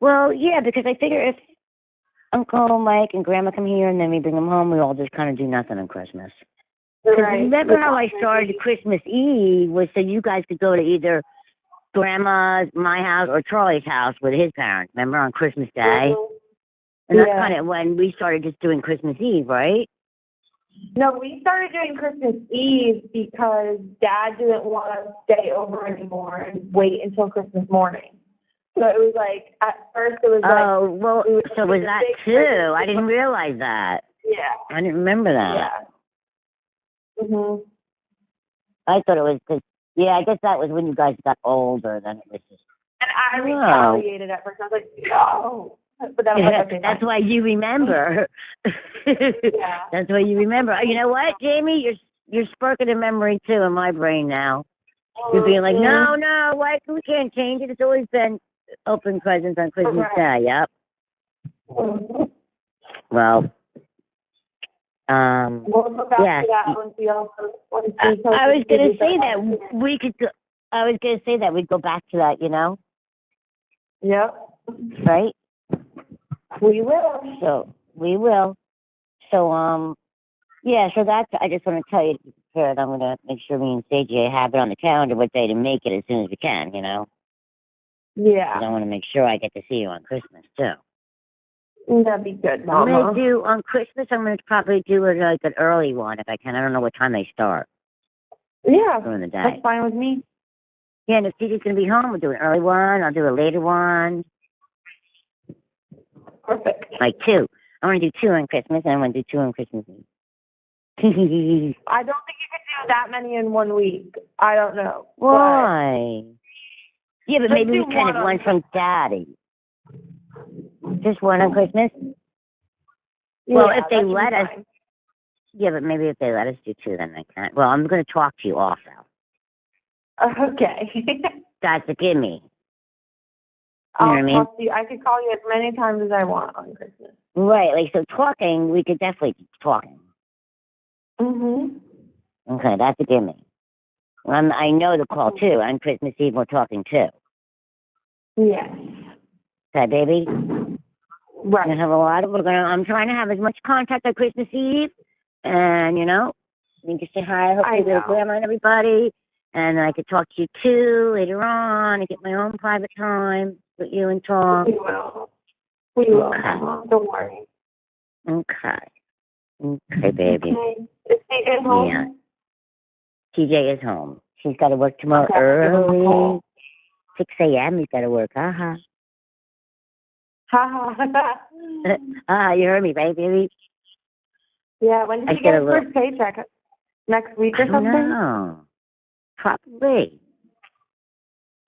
Well, yeah, because I figure if Uncle Mike and Grandma come here and then we bring them home, we all just kind of do nothing on Christmas. Because remember how I started Christmas Eve was so you guys could go to either Grandma's, my house, or Charlie's house with his parents, remember, on Christmas Day? And that's kind of when we started just doing Christmas Eve, right? No, we started doing Christmas Eve because Dad didn't want to stay over anymore and wait until Christmas morning. So it was like, at first it was like... Oh, well, so was that too? I didn't realize that. Yeah. I didn't remember that. Yeah. I thought it was because Yeah, I guess that was when you guys got older. Then it was just. And I retaliated at first. I was like, no. But then I was like, okay, that's why you remember. Yeah. That's why you remember. You know what, Jamie? You're sparking a memory too in my brain now. You're being like, no, why we can't change it? It's always been open presents on Christmas Day. Yep. Well, we'll go back yeah. to that once we also. I was gonna say that we could. I was gonna say that we'd go back to that. You know. Yep. Right. We will. So we will. So yeah. So that's. I just want to tell you to be prepared. I'm gonna make sure me and CJ have it on the calendar what day to make it as soon as we can. You know. Yeah. 'Cause I want to make sure I get to see you on Christmas too. That'd be good, Mama. I'm gonna do on Christmas. I'm gonna probably do like an early one if I can. I don't know what time they start. Yeah. During the day. That's fine with me. Yeah, and if CJ's gonna be home, we'll do an early one. I'll do a later one. Perfect. Like 2. I want to do 2 on Christmas, and I want to do 2 on Christmas Eve. I don't think you could do that many in 1 week. I don't know. Why? Yeah, but maybe we do can have one from Daddy. Just one on Christmas? Well, if they let us. Fine. Yeah, but maybe if they let us do 2, then I can't. Well, I'm going to talk to you also. Okay. That's a gimme. You know what I mean? Talk to you. I could call you as many times as I want on Christmas. Right, like, so talking, we could definitely keep talking. Mm-hmm. Okay, that's a gimme. I know the call, too. On Christmas Eve, we're talking, too. Yes. Okay, baby? Right. I'm trying to have as much contact on Christmas Eve. And, you know, you can say hi, hopefully to Grandma and everybody. And I could talk to you, too, later on. And get my own private time with you and talk. We will. We will, Mama. Don't worry. Okay. Okay, baby. Okay. Is TJ home? Yeah. TJ is home. She's got to work tomorrow early. 6 a.m. He's got to work. Ha ha. You heard me, right, baby? Yeah, when did you get his first paycheck? Next week or something? No. Probably.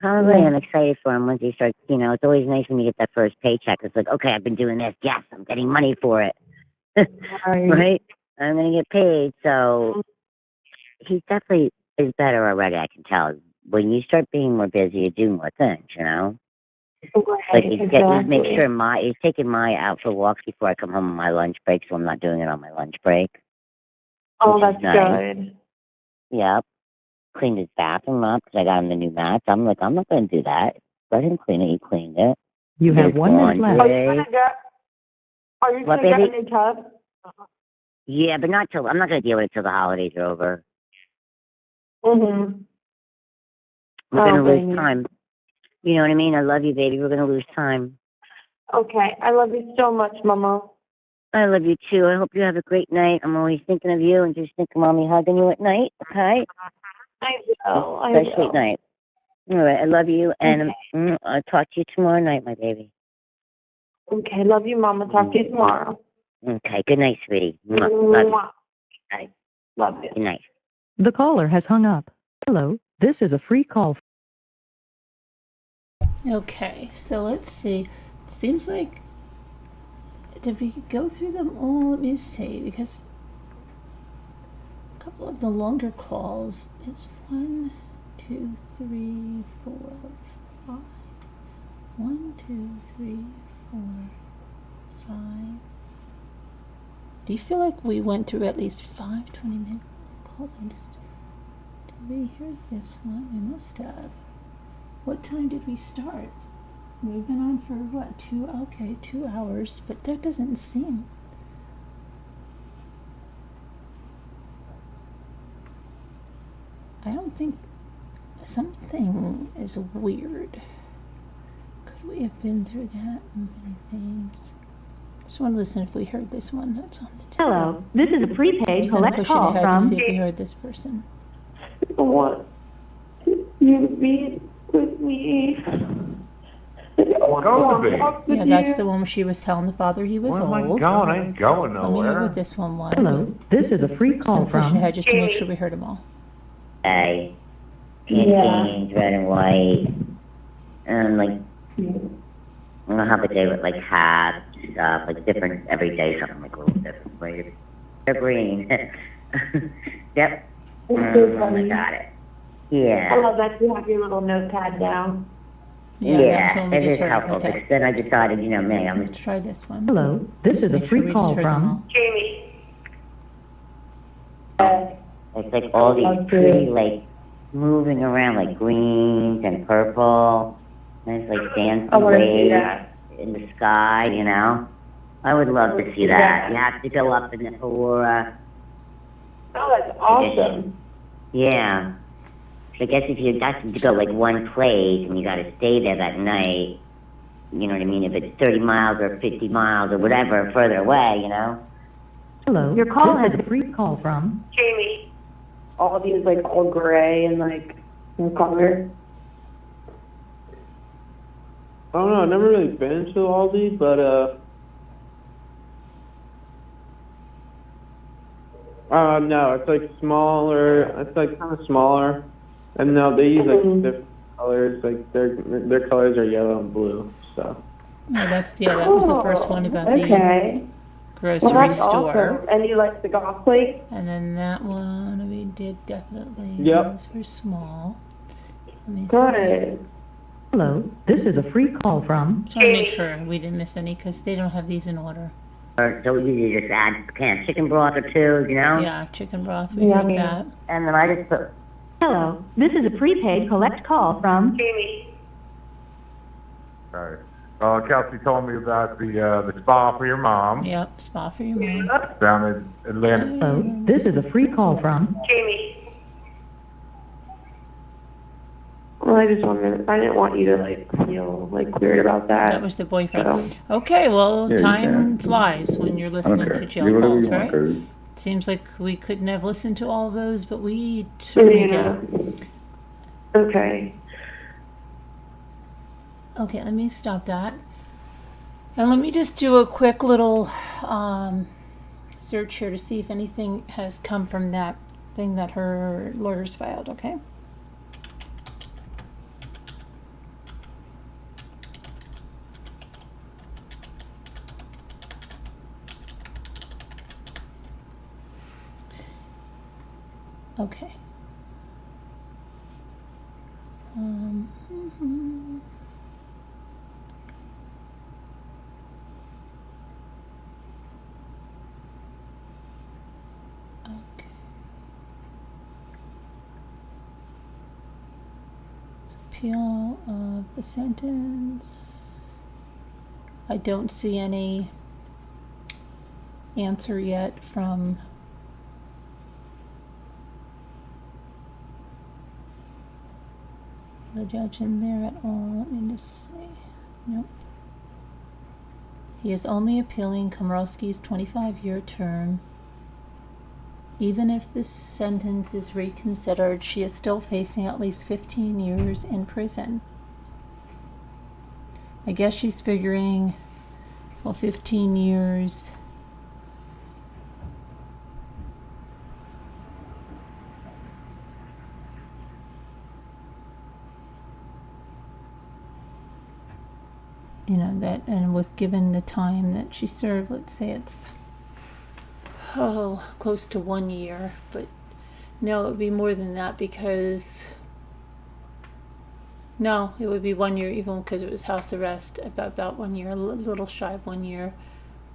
I'm excited for him once he starts, you know, it's always nice when you get that first paycheck. It's like, okay, I've been doing this. Yes, I'm getting money for it. Right? I'm going to get paid. So he definitely is better already, I can tell. When you start being more busy, you do more things, you know? Like he's taking my out for walks before I come home on my lunch break, so I'm not doing it on my lunch break. Oh, that's nice. Good. Yep. Cleaned his bathroom up because I got him the new mats. I'm like, I'm not going to do that. Let him clean it. He cleaned it. You have 1 minute left. Are you going to get a new tub? Yeah, but I'm not going to deal with it till the holidays are over. Mm-hmm. We're going to lose time. You know what I mean? I love you, baby. We're going to lose time. Okay. I love you so much, Mama. I love you, too. I hope you have a great night. I'm always thinking of you and just think of Mommy hugging you at night, okay? I will. Have a sweet night. All right. I love you, and I'll talk to you tomorrow night, my baby. Okay. Love you, Mama. Talk to you tomorrow. Okay. Good night, sweetie. Love you. Bye. Love you. Good night. The caller has hung up. Hello, this is a free call. Okay, so let's see. It seems like, did we go through them all? Let me see, because a couple of the longer calls is 1, 2, 3, 4, 5. 1, 2, 3, 4, 5. Do you feel like we went through at least 5 20-minute calls? Did we hear this one? We must have. What time did we start? We've been on for what? 2 hours, but that doesn't seem. I don't think something is weird. Could we have been through that many things? Just want to listen if we heard this one that's on the table. Hello, this is a prepaid collect push call it ahead to from. see if we heard this person. What? You be with me. Yeah, that's the one where she was telling the father he was Where am old. I going? I ain't going Let me hear nowhere. what this one was. Hello, this is a free Just call gonna push it from. ahead just to make sure we heard them all. Hey. Pantene, red and white, and like, I don't have a day with like hats, stuff, like different, every day something like a little different. Like, they're green. Yep. It's so funny. Got it. I Yeah. love that you have your little notepad down. Yeah, that's what we it just is heard. helpful, Okay. because then I decided, you know, man, I'm Let's try this one. Hello, this is a Make sure free we call just heard them all. from Jamie. It's like all these pretty, like, moving around, like greens and purple, and it's like dancing I want to see waves that. in the sky, you know? I would love to see that. You have to go up in the aurora. Oh, that's awesome. Yeah. So I guess if you got to go like one place and you got to stay there that night, you know what I mean? If it's 30 miles or 50 miles or whatever further away, you know? Hello, Your call this has- is a free call from Jamie. All these like all gray and like in color. I don't know. I've never really been to Aldi, but no, it's like smaller. It's like kind of smaller, and no, they use like different colors. Like their colors are yellow and blue. So. No, that was the first one about Okay. the grocery Well, that's store. awesome. And you like the golf plate? And then that one we did definitely. Yep. Those were small. Let me see. Good. Hello, this is a free call from Trying to make sure we didn't miss any because they don't have these in order. Or so you just add a can of chicken broth or two, you know? Yeah, chicken broth, we Yummy. heard that. And then I just put, Hello, this is a prepaid collect call from Jamie. All right. Kelsey told me about the spa for your mom Yep, spa for your mom. down in Atlanta. Hello, this is a free call from Jamie. Well, I didn't want you to like feel like weird about that. That was the boyfriend. So, Okay, well, Yeah, you time can. flies when you're I don't listening care. to Do jail whatever calls, you want, right? Curtis. Seems like we couldn't have listened to all of those, but we certainly yeah. did. Okay. Okay, let me stop that. And let me just do a quick little search here to see if anything has come from that thing that her lawyers filed, okay? Okay. Okay. Appeal of the sentence. I don't see any answer yet from the judge in there at all. Let me just see. Nope. He is only appealing Komoroski's 25-year term. Even if this sentence is reconsidered, she is still facing at least 15 years in prison. I guess she's figuring, well, 15 years. You know, that, and with given the time that she served, let's say it's, close to 1 year, but no, it would be more than that because, no, it would be 1 year even because it was house arrest, about 1 year, a little shy of 1 year.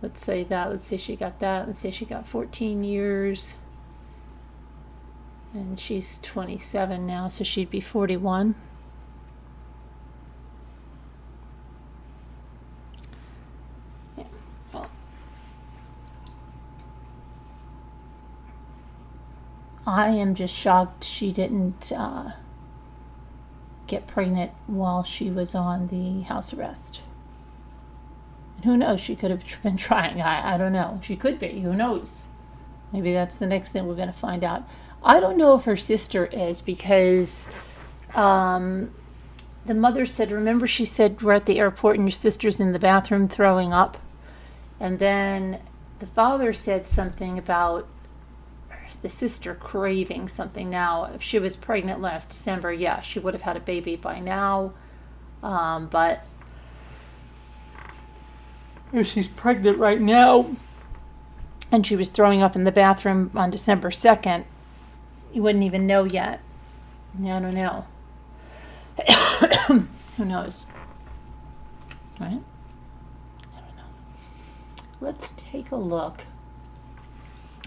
Let's say that, let's say she got that, let's say she got 14 years, and she's 27 now, so she'd be 41. I am just shocked she didn't get pregnant while she was on the house arrest. And who knows? She could have been trying. I don't know. She could be. Who knows? Maybe that's the next thing we're going to find out. I don't know if her sister is because the mother said, remember she said we're at the airport and your sister's in the bathroom throwing up? And then the father said something about the sister craving something. Now, if she was pregnant last December, yeah, she would have had a baby by now. But if she's pregnant right now and she was throwing up in the bathroom on December 2nd, you wouldn't even know yet. I don't know. Who knows? Right? I don't know. Let's take a look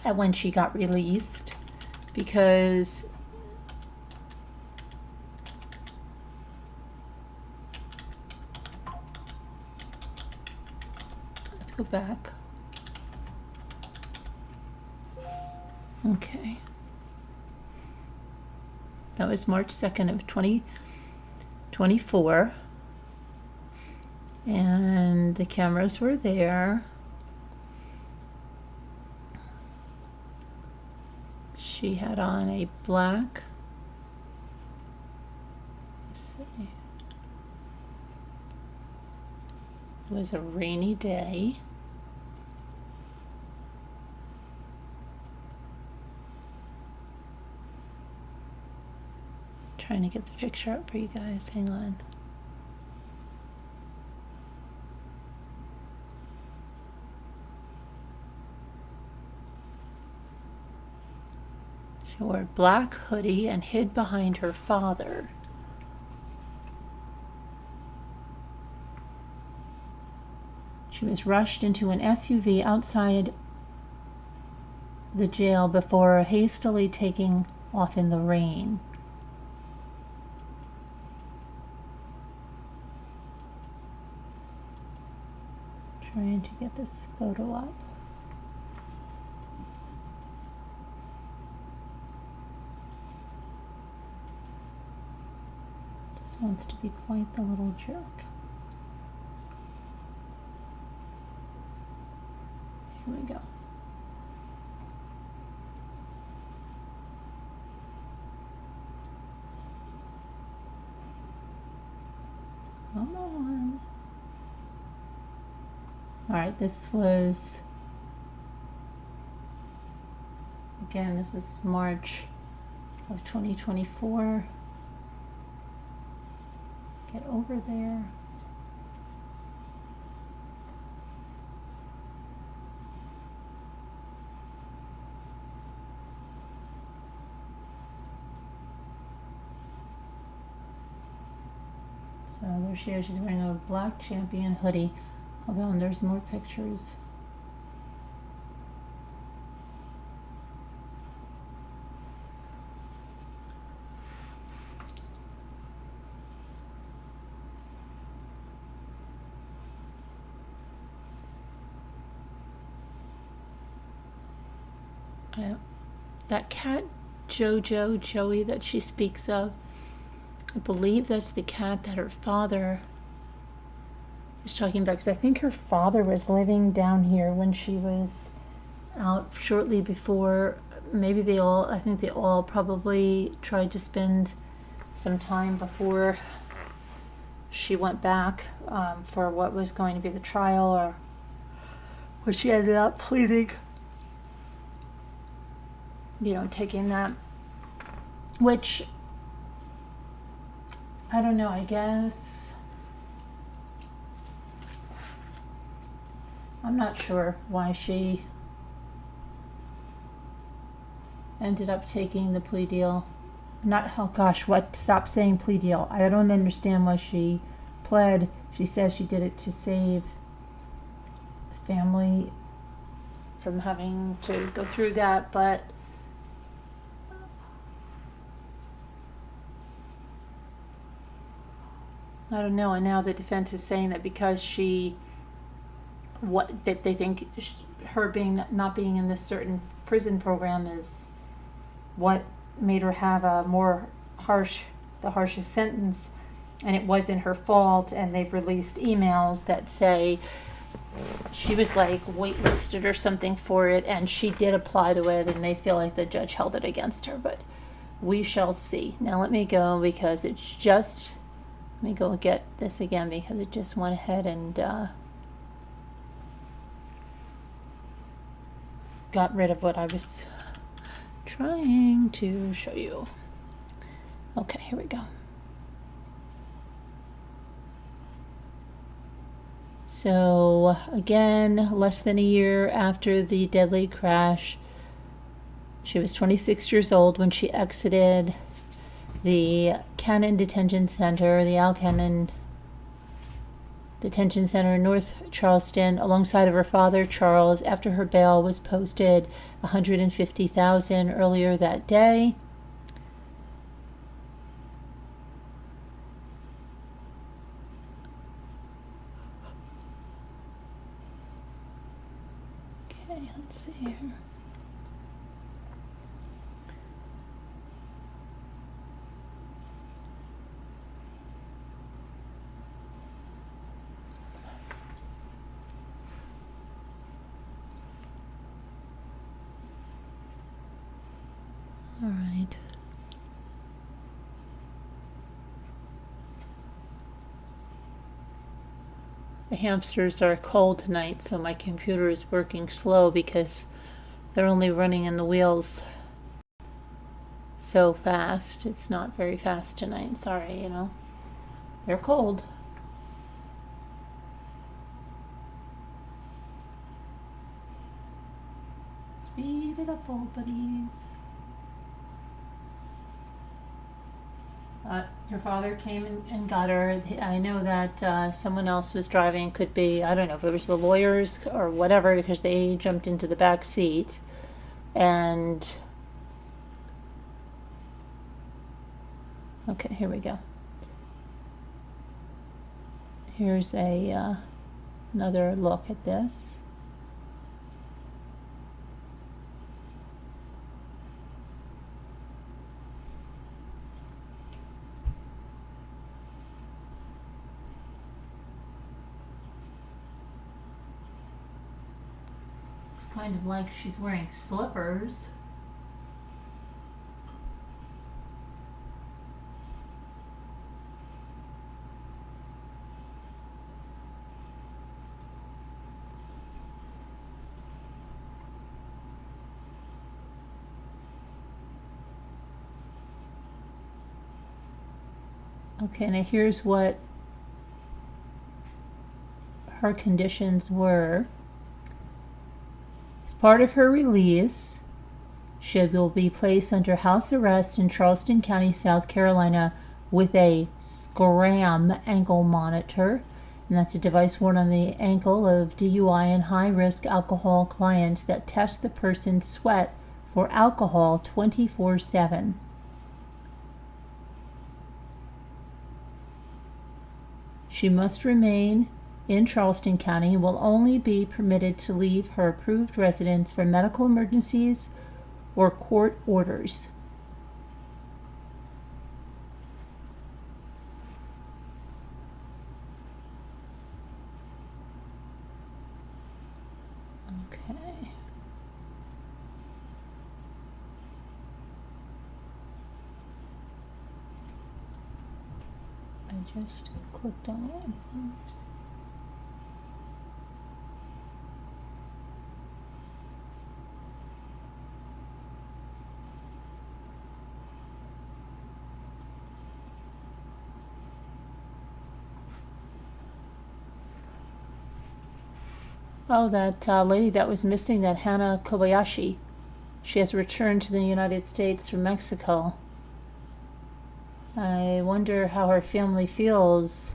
at when she got released, because let's go back. Okay. That was March 2nd of 2024. And the cameras were there. She had on a black, let's see, it was a rainy day. Trying to get the picture up for you guys, hang on. She wore a black hoodie and hid behind her father. She was rushed into an SUV outside the jail before hastily taking off in the rain. Trying to get this photo up. Just wants to be quite the little jerk. Here we go. Come on. All right, this was, again, this is March of 2024. Get over there. So there she is. She's wearing a black Champion hoodie. Hold on, there's more pictures. That cat, Joey, that she speaks of, I believe that's the cat that her father is talking about, because I think her father was living down here when she was out shortly before. Maybe I think they all probably tried to spend some time before she went back for what was going to be the trial, or what she ended up pleading, taking that, which, I don't know, I guess, I'm not sure why she ended up taking the plea deal. Stop saying plea deal. I don't understand why she pled. She says she did it to save the family from having to go through that, but I don't know. And now the defense is saying that because that they think her not being in this certain prison program is what made her have the harshest sentence, and it wasn't her fault. And they've released emails that say she was like waitlisted or something for it, and she did apply to it, and they feel like the judge held it against her. But we shall see. Now let me go, because it's just, let me go get this again, because it just went ahead and got rid of what I was trying trying to show you. Okay, here we go. So again, less than a year after the deadly crash, she was 26 years old when she exited the Cannon Detention Center, the Al Cannon Detention Center in North Charleston, alongside of her father, Charles, after her bail was posted $150,000 earlier that day. Okay, let's see here. All right. The hamsters are cold tonight, so my computer is working slow because they're only running in the wheels so fast. It's not very fast tonight. Sorry, you know. They're cold. Speed it up, old buddies. Her father came and got her. I know that someone else was driving. Could be, I don't know if it was the lawyers or whatever, because they jumped into the back seat. And okay, here we go. Here's a another look at this. Kind of like she's wearing slippers. Okay, now here's what her conditions were. As part of her release, she will be placed under house arrest in Charleston County, South Carolina, with a Scram ankle monitor. And that's a device worn on the ankle of DUI and high-risk alcohol clients that test the person's sweat for alcohol 24/7. She must remain in Charleston County and will only be permitted to leave her approved residence for medical emergencies or court orders. Okay. I just clicked on it. Oh, that lady that was missing, that Hannah Kobayashi. She has returned to the United States from Mexico. I wonder how her family feels,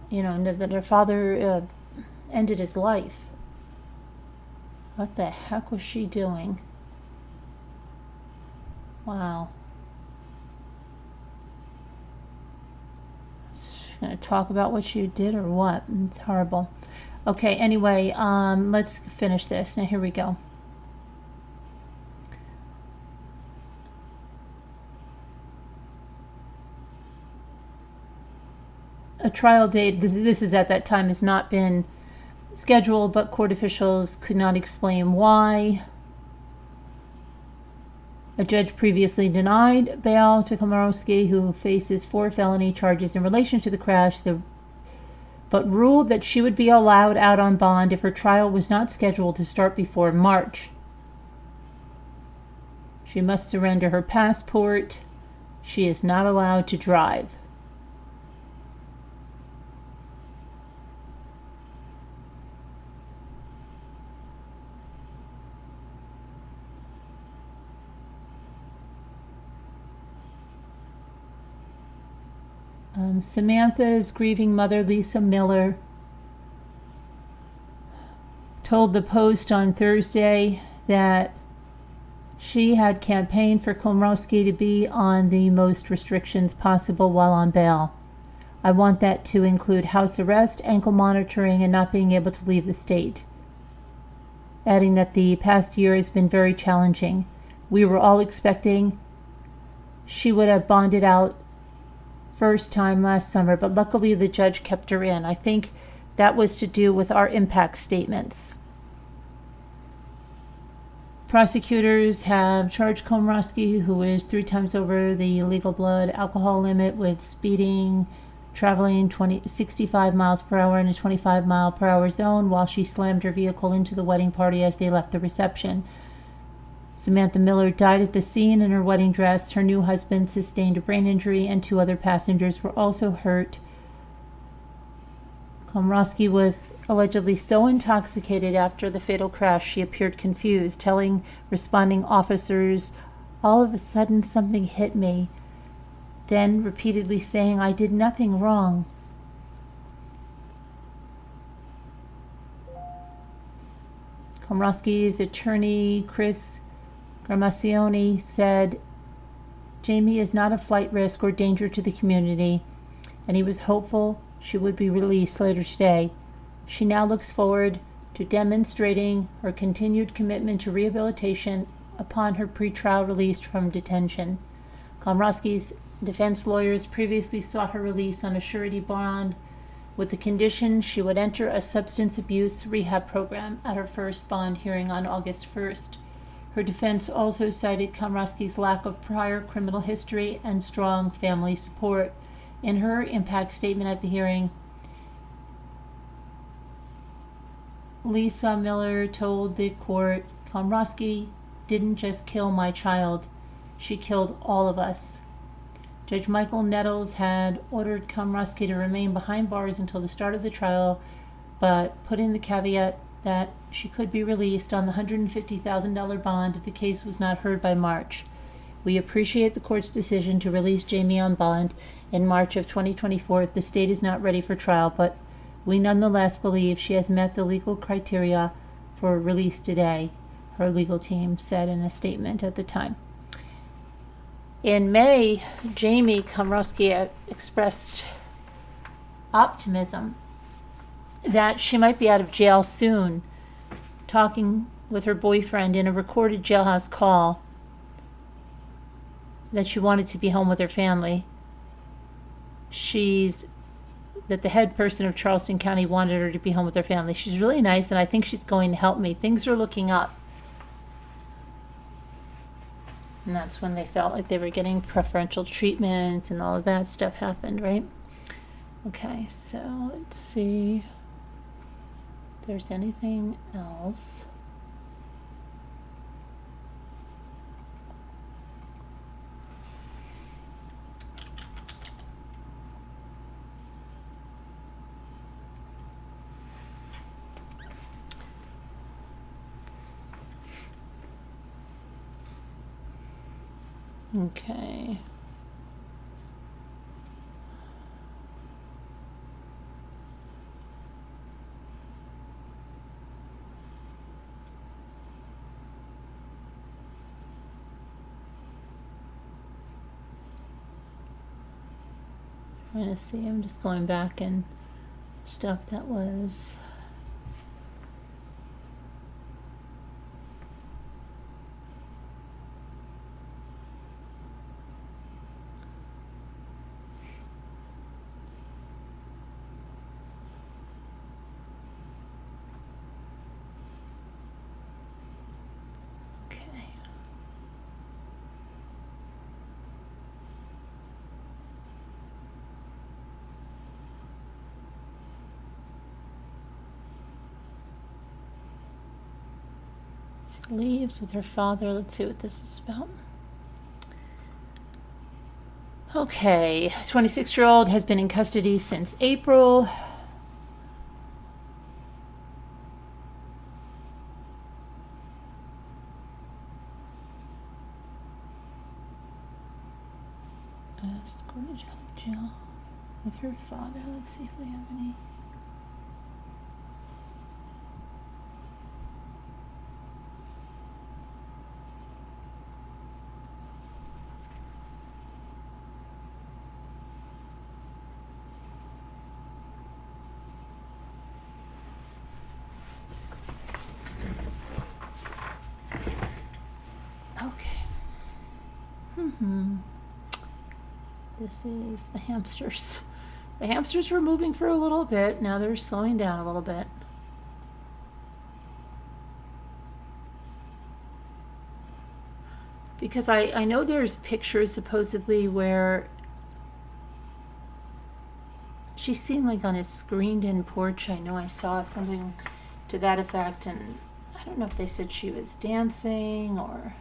you know, that her father ended his life. What the heck was she doing? Wow. Gonna talk about what you did or what? It's horrible. Okay, anyway, let's finish this. Now here we go. A trial date, this is at that time, has not been scheduled, but court officials could not explain why. A judge previously denied bail to Komoroski, who faces 4 felony charges in relation to the crash, but ruled that she would be allowed out on bond if her trial was not scheduled to start before March. She must surrender her passport. She is not allowed to drive. Samantha's grieving mother, Lisa Miller, told the Post on Thursday that she had campaigned for Komoroski to be on the most restrictions possible while on bail. I want that to include house arrest, ankle monitoring, and not being able to leave the state. Adding that the past year has been very challenging. We were all expecting she would have bonded out first time last summer, but luckily the judge kept her in. I think that was to do with our impact statements. Prosecutors have charged Komoroski, who is 3 times over the legal blood alcohol limit, with speeding, traveling 65 miles per hour in a 25 mile per hour zone while she slammed her vehicle into the wedding party as they left the reception. Samantha Miller died at the scene in her wedding dress. Her new husband sustained a brain injury, and 2 other passengers were also hurt. Komoroski was allegedly so intoxicated after the fatal crash she appeared confused, telling responding officers, "All of a sudden something hit me," then repeatedly saying, "I did nothing wrong." Komoroski's attorney, Chris Gramacioni, said Jamie is not a flight risk or danger to the community, and he was hopeful she would be released later today. She now looks forward to demonstrating her continued commitment to rehabilitation upon her pretrial release from detention. Komoroski's defense lawyers previously sought her release on a surety bond with the condition she would enter a substance abuse rehab program at her first bond hearing on August 1st. Her defense also cited Komoroski's lack of prior criminal history and strong family support. In her impact statement at the hearing, Lisa Miller told the court, "Komoroski didn't just kill my child, she killed all of us." Judge Michael Nettles had ordered Komoroski to remain behind bars until the start of the trial, but put in the caveat that she could be released on the $150,000 bond if the case was not heard by March. "We appreciate the court's decision to release Jamie on bond in March of 2024 if the state is not ready for trial, but we nonetheless believe she has met the legal criteria for release today," her legal team said in a statement at the time. In May, Jamie Komoroski expressed optimism that she might be out of jail soon, talking with her boyfriend in a recorded jailhouse call, that she wanted to be home with her family. That the head person of Charleston County wanted her to be home with her family. She's really nice, and I think she's going to help me. Things are looking up. And that's when they felt like they were getting preferential treatment and all of that stuff happened, right? Okay, so let's see if there's anything else. Okay. Trying to see, I'm just going back and stuff that was. Leaves with her father. Let's see what this is about. Okay, 26-year-old has been in custody since April. Just going to jail with her father. Let's see if we have any. Okay. This is the hamsters. The hamsters were moving for a little bit. Now they're slowing down a little bit. Because I know there's pictures supposedly where she seemed like on a screened-in porch. I know I saw something to that effect, and I don't know if they said she was dancing or...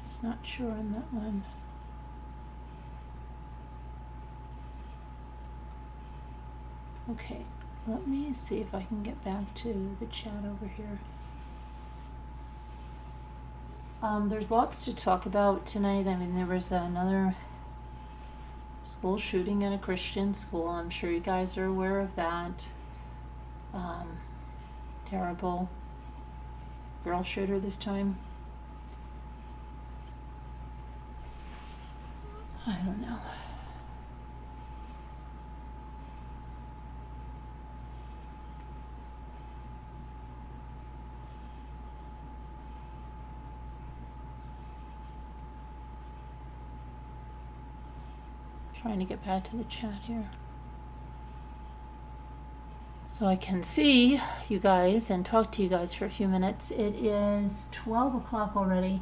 Just not sure on that one. Okay, let me see if I can get back to the chat over here. There's lots to talk about tonight. I mean, there was another school shooting in a Christian school. I'm sure you guys are aware of that. Terrible girl shooter this time. I don't know. Trying to get back to the chat here so I can see you guys and talk to you guys for a few minutes. It is 12 o'clock already.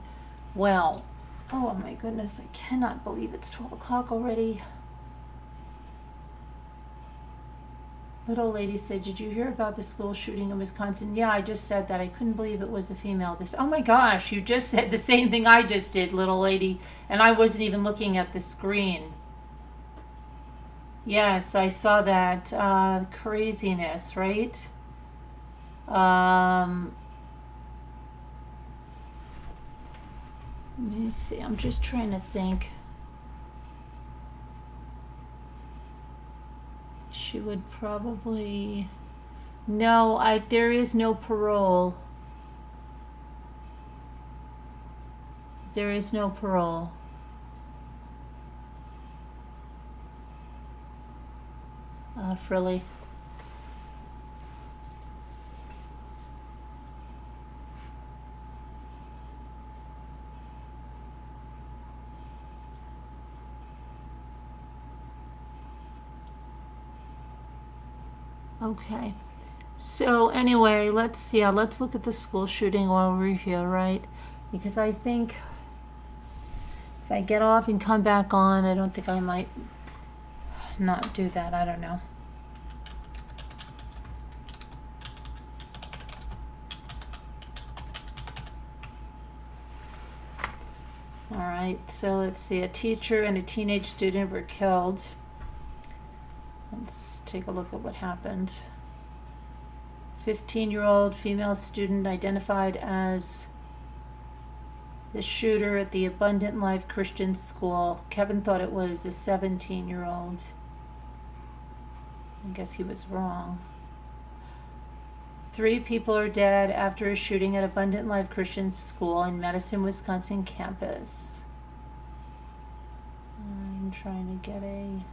Well, oh my goodness, I cannot believe it's 12 o'clock already. Little lady said, did you hear about the school shooting in Wisconsin? Yeah, I just said that. I couldn't believe it was a female. This, oh my gosh, you just said the same thing I just did, little lady, and I wasn't even looking at the screen. Yes, I saw that. Craziness, right? Let me see. I'm just trying to think. She would probably... No, there is no parole. There is no parole. Frilly. Okay. So anyway, let's look at the school shooting while we're here, right? Because I think if I get off and come back on, I don't think I might not do that. I don't know. All right, so let's see. A teacher and a teenage student were killed. Let's take a look at what happened. 15-year-old female student identified as the shooter at the Abundant Life Christian School. Kevin thought it was a 17-year-old. I guess he was wrong. 3 people are dead after a shooting at Abundant Life Christian School in Madison, Wisconsin campus. I'm trying to get a...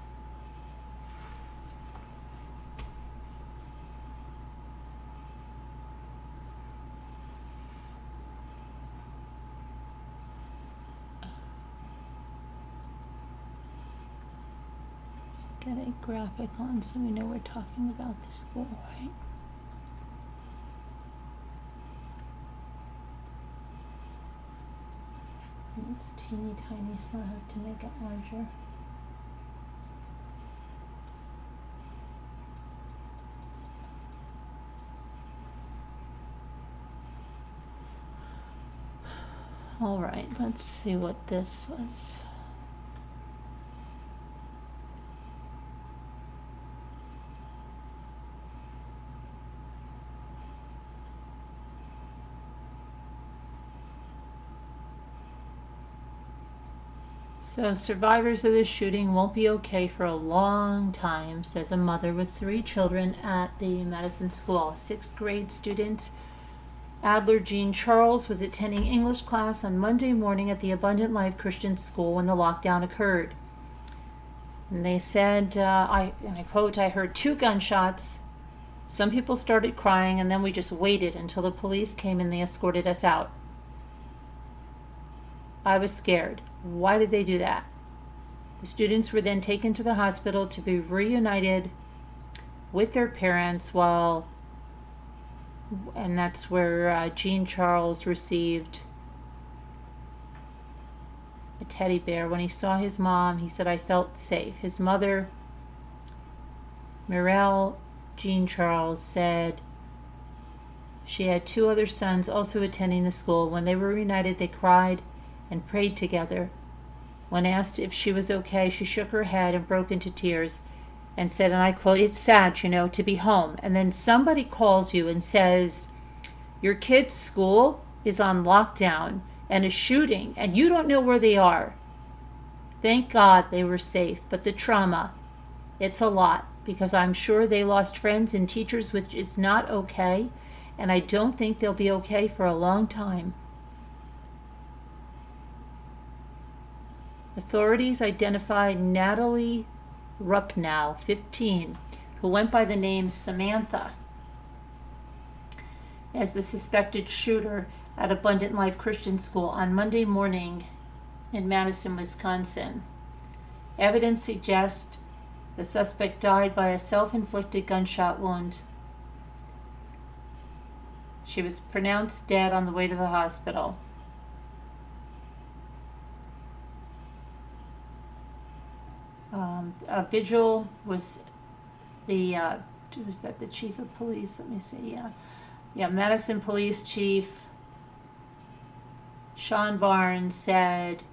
Just get a graphic on so we know we're talking about the school, right? It's teeny tiny, so I have to make it larger. All right, let's see what this was. So, survivors of the shooting won't be okay for a long time, says a mother with 3 children at the Madison School. 6th grade student Adler Jean Charles was attending English class on Monday morning at the Abundant Life Christian School when the lockdown occurred. And they said, and I quote, "I heard 2 gunshots. Some people started crying, and then we just waited until the police came and they escorted us out. I was scared. Why did they do that?" The students were then taken to the hospital to be reunited with their parents and that's where Jean Charles received a teddy bear. When he saw his mom, he said, "I felt safe." His mother, Mirelle Jean Charles, said she had 2 other sons also attending the school. When they were reunited, they cried and prayed together. When asked if she was okay, she shook her head and broke into tears and said, and I quote, "It's sad, to be home. And then somebody calls you and says, your kid's school is on lockdown and a shooting, and you don't know where they are." Thank God they were safe, but the trauma, it's a lot, because I'm sure they lost friends and teachers, which is not okay, and I don't think they'll be okay for a long time. Authorities identified Natalie Rupnow, 15, who went by the name Samantha, as the suspected shooter at Abundant Life Christian School on Monday morning in Madison, Wisconsin. Evidence suggests the suspect died by a self-inflicted gunshot wound. She was pronounced dead on the way to the hospital. A vigil was the chief of police? Let me see. Madison Police Chief Sean Barnes said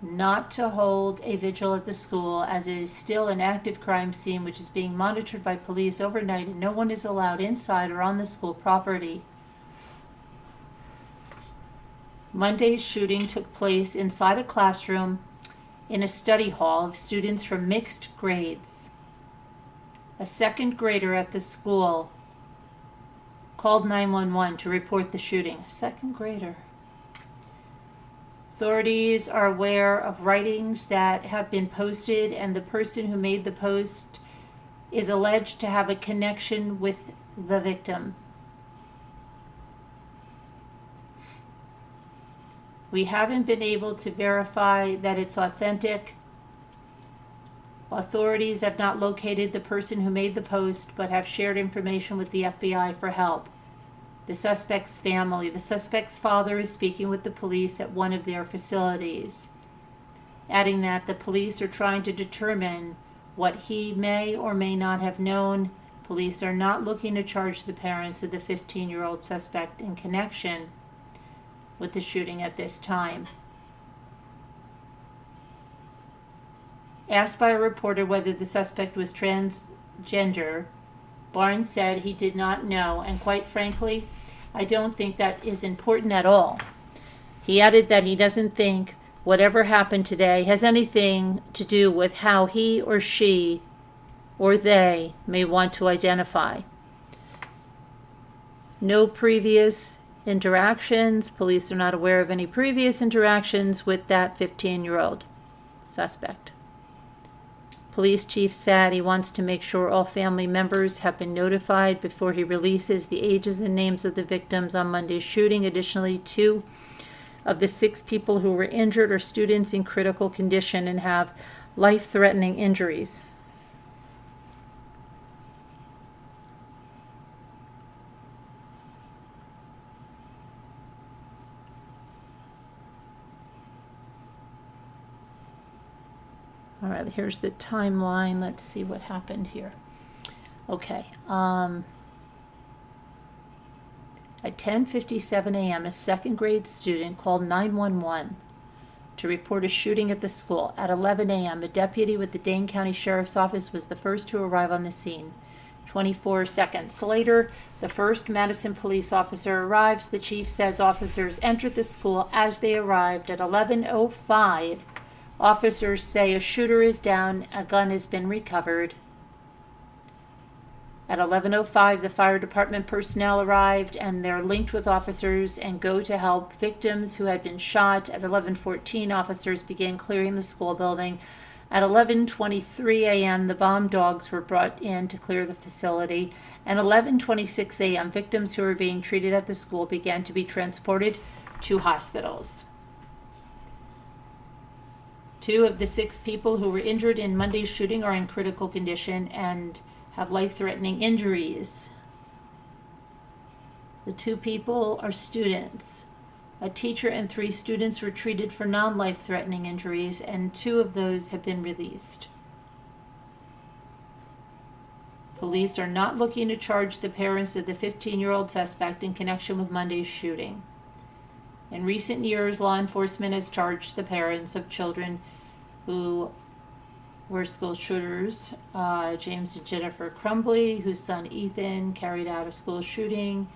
not to hold a vigil at the school, as it is still an active crime scene which is being monitored by police overnight, and no one is allowed inside or on the school property. Monday's shooting took place inside a classroom in a study hall of students from mixed grades. A 2nd grader at the school called 911 to report the shooting. A 2nd grader. Authorities are aware of writings that have been posted, and the person who made the post is alleged to have a connection with the victim. We haven't been able to verify that it's authentic. Authorities have not located the person who made the post, but have shared information with the FBI for help. The suspect's family. The suspect's father is speaking with the police at one of their facilities, adding that the police are trying to determine what he may or may not have known. Police are not looking to charge the parents of the 15-year-old suspect in connection with the shooting at this time. Asked by a reporter whether the suspect was transgender, Barnes said he did not know, and quite frankly, I don't think that is important at all. He added that he doesn't think whatever happened today has anything to do with how he or she or they may want to identify. No previous interactions. Police are not aware of any previous interactions with that 15-year-old suspect. Police chief said he wants to make sure all family members have been notified before he releases the ages and names of the victims on Monday's shooting. Additionally, 2 of the 6 people who were injured are students in critical condition and have life-threatening injuries. All right, here's the timeline. Let's see what happened here. Okay. At 10:57 a.m., a second grade student called 911 to report a shooting at the school. At 11 a.m., a deputy with the Dane County Sheriff's Office was the first to arrive on the scene. 24 seconds later, the first Madison police officer arrives. The chief says officers entered the school. As they arrived at 11:05, officers say a shooter is down, a gun has been recovered. At 11:05, the fire department personnel arrived, and they're linked with officers and go to help victims who had been shot. At 11:14, officers began clearing the school building. At 11:23 a.m., the bomb dogs were brought in to clear the facility. At 11:26 a.m., victims who were being treated at the school began to be transported to hospitals. 2 of the 6 people who were injured in Monday's shooting are in critical condition and have life-threatening injuries. The 2 people are students. A teacher and 3 students were treated for non-life-threatening injuries, and 2 of those have been released. Police are not looking to charge the parents of the 15-year-old suspect in connection with Monday's shooting. In recent years, law enforcement has charged the parents of children who were school shooters. James and Jennifer Crumbly, whose son Ethan carried out a school shooting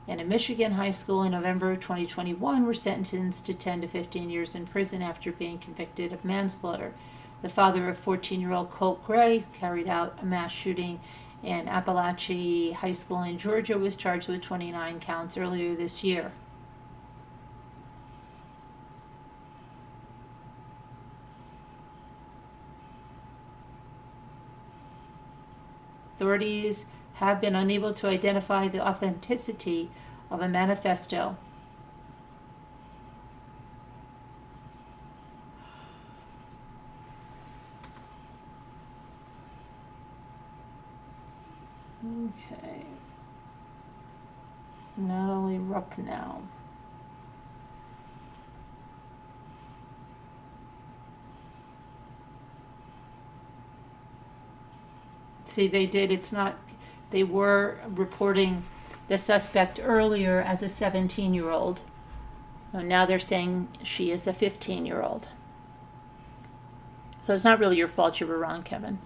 in a Michigan high school in November 2021, were sentenced to 10 to 15 years in prison after being convicted of manslaughter. The father of 14-year-old Colt Gray, who carried out a mass shooting in Appalachia High School in Georgia, was charged with 29 counts earlier this year. Authorities have been unable to identify the authenticity of a manifesto. Okay. Natalie Rupp now. See, they were reporting the suspect earlier as a 17-year-old. Now they're saying she is a 15-year-old. So it's not really your fault, you were wrong, Kevin.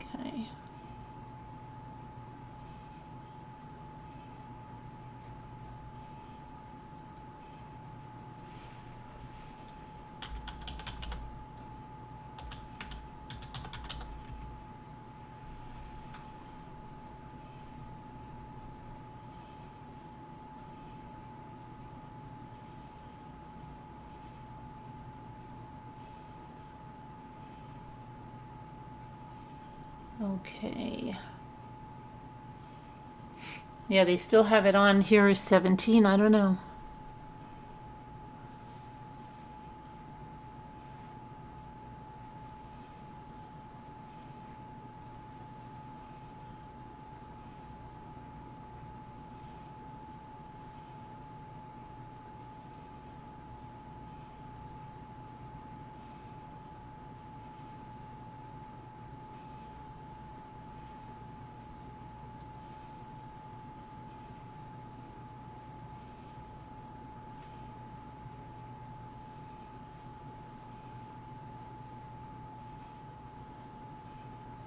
Okay. Okay. Yeah, they still have it on here as 17. I don't know.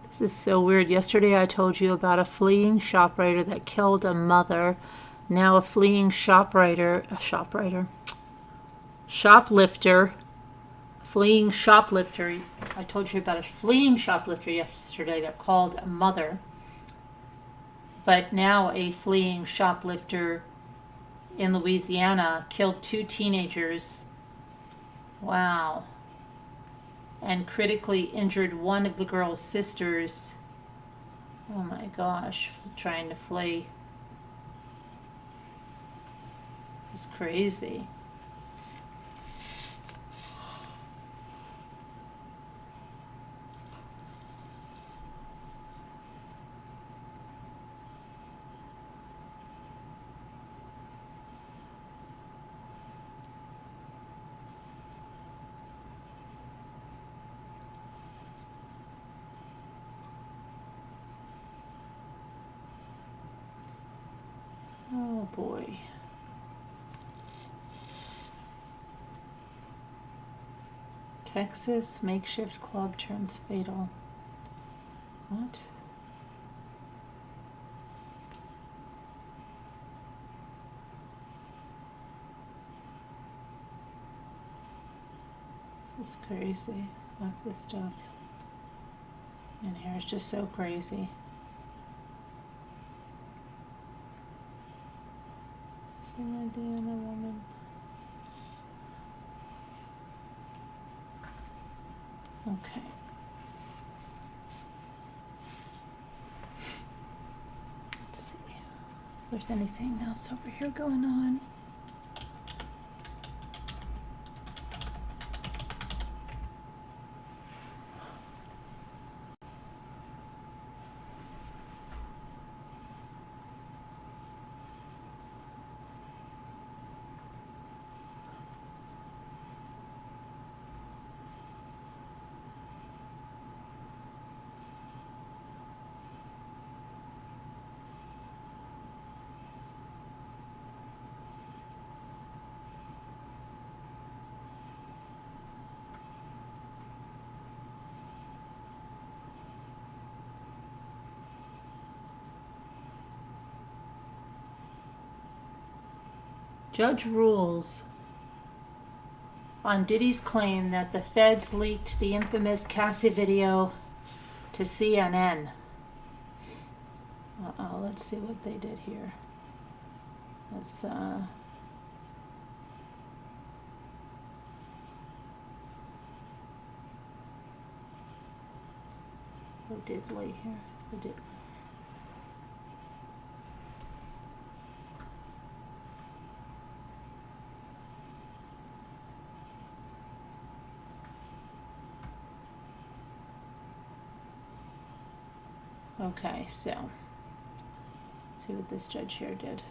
This is so weird. Yesterday I told you about a fleeing shoplifter that killed a mother. Now a fleeing shoplifter, fleeing shoplifter. I told you about a fleeing shoplifter yesterday that called a mother. But now a fleeing shoplifter in Louisiana killed 2 teenagers. Wow. And critically injured one of the girl's sisters. Oh my gosh, trying to flee. It's crazy. boy. Texas makeshift club turns fatal. What? This is crazy. Look, this stuff in here is just so crazy. Same idea in a woman. Okay. Let's see if there's anything else over here going on. Judge rules on Diddy's claim that the feds leaked the infamous Cassie video to CNN. Uh-oh, let's see what they did here. Let's, who did lay here? Who did? Okay, so let's see what this judge here did.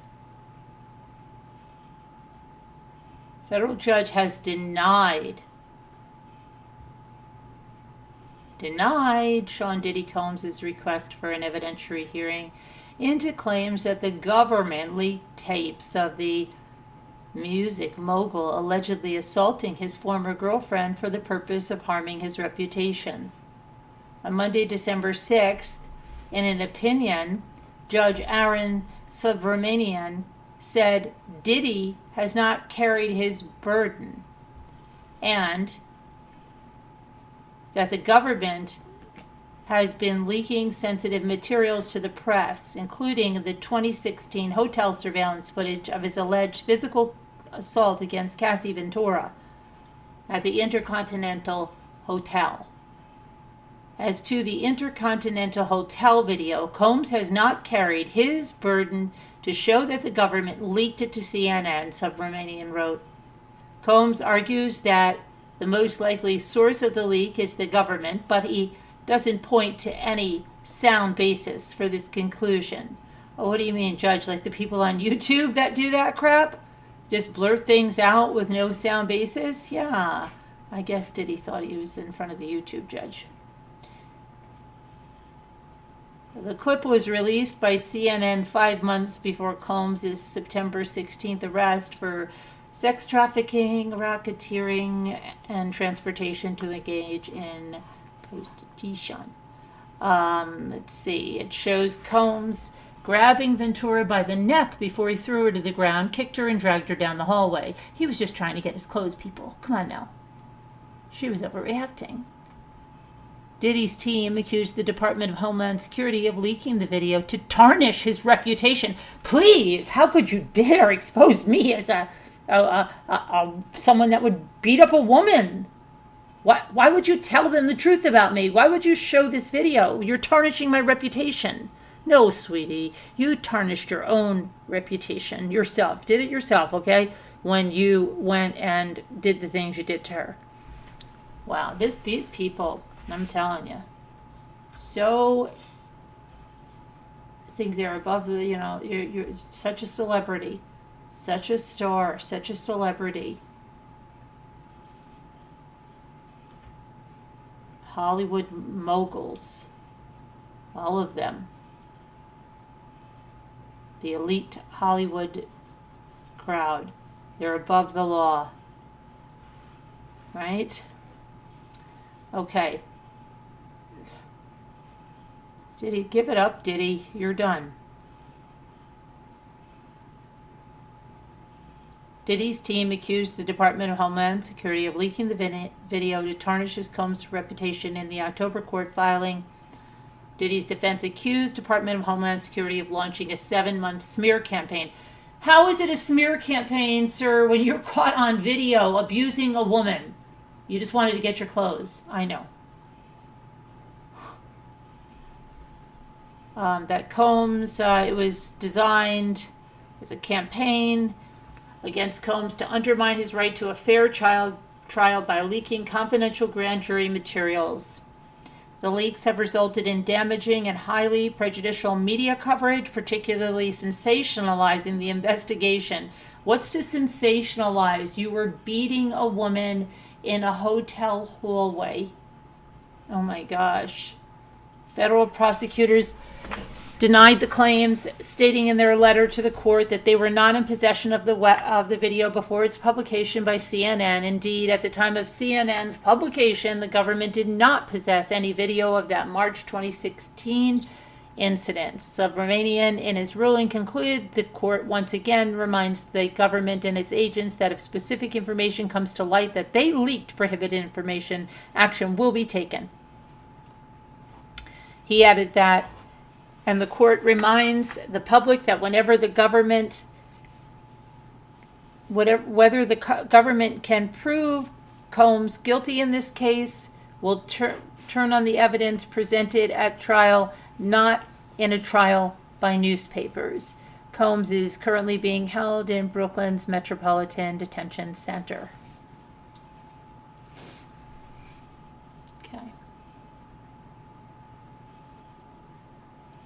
Federal judge has denied Sean Diddy Combs' request for an evidentiary hearing into claims that the government leaked tapes of the music mogul allegedly assaulting his former girlfriend for the purpose of harming his reputation. On Monday, December 6th, in an opinion, Judge Aaron Subramanian said Diddy has not carried his burden and that the government has been leaking sensitive materials to the press, including the 2016 hotel surveillance footage of his alleged physical assault against Cassie Ventura at the Intercontinental Hotel. As to the Intercontinental Hotel video, Combs has not carried his burden to show that the government leaked it to CNN, Subramanian wrote. Combs argues that the most likely source of the leak is the government, but he doesn't point to any sound basis for this conclusion. Oh, what do you mean, Judge? Like the people on YouTube that do that crap? Just blurt things out with no sound basis? Yeah, I guess Diddy thought he was in front of the YouTube judge. The clip was released by CNN 5 months before Combs' September 16th arrest for sex trafficking, racketeering, and transportation to engage in prostitution. Let's see. It shows Combs grabbing Ventura by the neck before he threw her to the ground, kicked her, and dragged her down the hallway. He was just trying to get his clothes, people. Come on now. She was overreacting. Diddy's team accused the Department of Homeland Security of leaking the video to tarnish his reputation. Please, how could you dare expose me as someone that would beat up a woman? Why would you tell them the truth about me? Why would you show this video? You're tarnishing my reputation. No, sweetie, you tarnished your own reputation yourself. Did it yourself, okay? When you went and did the things you did to her. Wow, these people, I'm telling you, so think they're above the, you're such a celebrity, such a star, such a celebrity. Hollywood moguls, all of them. the elite Hollywood crowd. They're above the law. Right? Okay. Did he give it up? Did he? You're done. Diddy's team accused the Department of Homeland Security of leaking the video to tarnish his Combs' reputation in the October court filing. Diddy's defense accused Department of Homeland Security of launching a 7-month smear campaign. How is it a smear campaign, sir, when you're caught on video abusing a woman? You just wanted to get your clothes. I know. That Combs, it was designed as a campaign against Combs to undermine his right to a fair trial by leaking confidential grand jury materials. The leaks have resulted in damaging and highly prejudicial media coverage, particularly sensationalizing the investigation. What's to sensationalize? You were beating a woman in a hotel hallway. Oh my gosh. Federal prosecutors denied the claims, stating in their letter to the court that they were not in possession of the video before its publication by CNN. Indeed, at the time of CNN's publication, the government did not possess any video of that March 2016 incident. Subramanian, in his ruling, concluded the court once again reminds the government and its agents that if specific information comes to light that they leaked prohibited information, action will be taken. He added that, and the court reminds the public that whenever the government, whether the government can prove Combs guilty in this case, will turn on the evidence presented at trial, not in a trial by newspapers. Combs is currently being held in Brooklyn's Metropolitan Detention Center.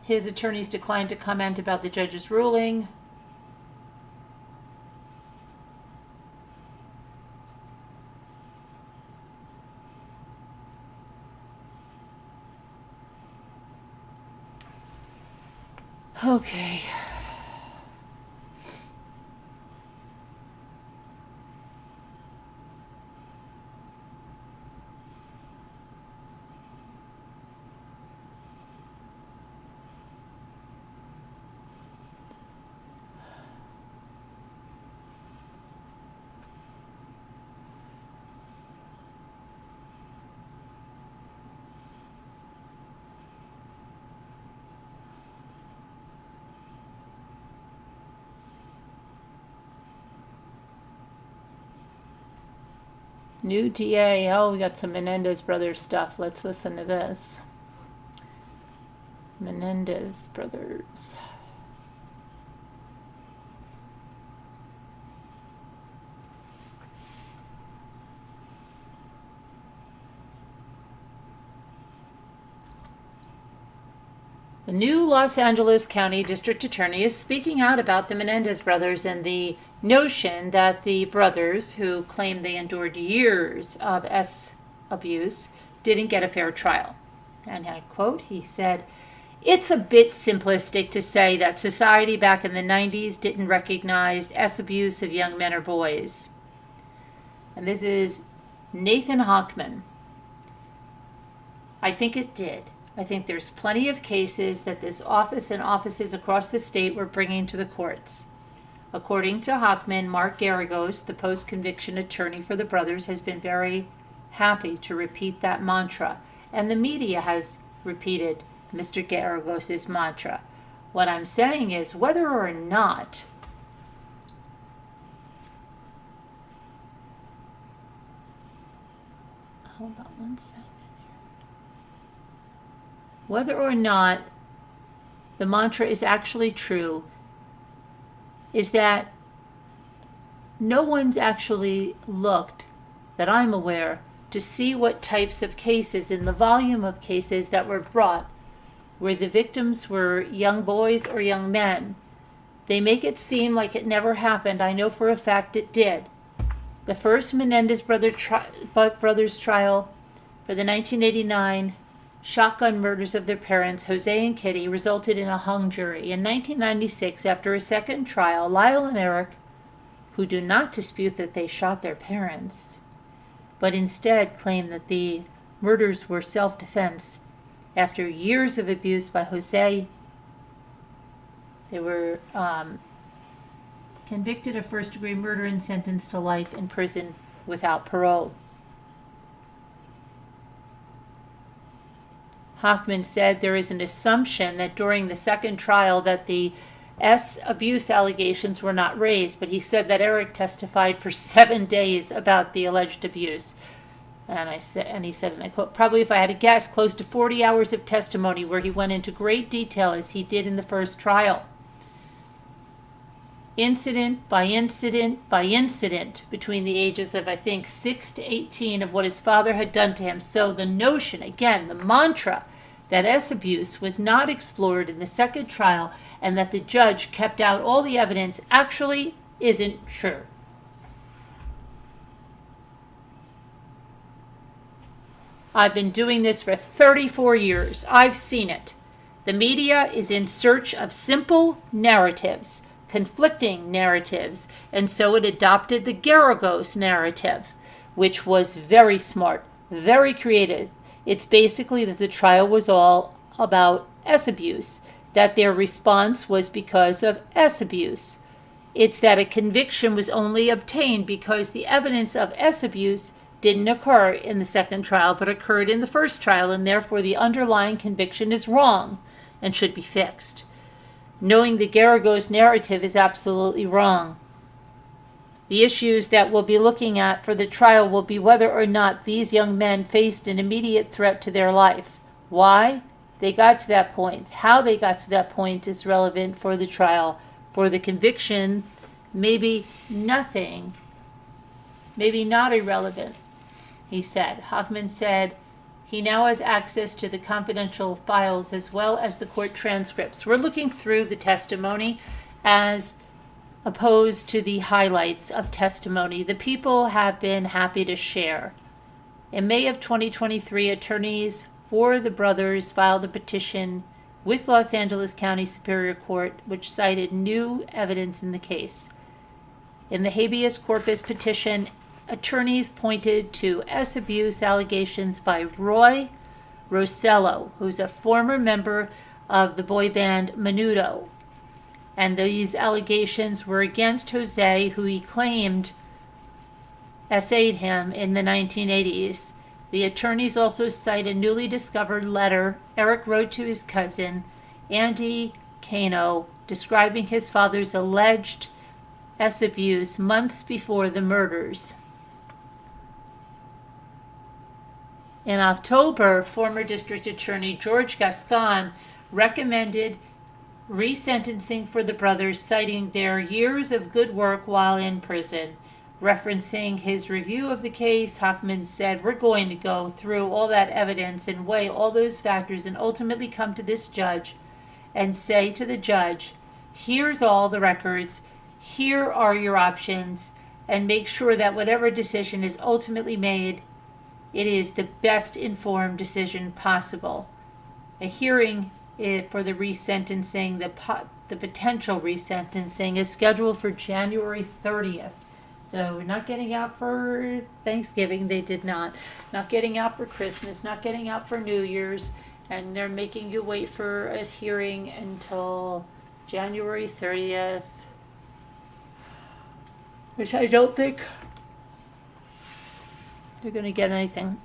His attorneys declined to comment about the judge's ruling. Okay. New DA. Oh, we got some Menendez brothers stuff. Let's listen to this. Menendez brothers. The new Los Angeles County District Attorney is speaking out about the Menendez brothers and the notion that the brothers, who claim they endured years of abuse, didn't get a fair trial. And I quote, he said, "It's a bit simplistic to say that society back in the 90s didn't recognize abuse of young men or boys." And this is Nathan Hochman. I think it did. I think there's plenty of cases that this office and offices across the state were bringing to the courts. According to Hochman, Mark Garagos, the post-conviction attorney for the brothers, has been very happy to repeat that mantra, and the media has repeated Mr. Garagos' mantra. What I'm saying is, whether or not hold on one second. Whether or not the mantra is actually true is that no one's actually looked, that I'm aware, to see what types of cases, in the volume of cases that were brought, where the victims were young boys or young men. They make it seem like it never happened. I know for a fact it did. The first Menendez brothers trial for the 1989 shotgun murders of their parents, Jose and Kitty, resulted in a hung jury. In 1996, after a second trial, Lyle and Eric, who do not dispute that they shot their parents, but instead claim that the murders were self-defense. After years of abuse by Jose, they were convicted of first-degree murder and sentenced to life in prison without parole. Hoffman said there is an assumption that during the second trial that the S abuse allegations were not raised, but he said that Eric testified for 7 days about the alleged abuse. And he said, and I quote, probably if I had to guess, close to 40 hours of testimony where he went into great detail as he did in the first trial. Incident by incident by incident between the ages of, I think, 6 to 18 of what his father had done to him. So the notion, again, the mantra, that S abuse was not explored in the second trial and that the judge kept out all the evidence actually isn't true. I've been doing this for 34 years. I've seen it. The media is in search of simple narratives, conflicting narratives, and so it adopted the Garagos narrative, which was very smart, very creative. It's basically that the trial was all about S abuse, that their response was because of S abuse. It's that a conviction was only obtained because the evidence of S abuse didn't occur in the second trial, but occurred in the first trial, and therefore the underlying conviction is wrong and should be fixed. Knowing the Garagos narrative is absolutely wrong. The issues that we'll be looking at for the trial will be whether or not these young men faced an immediate threat to their life. Why they got to that point, how they got to that point is relevant for the trial. For the conviction, maybe nothing, maybe not irrelevant, he said. Hoffman said he now has access to the confidential files as well as the court transcripts. We're looking through the testimony as opposed to the highlights of testimony the people have been happy to share. In May of 2023, attorneys for the brothers filed a petition with Los Angeles County Superior Court, which cited new evidence in the case. In the habeas corpus petition, attorneys pointed to S abuse allegations by Roy Rosello, who's a former member of the boy band Menudo. And these allegations were against Jose, who he claimed essayed him in the 1980s. The attorneys also cite a newly discovered letter Eric wrote to his cousin, Andy Cano, describing his father's alleged S abuse months before the murders. In October, former District Attorney George Gascon recommended resentencing for the brothers, citing their years of good work while in prison. Referencing his review of the case, Hoffman said, we're going to go through all that evidence and weigh all those factors and ultimately come to this judge and say to the judge, here's all the records, here are your options, and make sure that whatever decision is ultimately made, it is the best informed decision possible. A hearing for the resentencing, the potential resentencing, is scheduled for January 30th. So we're not getting out for Thanksgiving, they did not. Not getting out for Christmas, not getting out for New Year's, and they're making you wait for a hearing until January 30th, which I don't think they're going to get anything.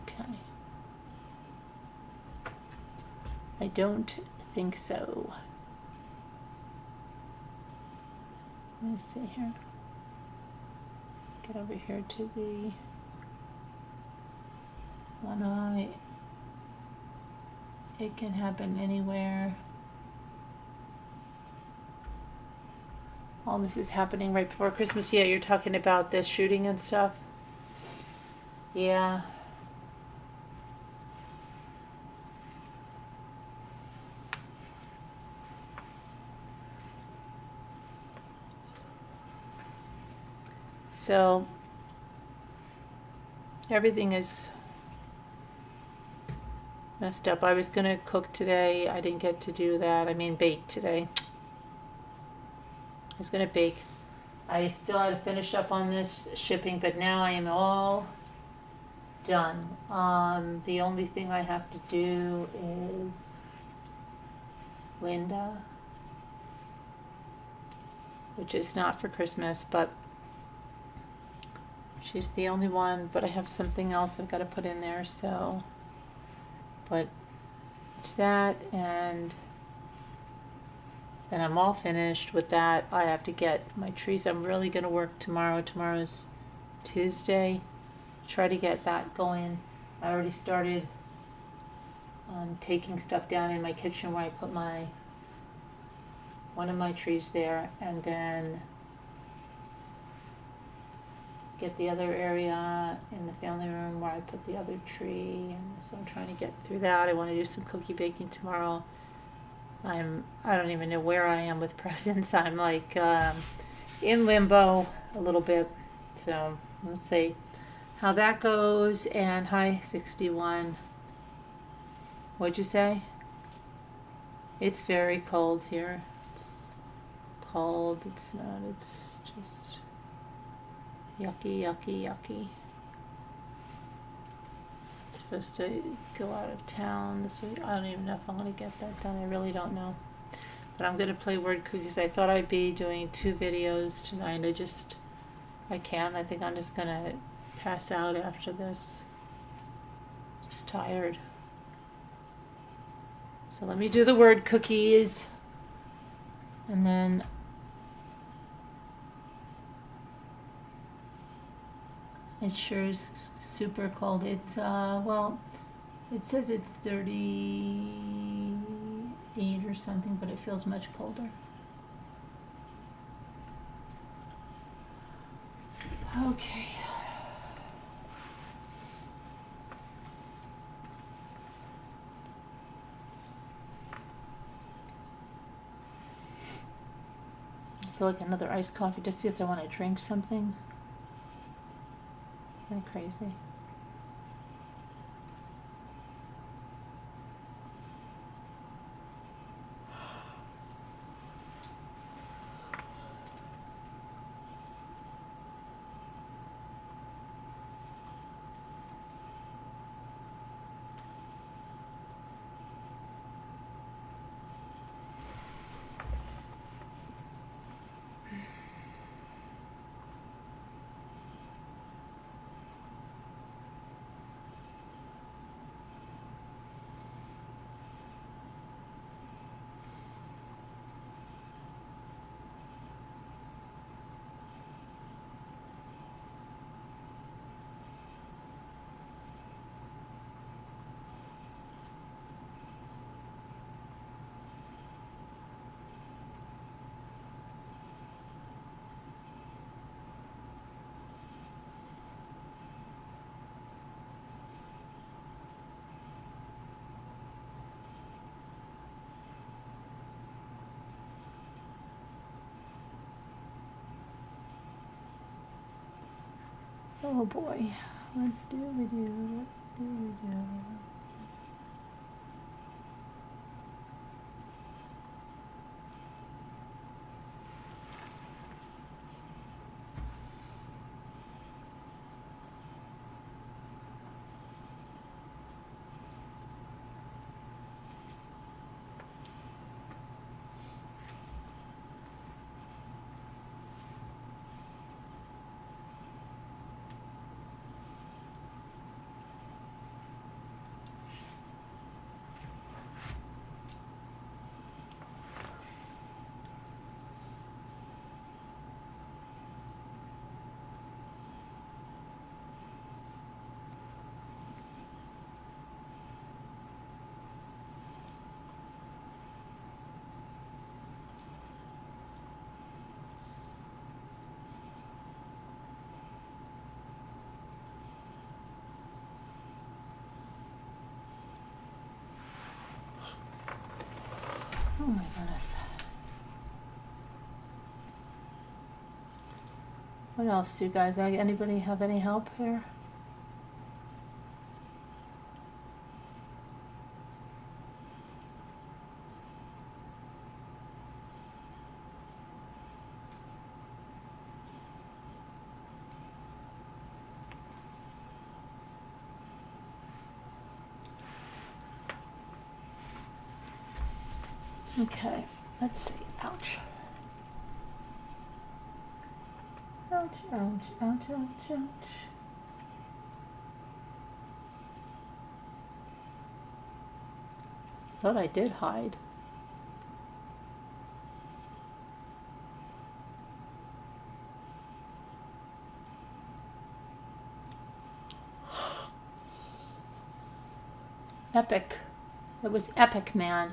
Okay. I don't think so. Let me see here. Get over here to the one eye. It can happen anywhere. All this is happening right before Christmas. Yeah, you're talking about this shooting and stuff. Yeah. So everything is messed up. I was gonna cook today. I didn't get to do that. I mean, bake today. I was gonna bake. I still had to finish up on this shipping, but now I am all done. The only thing I have to do is Linda, which is not for Christmas, but she's the only one. But I have something else I've got to put in there, so. But it's that, and then I'm all finished with that. I have to get my trees. I'm really going to work tomorrow. Tomorrow's Tuesday. Try to get that going. I already started taking stuff down in my kitchen where I put one of my trees there, and then get the other area in the family room where I put the other tree, and so I'm trying to get through that. I want to do some cookie baking tomorrow. I don't even know where I am with presents. I'm like in limbo a little bit, so let's see how that goes. And hi 61, what'd you say? It's very cold here. It's cold. It's not. It's just yucky, yucky, yucky. It's supposed to go out of town this week. I don't even know if I'm going to get that done. I really don't know. But I'm going to play word cookies. I thought I'd be doing 2 videos tonight. I can't. I think I'm just going to pass out after this. Just tired. So let me do the word cookies. And then it sure is super cold. It's, well, it says it's 38 or something, but it feels much colder. Okay. I feel like another iced coffee just because I want to drink something. Kind of crazy. Oh boy, what do we do? What do we do? Oh my goodness. What else do you guys, anybody have any help here? Okay, let's see. Ouch. Ouch, ouch, ouch, ouch, ouch. Thought I did hide. Epic. It was epic, man.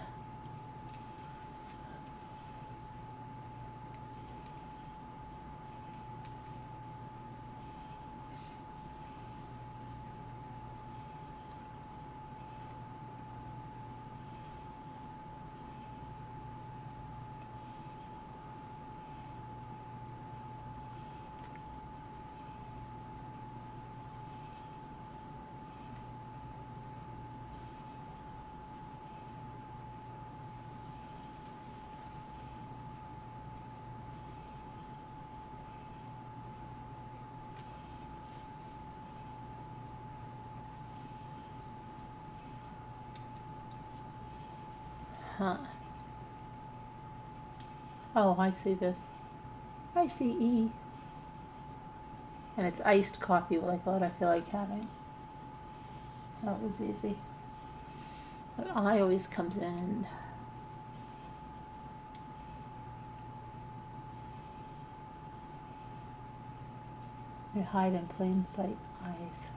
Huh. Oh, I see this. I see E. And it's iced coffee like what I feel like having. That was easy. But I always comes in. They hide in plain sight. Eyes.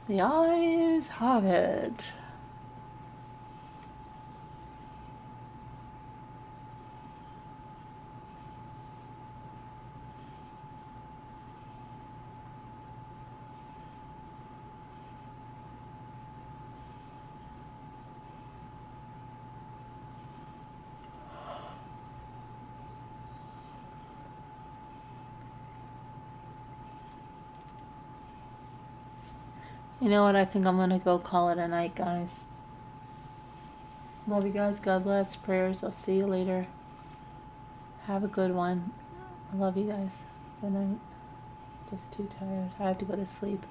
The eyes have it. You know what? I think I'm gonna go call it a night, guys. Love you guys. God bless. Prayers. I'll see you later. Have a good one. I love you guys. Good night. Just too tired. I have to go to sleep.